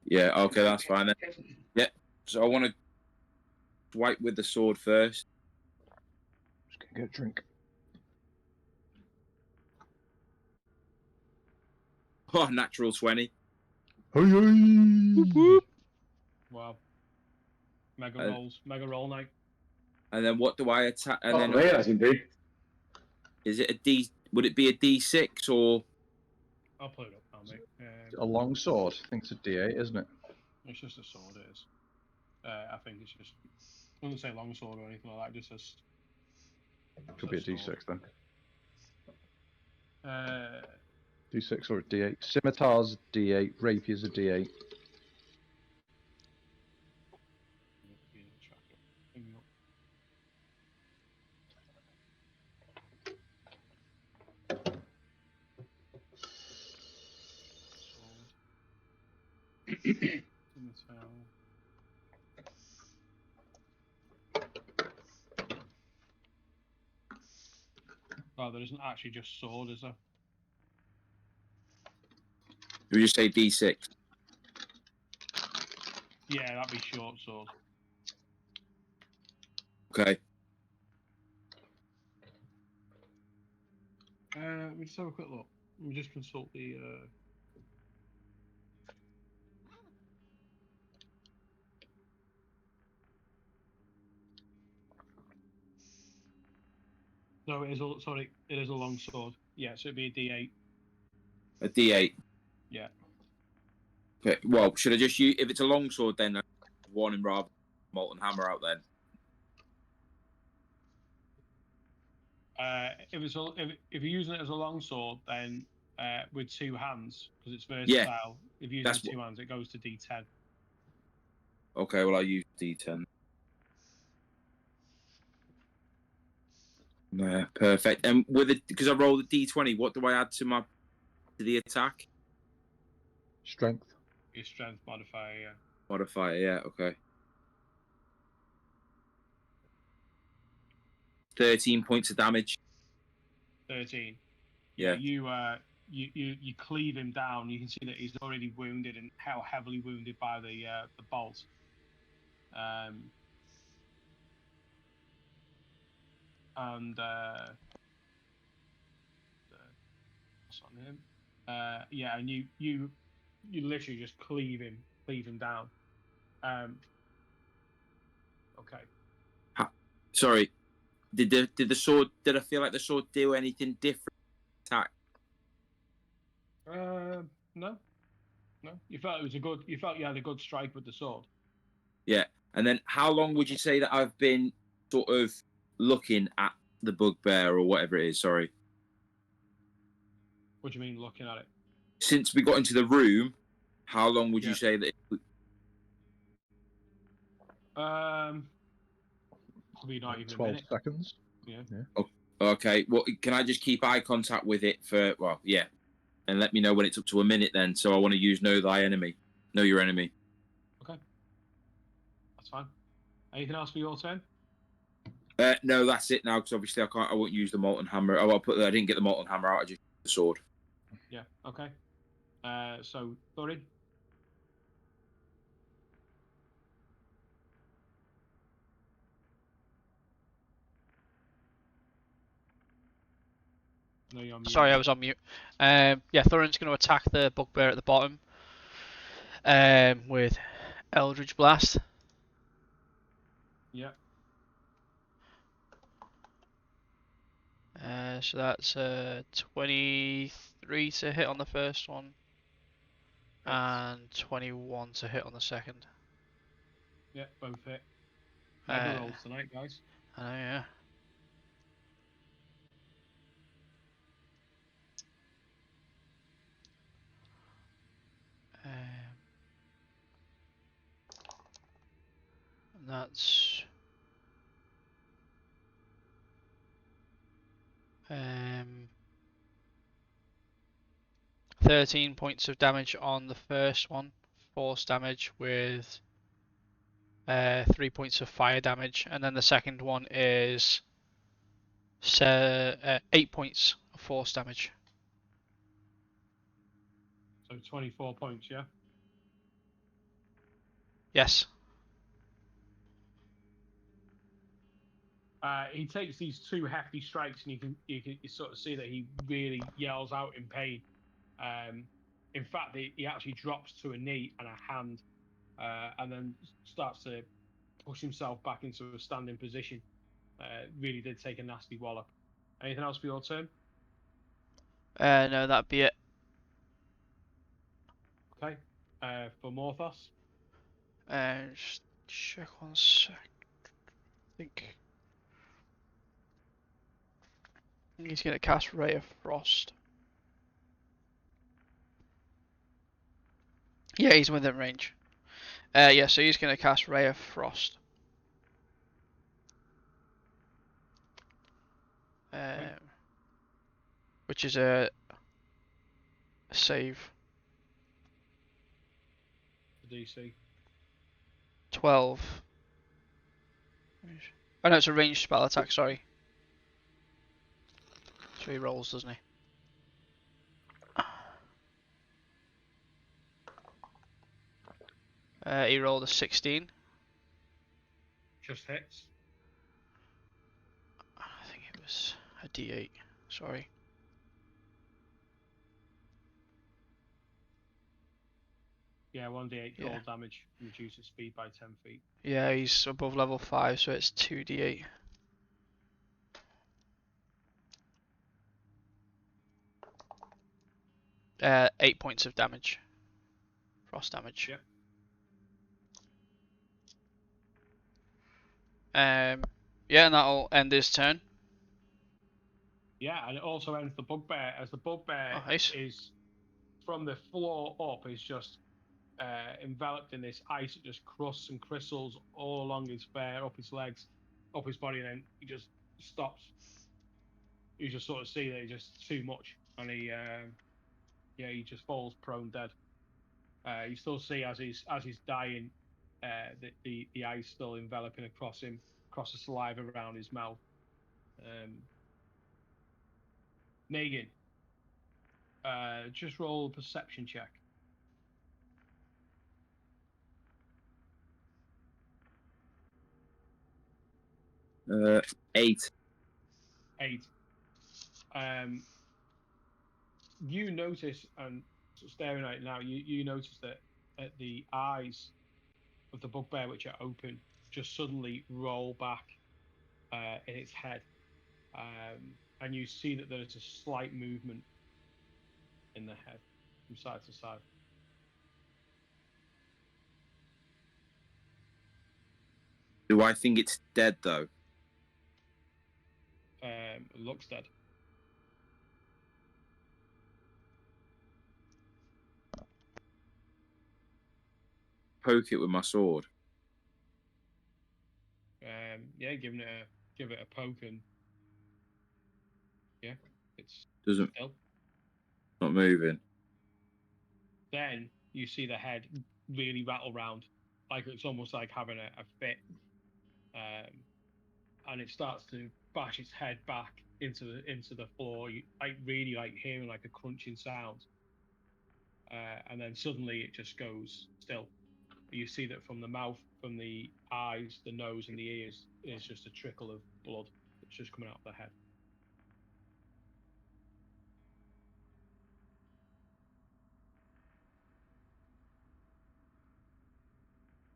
Yeah. Okay, that's fine then. Yeah. So I want to swipe with the sword first. Just gonna get a drink. Oh, natural 20. Whoop, whoop. Wow. Mega roll night. And then what do I attack? And Oh, then yeah, that's indeed. is it a D? Would it be a D6 or? I'll put it up now, mate. A long sword. I think it's a D8, isn't it? It's just a sword, it is. I think it's just. It doesn't say long sword or anything like that. It just says. Could be a sword. D6 then. Uh, D6 or a D8. Scimitar's D8. Rapier's a D8. Oh, there isn't actually just sword, is there? Do we just say D6? Yeah, that'd be short sword. Okay. Let me just have a quick look. Let me just consult the. No, it is. Sorry, it is a long sword. Yeah, so it'd be a D8. A D8. Yeah. Okay. Well, should I just use if it's a longsword then? One and rather molten hammer out then. If you're using it as a longsword, then with two hands because it's versatile. If you're using two hands, it goes to D10. Okay. Well, I'll use D10. Yeah, perfect. And with it, because I rolled a D20, what do I add to the attack? Strength. Your strength modifier, yeah. Modifier, yeah. Okay. 13 points of damage. 13. Yeah. You cleave him down. You can see that he's already wounded and how heavily wounded by the bolt. And what's on him? Yeah, and you literally just cleave him down. Okay. Sorry. Did the sword? Did I feel like the sword do anything different? Attack. No. You felt it was a good. You felt you had a good strike with the sword. Yeah. And then, how long would you say that I've been sort of looking at the bugbear or whatever it is? Sorry. What do you mean looking at it? Since we got into the room, how long would you say that? Probably not even 12 a minute. seconds. Yeah. Okay. Well, can I just keep eye contact with it for? Well, yeah. And let me know when it's up to a minute then. So I want to use know your enemy. Okay. That's fine. Anything else for your turn? No, that's it now. Because obviously I won't use the molten hammer. Oh, I didn't get the molten hammer out. I just used the sword. Yeah. Okay. So Thorin. No, you're on mute. Sorry, I was on mute. Yeah, Thorin's going to attack the bugbear at the bottom with Eldritch Blast. Yeah. So that's 23 to hit on the first one, and 21 to hit on the second. Yeah, both hit. Mega rolls tonight, guys. I know, yeah. And that's 13 points of damage on the first one, force damage with 3 points of fire damage, and then the second one is 8 points of force damage. So 24 points, yeah? Yes. He takes these two hefty strikes, and you can sort of see that he really yells out in pain. In fact, he actually drops to a knee and a hand, and then starts to push himself back into a standing position. Really did take a nasty wallop. Anything else for your turn? No, that'd be it. Okay. For Morthos? Just check 1 sec. I think he's going to cast Ray of Frost. Yeah, he's within range. Yeah, so he's going to cast Ray of Frost. Which is a save. The DC. 12. Oh no, it's a ranged spell attack, sorry. So he rolls, doesn't he? He rolled a 16. Just hits. I think it was a D8. Sorry. Yeah, 1d8 cold damage. Reduces speed by 10 feet. Yeah, he's above level 5, so it's 2d8. Uh, 8 points of damage cross damage. Yep. Yeah, and that'll end his turn. Yeah, and it also ends the bugbear, as the bugbear Oh, nice. is from the floor up is just enveloped in this ice. It just crusts and crystals all along his fur, up his legs, up his body, and then he just stops. You just sort of see that it's just too much, and he just falls prone dead. You still see as he's dying, the ice still enveloping across him, across the saliva around his mouth. Negan, just roll a perception check. 8. 8. You notice, and staring at it now, you notice that the eyes of the bugbear, which are open, just suddenly roll back in its head, and you see that there's a slight movement in the head from side to side. Do I think it's dead though? It looks dead. Poke it with my sword. Yeah, give it a poke, and yeah, it's Doesn't still. not moving. Then you see the head really rattle round, like it's almost like having a fit, and it starts to bash its head back into the floor. You really hearing like a crunching sound, and then suddenly it just goes still. You see that from the mouth, from the eyes, the nose, and the ears is just a trickle of blood that's just coming out of the head.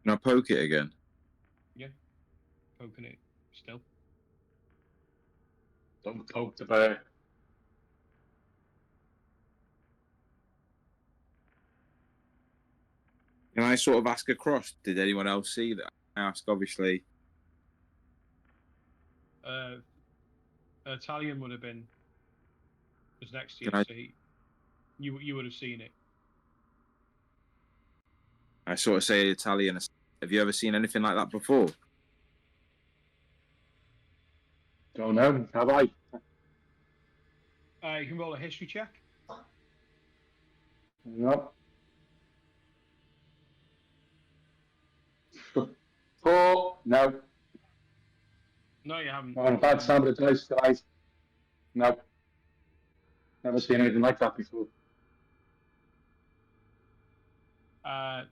Can I poke it again? Yeah, poking it still. Don't poke the bear. Can I sort of ask across? Did anyone else see that? I ask, obviously. Italian would have been just next to you, Can so you would have seen it. I sort of say Italian. Have you ever seen anything like that before? Don't know. Have I? You can roll a history check. No. 4. No. No, you haven't. On a bad time of the dice, guys. No. Never seen anything like that before.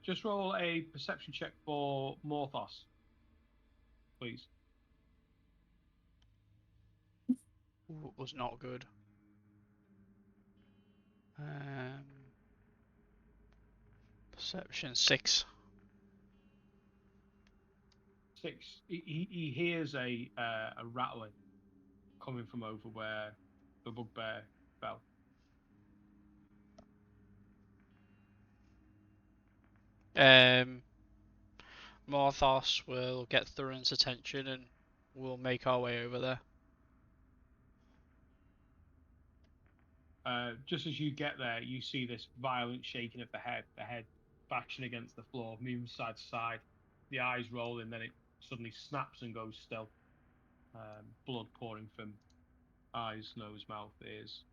Just roll a perception check for Morthos, please. Ooh, it was not good. Perception 6. 6. He hears a rattling coming from over where the bugbear fell. Morthos will get Thurin's attention and we'll make our way over there. Just as you get there, you see this violent shaking of the head bashing against the floor, moving side to side, the eyes rolling, then it suddenly snaps and goes still. Blood pouring from eyes, nose, mouth, ears.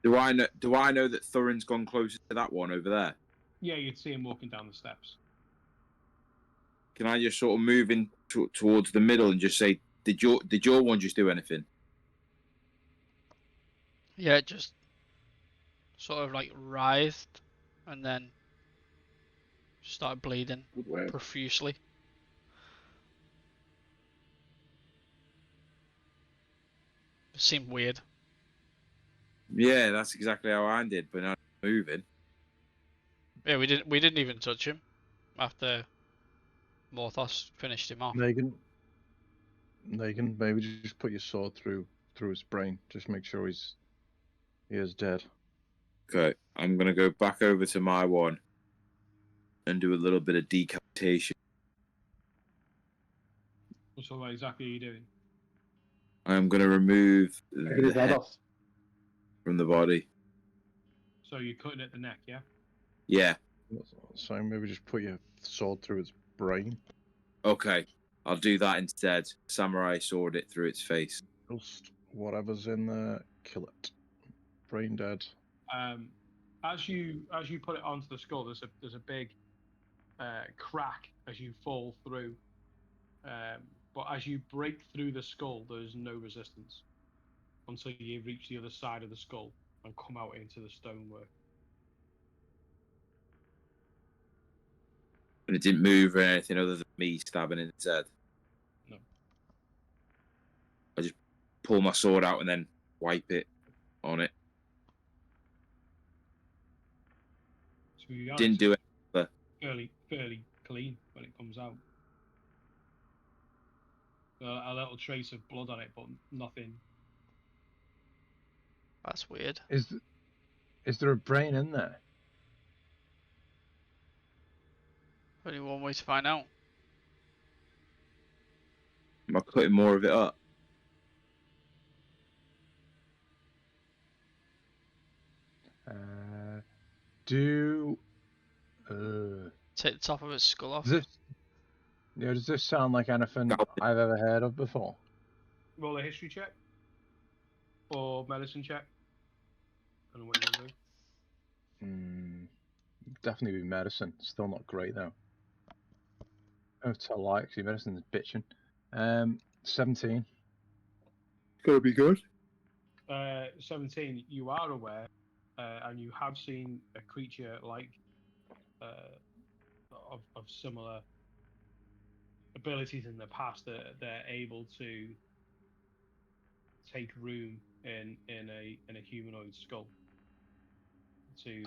Do I know that Thurin's gone closer to that one over there? Yeah, you'd see him walking down the steps. Can I just sort of move in towards the middle and just say, did your one just do anything? Yeah, it just sort of like writhed and then started bleeding profusely. It seemed weird. Yeah, that's exactly how I did, but not moving. Yeah, we didn't even touch him after Morthos finished him off. Negan, maybe just put your sword through his brain. Just make sure he is dead. Okay, I'm gonna go back over to my one and do a little bit of decapitation. So what exactly are you doing? I'm gonna remove Take his the head head off. from the body. So you're cutting at the neck, yeah? Yeah. So maybe just put your sword through its brain. Okay, I'll do that instead. Samurai sword it through its face. Just whatever's in there, kill it. Brain dead. As you put it onto the skull, there's a big crack as you fall through. But as you break through the skull, there's no resistance until you reach the other side of the skull and come out into the stonework. And it didn't move or anything other than me stabbing in its head. No. I just pull my sword out and then wipe it on it. To be honest, Didn't do it. But fairly clean when it comes out. A little trace of blood on it, but nothing. That's weird. Is there a brain in there? Only one way to find out. am I cutting more of it up? Do Take the top of its skull off. does this sound like anything Scalp it. I've ever heard of before? Roll a history check or medicine check. I don't know what you're doing. Definitely be medicine. Still not great though. Oh, tell lie, actually, medicine's bitching. 17. Gotta be good. 17. You are aware, and you have seen a creature like of similar abilities in the past that they're able to take room in a humanoid skull to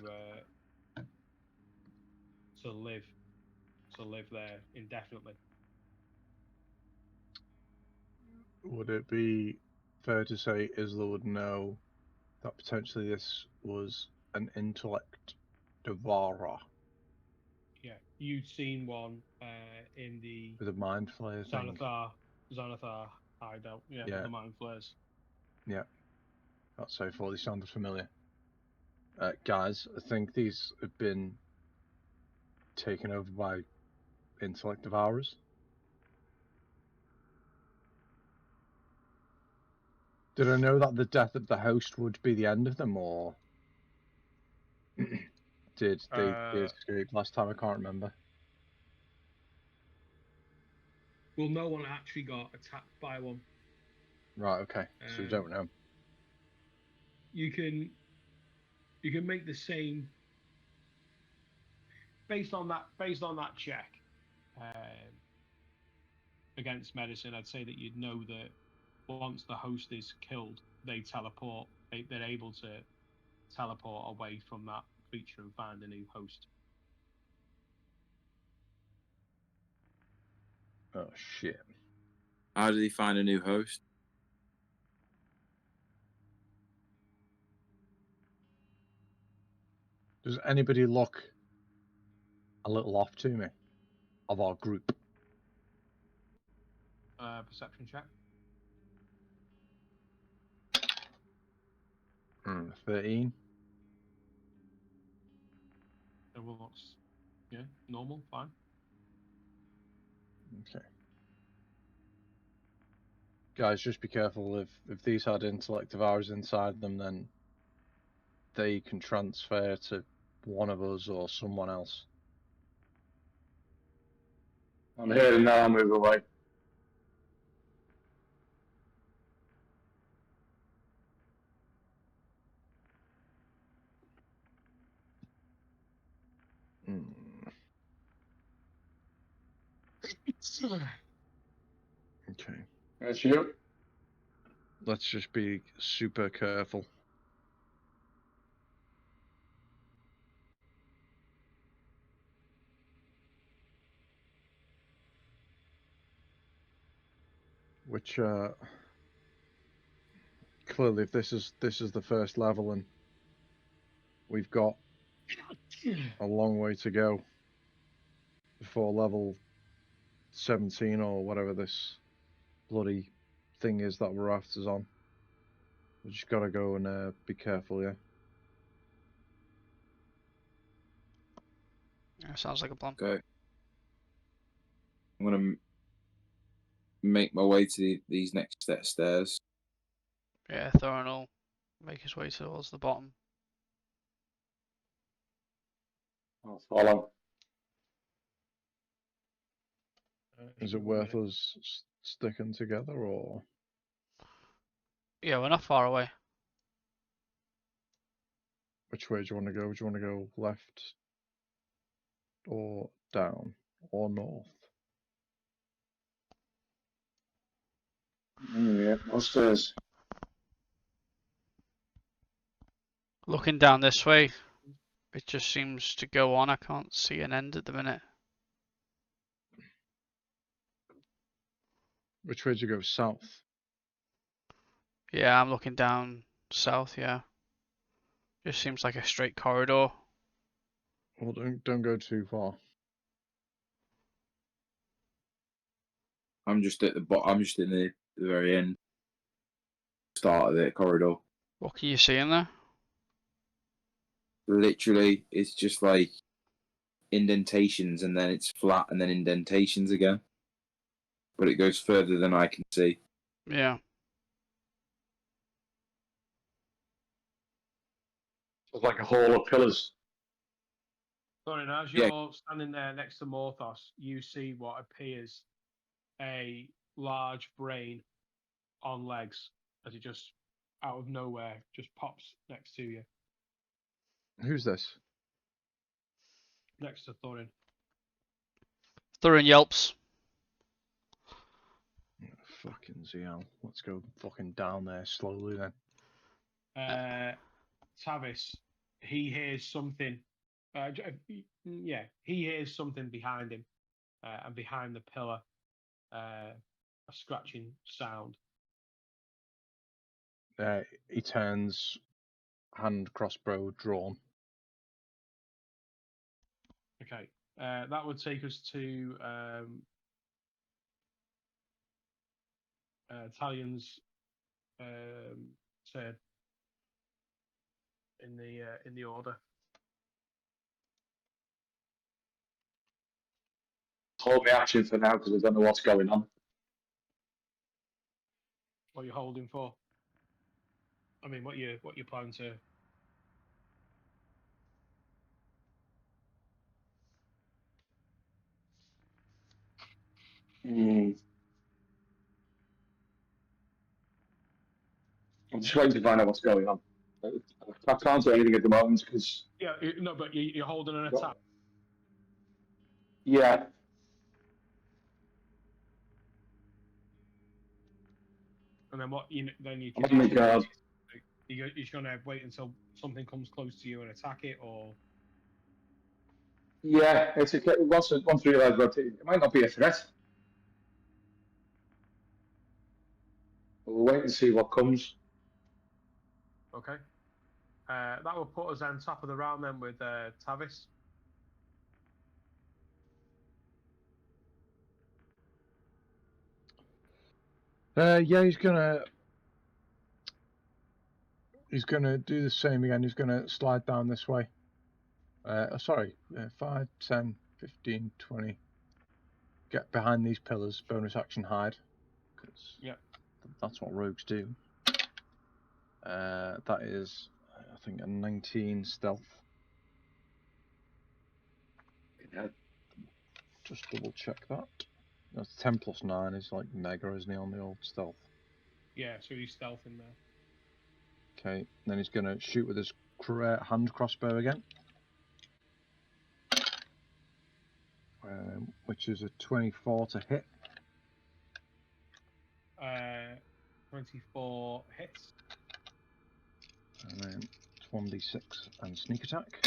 live there indefinitely. Would it be fair to say Isla would know that potentially this was an intellect devourer Yeah, you'd seen one in the with a mind flayer thing? Xanathar hideout. Yeah, Yeah. the mind flares. Yeah, that's so far. They sounded familiar. Guys, I think these have been taken over by intellect devourers. Did I know that the death of the host would be the end of them, or did they escape last time? I can't remember. Well, no one actually got attacked by one. Right, okay. So we don't know. You can make the same based on that check against medicine. I'd say that you'd know that once the host is killed, they teleport. They're able to teleport away from that creature and find a new host. Oh shit. How did he find a new host? Does anybody look a little off to me of our group? Perception check. 13. Everyone looks normal, fine. Okay. Guys, just be careful. If these had intellect devourers inside them, then they can transfer to one of us or someone else. I'm here and now I'll move away. Okay. That's you. Let's just be super careful. Which clearly, if this is the first level, and we've got a long way to go before level 17 or whatever this bloody thing is that we're after on. We just gotta go and be careful, yeah. Yeah, sounds like a plan. Okay. I'm gonna make my way to these next set of stairs. Yeah, Thorin will make his way towards the bottom. I'll follow. Is it worth us sticking together, or Yeah, we're not far away. which way do you want to go? Do you want to go left or down or north? Yeah, upstairs. Looking down this way, it just seems to go on. I can't see an end at the minute. Which way do you go? South. Yeah, I'm looking down south, yeah. Just seems like a straight corridor. Well, don't go too far. I'm just at the bottom. I'm just in the very end, start of the corridor. What can you see in there? Literally, it's just like indentations, and then it's flat, and then indentations again. But it goes further than I can see. Yeah. It's like a hall of pillars. Sorry, as Yeah. you're standing there next to Morthos, you see what appears a large brain on legs as it just out of nowhere just pops next to you, Who's this? next to Thorin. Thorin yelps. Fucking ZL. Let's go fucking down there slowly then. Tavis, he hears something. Yeah, he hears something behind him, and behind the pillar, a scratching sound. He turns, hand crossbow drawn. Okay, that would take us to Talion's turn in the order. Hold my action for now because I don't know what's going on. What are you holding for? I mean, what you plan to? I'm just waiting to find out what's going on. I can't do anything at the moment because. Yeah, no, but you're holding an attack. Yeah. And then what? Then you I'm can. on the guard. You're just gonna wait until something comes close to you and attack it, or? Yeah, it's okay. Once realised that it might not be a threat. We'll wait and see what comes. Okay. That will put us on top of the round then with Tavis. Yeah, he's gonna do the same again. He's gonna slide down this way. Sorry, 5, 10, 15, 20. Get behind these pillars, bonus action hide. Because that's what rogues do. That is, I think, a 19 stealth. Yeah. Just double check that. That's 10 plus 9 is like mega, isn't he, on the old stealth? Yeah, so he's stealthing there. Okay, then he's going to shoot with his hand crossbow again. Which is a 24 to hit. 24 hits. And then 1d6 and sneak attack.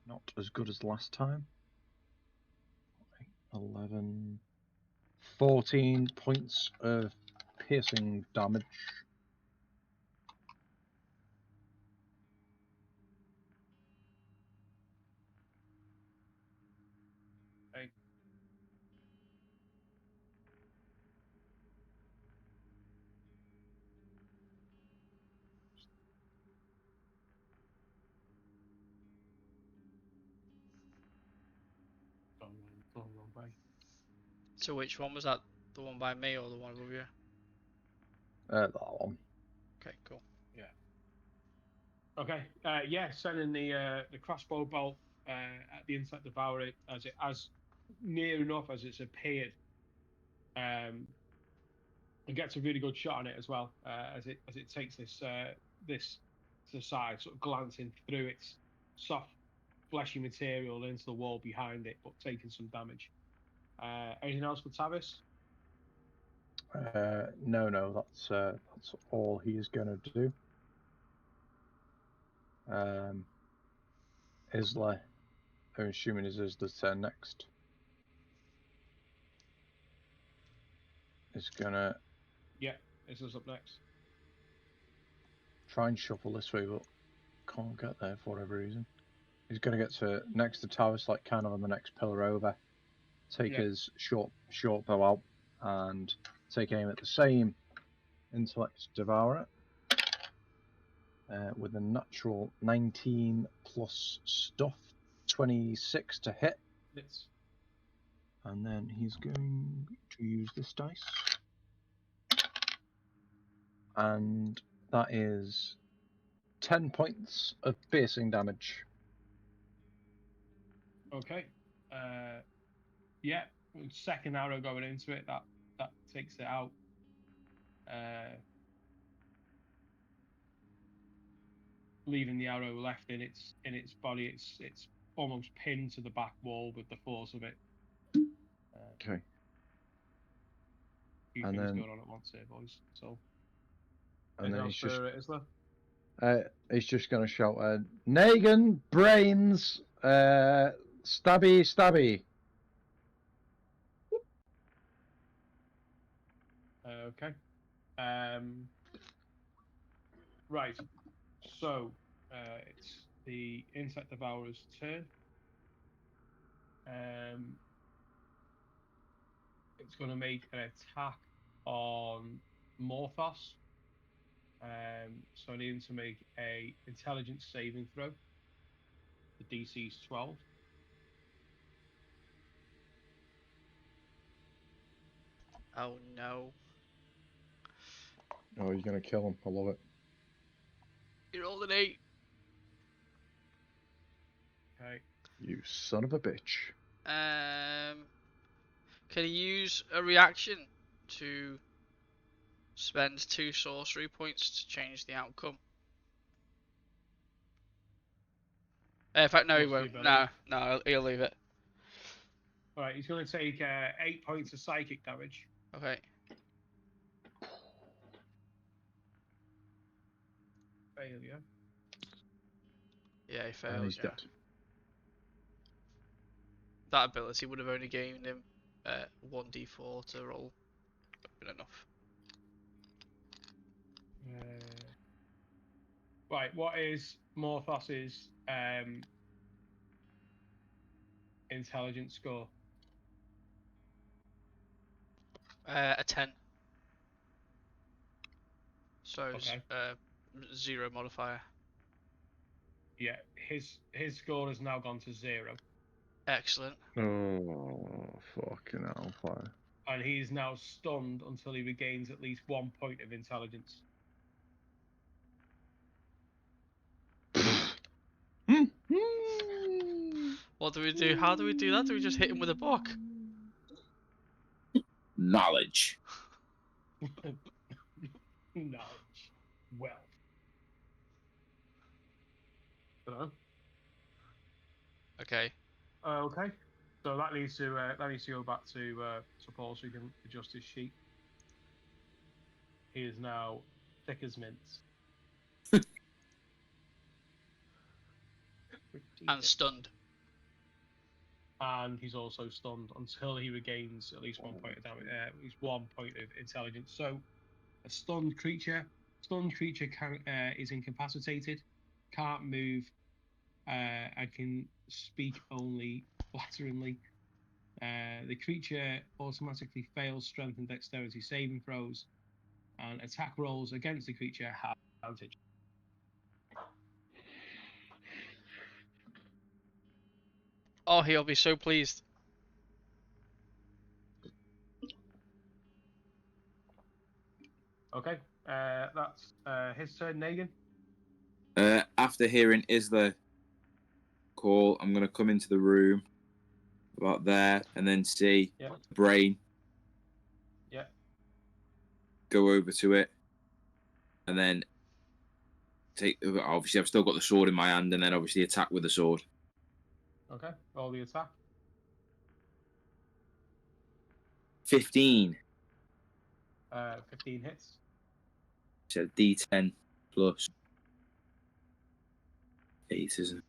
Not as good as last time. 11, 14 points of piercing damage. So which one was that? The one by me or the one above you? That one. Okay, cool. Okay. Sending the crossbow bolt at the insect devourer as near enough as it's appeared. And gets a really good shot on it as well as it takes this to the side, sort of glancing through its soft, fleshy material into the wall behind it, but taking some damage. Anything else for Tavis? No, that's all he is going to do. Isla, I'm assuming is Isla's turn next. Is gonna This is up next. try and shuffle this way, but can't get there for whatever reason. He's gonna get to next to Tavis, like kind of on the next pillar over. Take his short bow out and take aim at the same intellect devourer with a natural 19 plus stuff, 26 to hit. It's And then he's going to use this dice. And that is 10 points of piercing damage. okay. Second arrow going into it, that takes it out. Leaving the arrow left in its body. It's almost pinned to the back wall with the force of it. Okay. Few And things then- going on at once here, boys. So, And then he's just Isla? going to shout, Negan, brains, stabby, stabby. Okay. Right. So, it's the insect devourer's turn. It's going to make an attack on Morphos. So I need him to make a intelligence saving throw. The DC is 12. Oh no. Oh, you're going to kill him. I love it. You rolled an 8. Okay. You son of a bitch. Can he use a reaction to spend 2 sorcery points to change the outcome? In fact, no, he What's the won't. ability? No, he'll leave it. All right. He's going to take 8 points of psychic damage. Okay. Failure. Yeah, he And failed. he's Yeah. dead. That ability would have only gained him 1d4 to roll. Would have been enough. Right. What is Morphos's intelligence score? A 10. So Okay. 0 modifier. Yeah. His score has now gone to 0. Excellent. Oh, fucking hellfire. And he is now stunned until he regains at least 1 point of intelligence. What do we do? How do we do that? Do we just hit him with a book? Knowledge. Knowledge. Wealth. Dunno. Okay. Okay. So that needs to go back to Paul so he can adjust his sheet. He is now thick as mince. And stunned. And he's also stunned until he regains at least 1 point of damage, at least 1 point of intelligence. So, a stunned creature is incapacitated, can't move, and can speak only flatteringly. The creature automatically fails strength and dexterity saving throws, and attack rolls against the creature have advantage. Oh, he'll be so pleased. Okay. That's his turn, Negan. After hearing Isla call, I'm going to come into the room about there and then see Yeah. Brain. Yeah. Go over to it and then take. Obviously, I've still got the sword in my hand, and then obviously attack with the sword. Okay. Roll the attack. 15. 15 hits. So D10 plus 8, isn't it?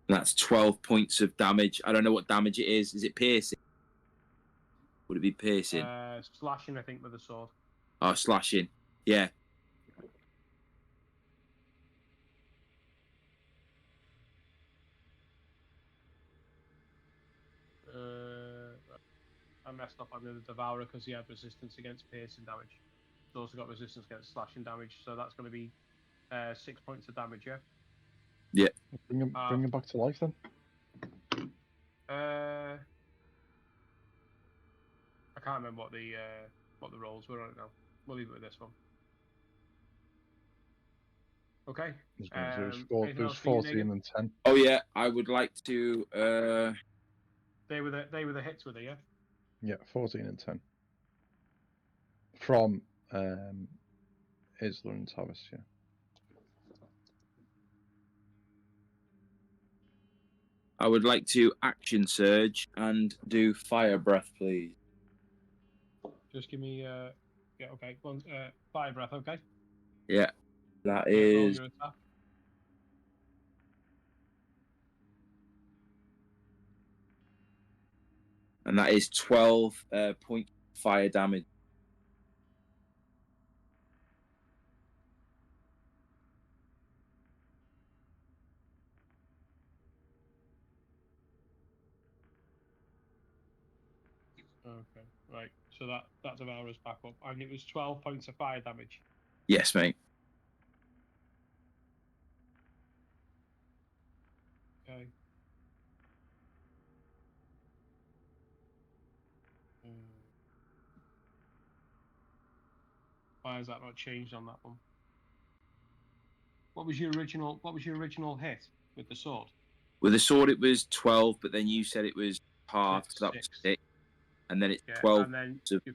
And that's 12 points of damage. I don't know what damage it is. Is it piercing? Would it be piercing? Slashing, I think, with the sword. Oh, slashing. Yeah. I messed up on the Devourer because he had resistance against piercing damage. He's also got resistance against slashing damage, so that's going to be 6 points of damage, yeah? Yeah. Bring him back to life then. I can't remember what the rolls were on it now. We'll leave it with this one. Okay. There's Anything else for you, 14 Negan? and 10. Oh, yeah. I would like to. They were the hits, were they? Yeah. Yeah, 14 and 10. From Isla and Tavis, yeah. I would like to action surge and do fire breath, please. Just give me yeah, okay. One fire breath, okay. Yeah. That Yeah, roll is. your attack. And that is 12 point fire damage. Okay, right. So that Devourer's back up, and it was 12 points of fire damage. Yes, mate. Okay. Why has that not changed on that one? What was your original hit with the sword? With the sword, it was 12, but then you said it was halved, so that was 6. 6. And then it's Yeah, 12. and then So, okay.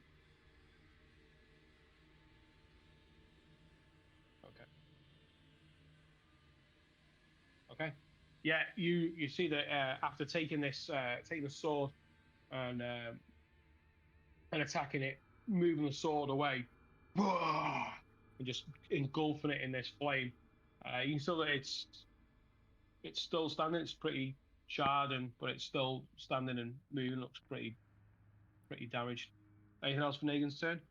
Okay. Yeah, you see that after taking the sword and attacking it, moving the sword away, and just engulfing it in this flame. You can see that it's still standing. It's pretty charred, but it's still standing and moving. Looks pretty damaged. Anything else for Negan's turn?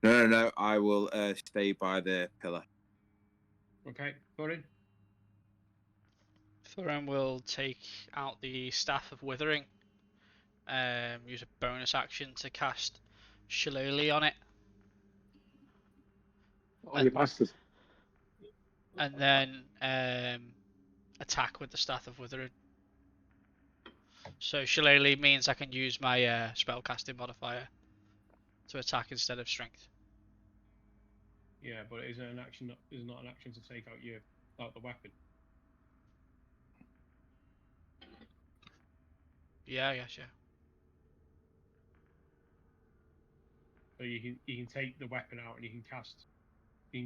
no. I will stay by the pillar. Okay, Thorin. Thorin will take out the Staff of Withering. Use a bonus action to cast Shillelagh on it. Oh, you bastard. And then attack with the Staff of Withering. So Shillelagh means I can use my spellcasting modifier to attack instead of strength. Yeah, but it isn't an action. Is not an action to take out the weapon. Yeah, I guess, yeah. So you can take the weapon out and you can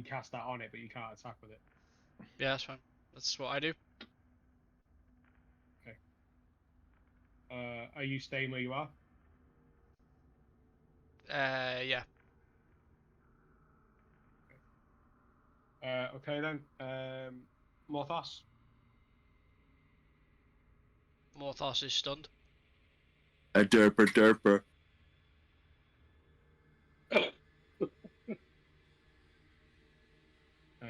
cast that on it, but you can't attack with it. Yeah, that's fine. That's what I do. Okay. Are you staying where you are? Yeah. Okay then. Morthos. Morthos is stunned. A derper.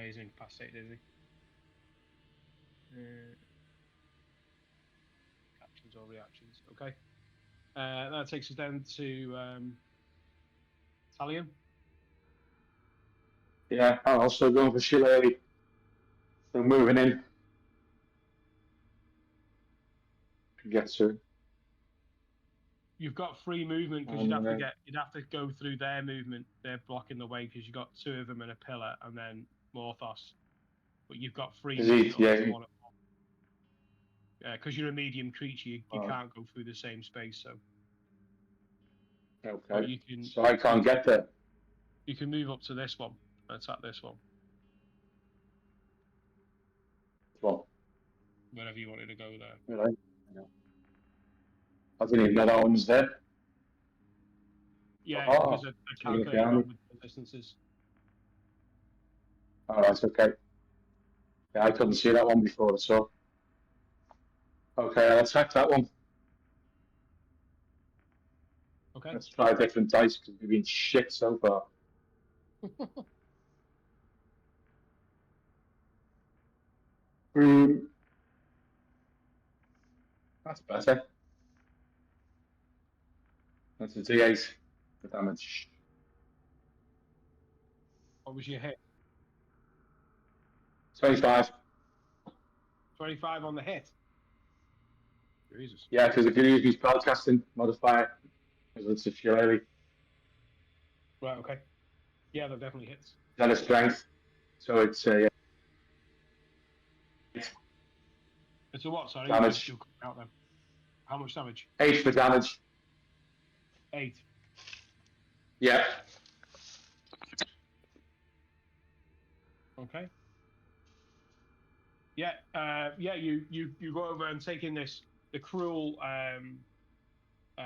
He's incapacitated, is he? Actions or reactions. Okay. That takes us down to Talion. Yeah, I'm also going for Shillelagh. So moving in. Get to. You've got free movement because you'd have to go through their movement. They're blocking the way because you've got two of them in a pillar and then Morthos. But you've got free movement. Because you're a medium creature, you can't go through the same space. So. Okay. So I can't get there. You can move up to this one and attack this one. Well, wherever you wanted to go there. Right. I didn't even know that one was there. Yeah, because I calculated with the distances. Oh, that's okay. Yeah, I couldn't see that one before, so. Okay, I'll attack that one. Okay. Let's try different dice because we've been shit so far. That's better. That's a D8 for damage. What was your hit? 25. 25 on the hit? Jesus. Yeah, because if you use my spellcasting modifier, because it's a shillelagh. Right, okay. Yeah, that definitely hits. Then a strength. So it's It's a what, sorry? Damage. You'll come out then. How much damage? 8 for damage. 8. Yeah. Okay. Yeah, you go over and take in the cruel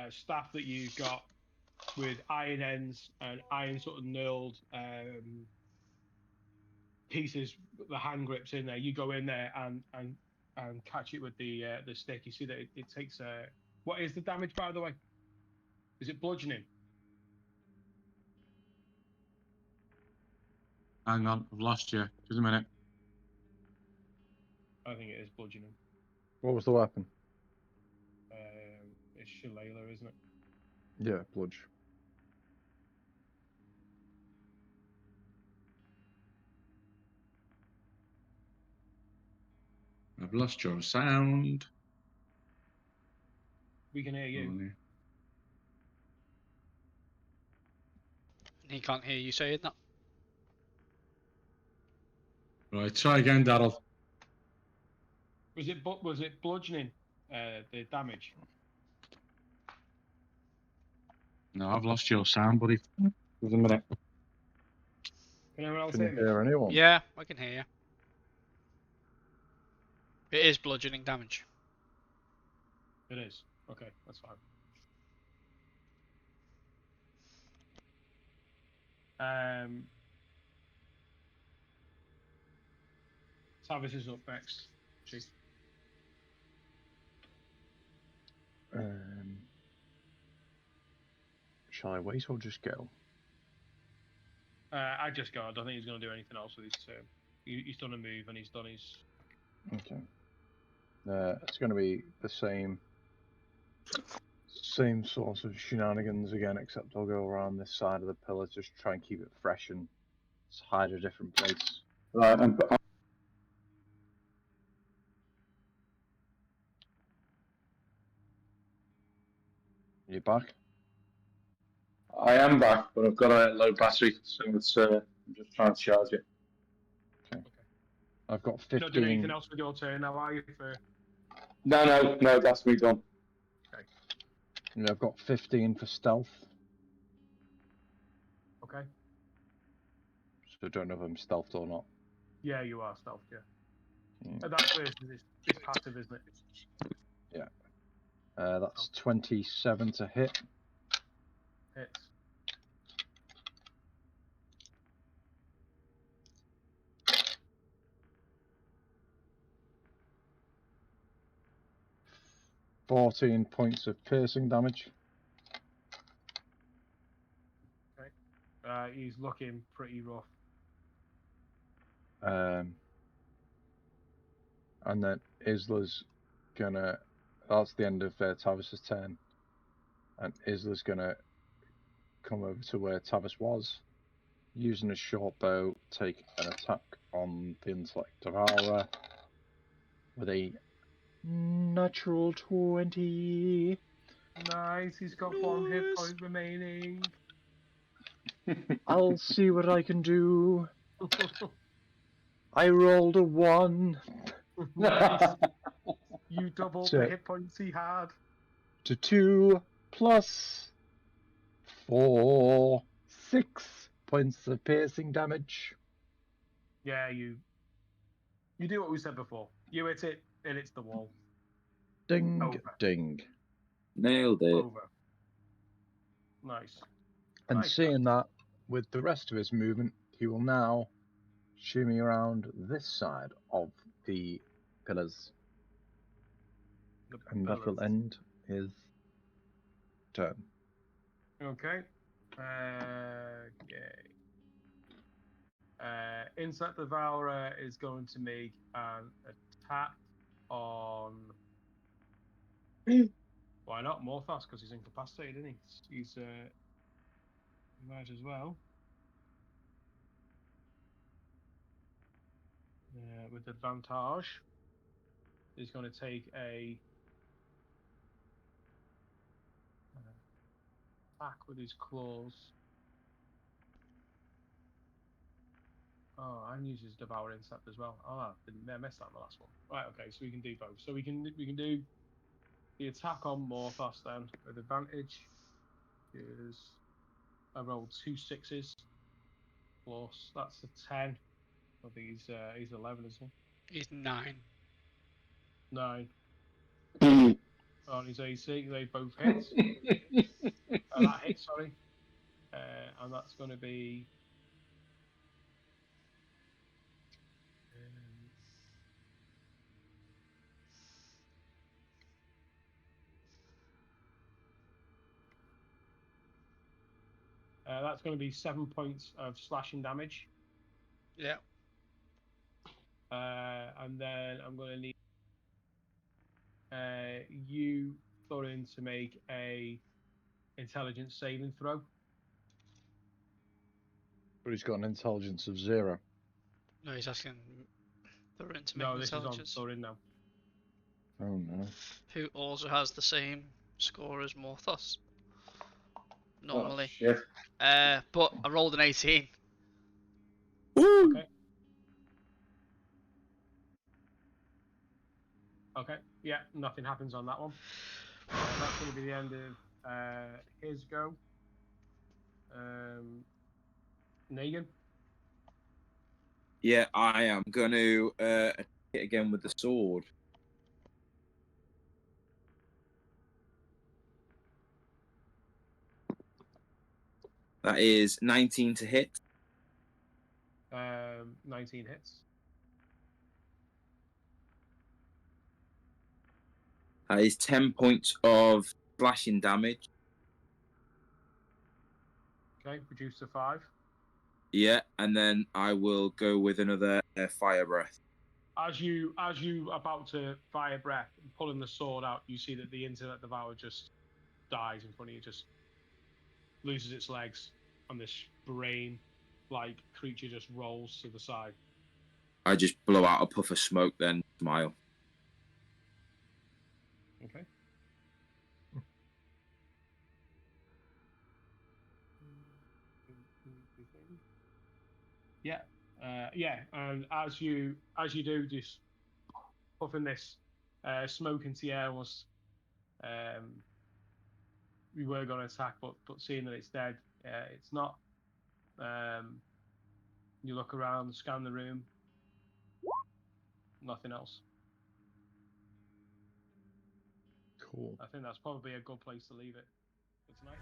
staff that you've got with iron ends and iron sort of knurled pieces, the hand grips in there. You go in there and catch it with the stick. You see that it takes what is the damage, by the way? Is it bludgeoning? Hang on, I've lost you. Just a minute. I think it is bludgeoning. What was the weapon? It's shillelagh, isn't it? Yeah, bludge. I've lost your sound. We can hear you. He can't hear you saying that. Right, try again, Daryl. Was it bludgeoning? The damage. No, I've lost your sound, buddy. Just a minute. Can anyone else Can you hear me? hear anyone? Yeah, I can hear you. It is bludgeoning damage. It is. Okay, that's fine. Tavis is up next. Shall I wait or just go? I just go. I don't think he's going to do anything else with his turn. He's done a move and he's done his. Okay. It's going to be the same sort of shenanigans again, except I'll go around this side of the pillar, just try and keep it fresh and hide a different place. Right, You back? I am back, but I've got a low battery, so it's I'm just trying to charge it. Okay. I've got 15. You're not doing anything else with your turn now, are you? No, that's me done. Okay. Yeah, I've got 15 for stealth. Okay. So I don't know if I'm stealthed or not. Yeah, you are stealth, yeah. That's it's passive, isn't it? Yeah. That's 27 to hit. Hits. $14 points of piercing damage. Okay. He's looking pretty rough. And then Isla's gonna. That's the end of Tavis's turn. And Isla's gonna come over to where Tavis was, using a short bow, take an attack on the intellect devourer with a natural 20. Nice. He's got 1 hit Nice. point remaining. I'll see what I can do. I rolled a 1 Nice. You doubled the So- hit points he had. to 2 plus 4, 6 points of piercing damage. Yeah, you do what we said before. You hit it, and it's the wall. Ding, Over. ding. Nailed it. Over. Nice. And Nice, seeing that, with the rest of his movement, he will now shimmy around this side of the pillars. The And that will pillars. end his turn. Okay. Okay. Insect Devourer is going to make an attack on. Why not Morthos? Because he's incapacitated, isn't he? He's he might as well. With advantage, he's going to take a attack with his claws. Oh, and uses Devour Insect as well. Oh, I messed up the last one. Right, okay, so we can do both. So we can do the attack on Morthos then with advantage. Is I rolled 2 6s plus that's a 10. I think he's 11, isn't he? He's 9. 9 on his AC. They both hit. That hit, sorry. And that's going to be. That's going to be 7 points of slashing damage. Yeah. And then I'm going to need you, Thorin, to make a intelligence saving throw. But he's got an intelligence of 0. No, he's asking Thorin to make No, this is on intelligence. Thorin now. Oh no. Who also has the same score as Morthos. Normally. Oh, shit. But I rolled an 18. Okay. Okay. Yeah, nothing happens on that one. That's going to be the end of his go. Negan. Yeah, I am going to attack it again with the sword. That is 19 to hit. 19 hits. That is 10 points of slashing damage. Okay, reduce to 5. Yeah, and then I will go with another fire breath. As you about to fire breath and pulling the sword out, you see that the Intellect Devourer just dies in front of you, just loses its legs, and this brain-like creature just rolls to the side. I just blow out a puff of smoke, then smile. Okay. Yeah, yeah, and as you do, just puffing this smoke into the air, almost we were going to attack, but seeing that it's dead, it's not. You look around, scan the room, nothing else. Cool. I think that's probably a good place to leave it for tonight.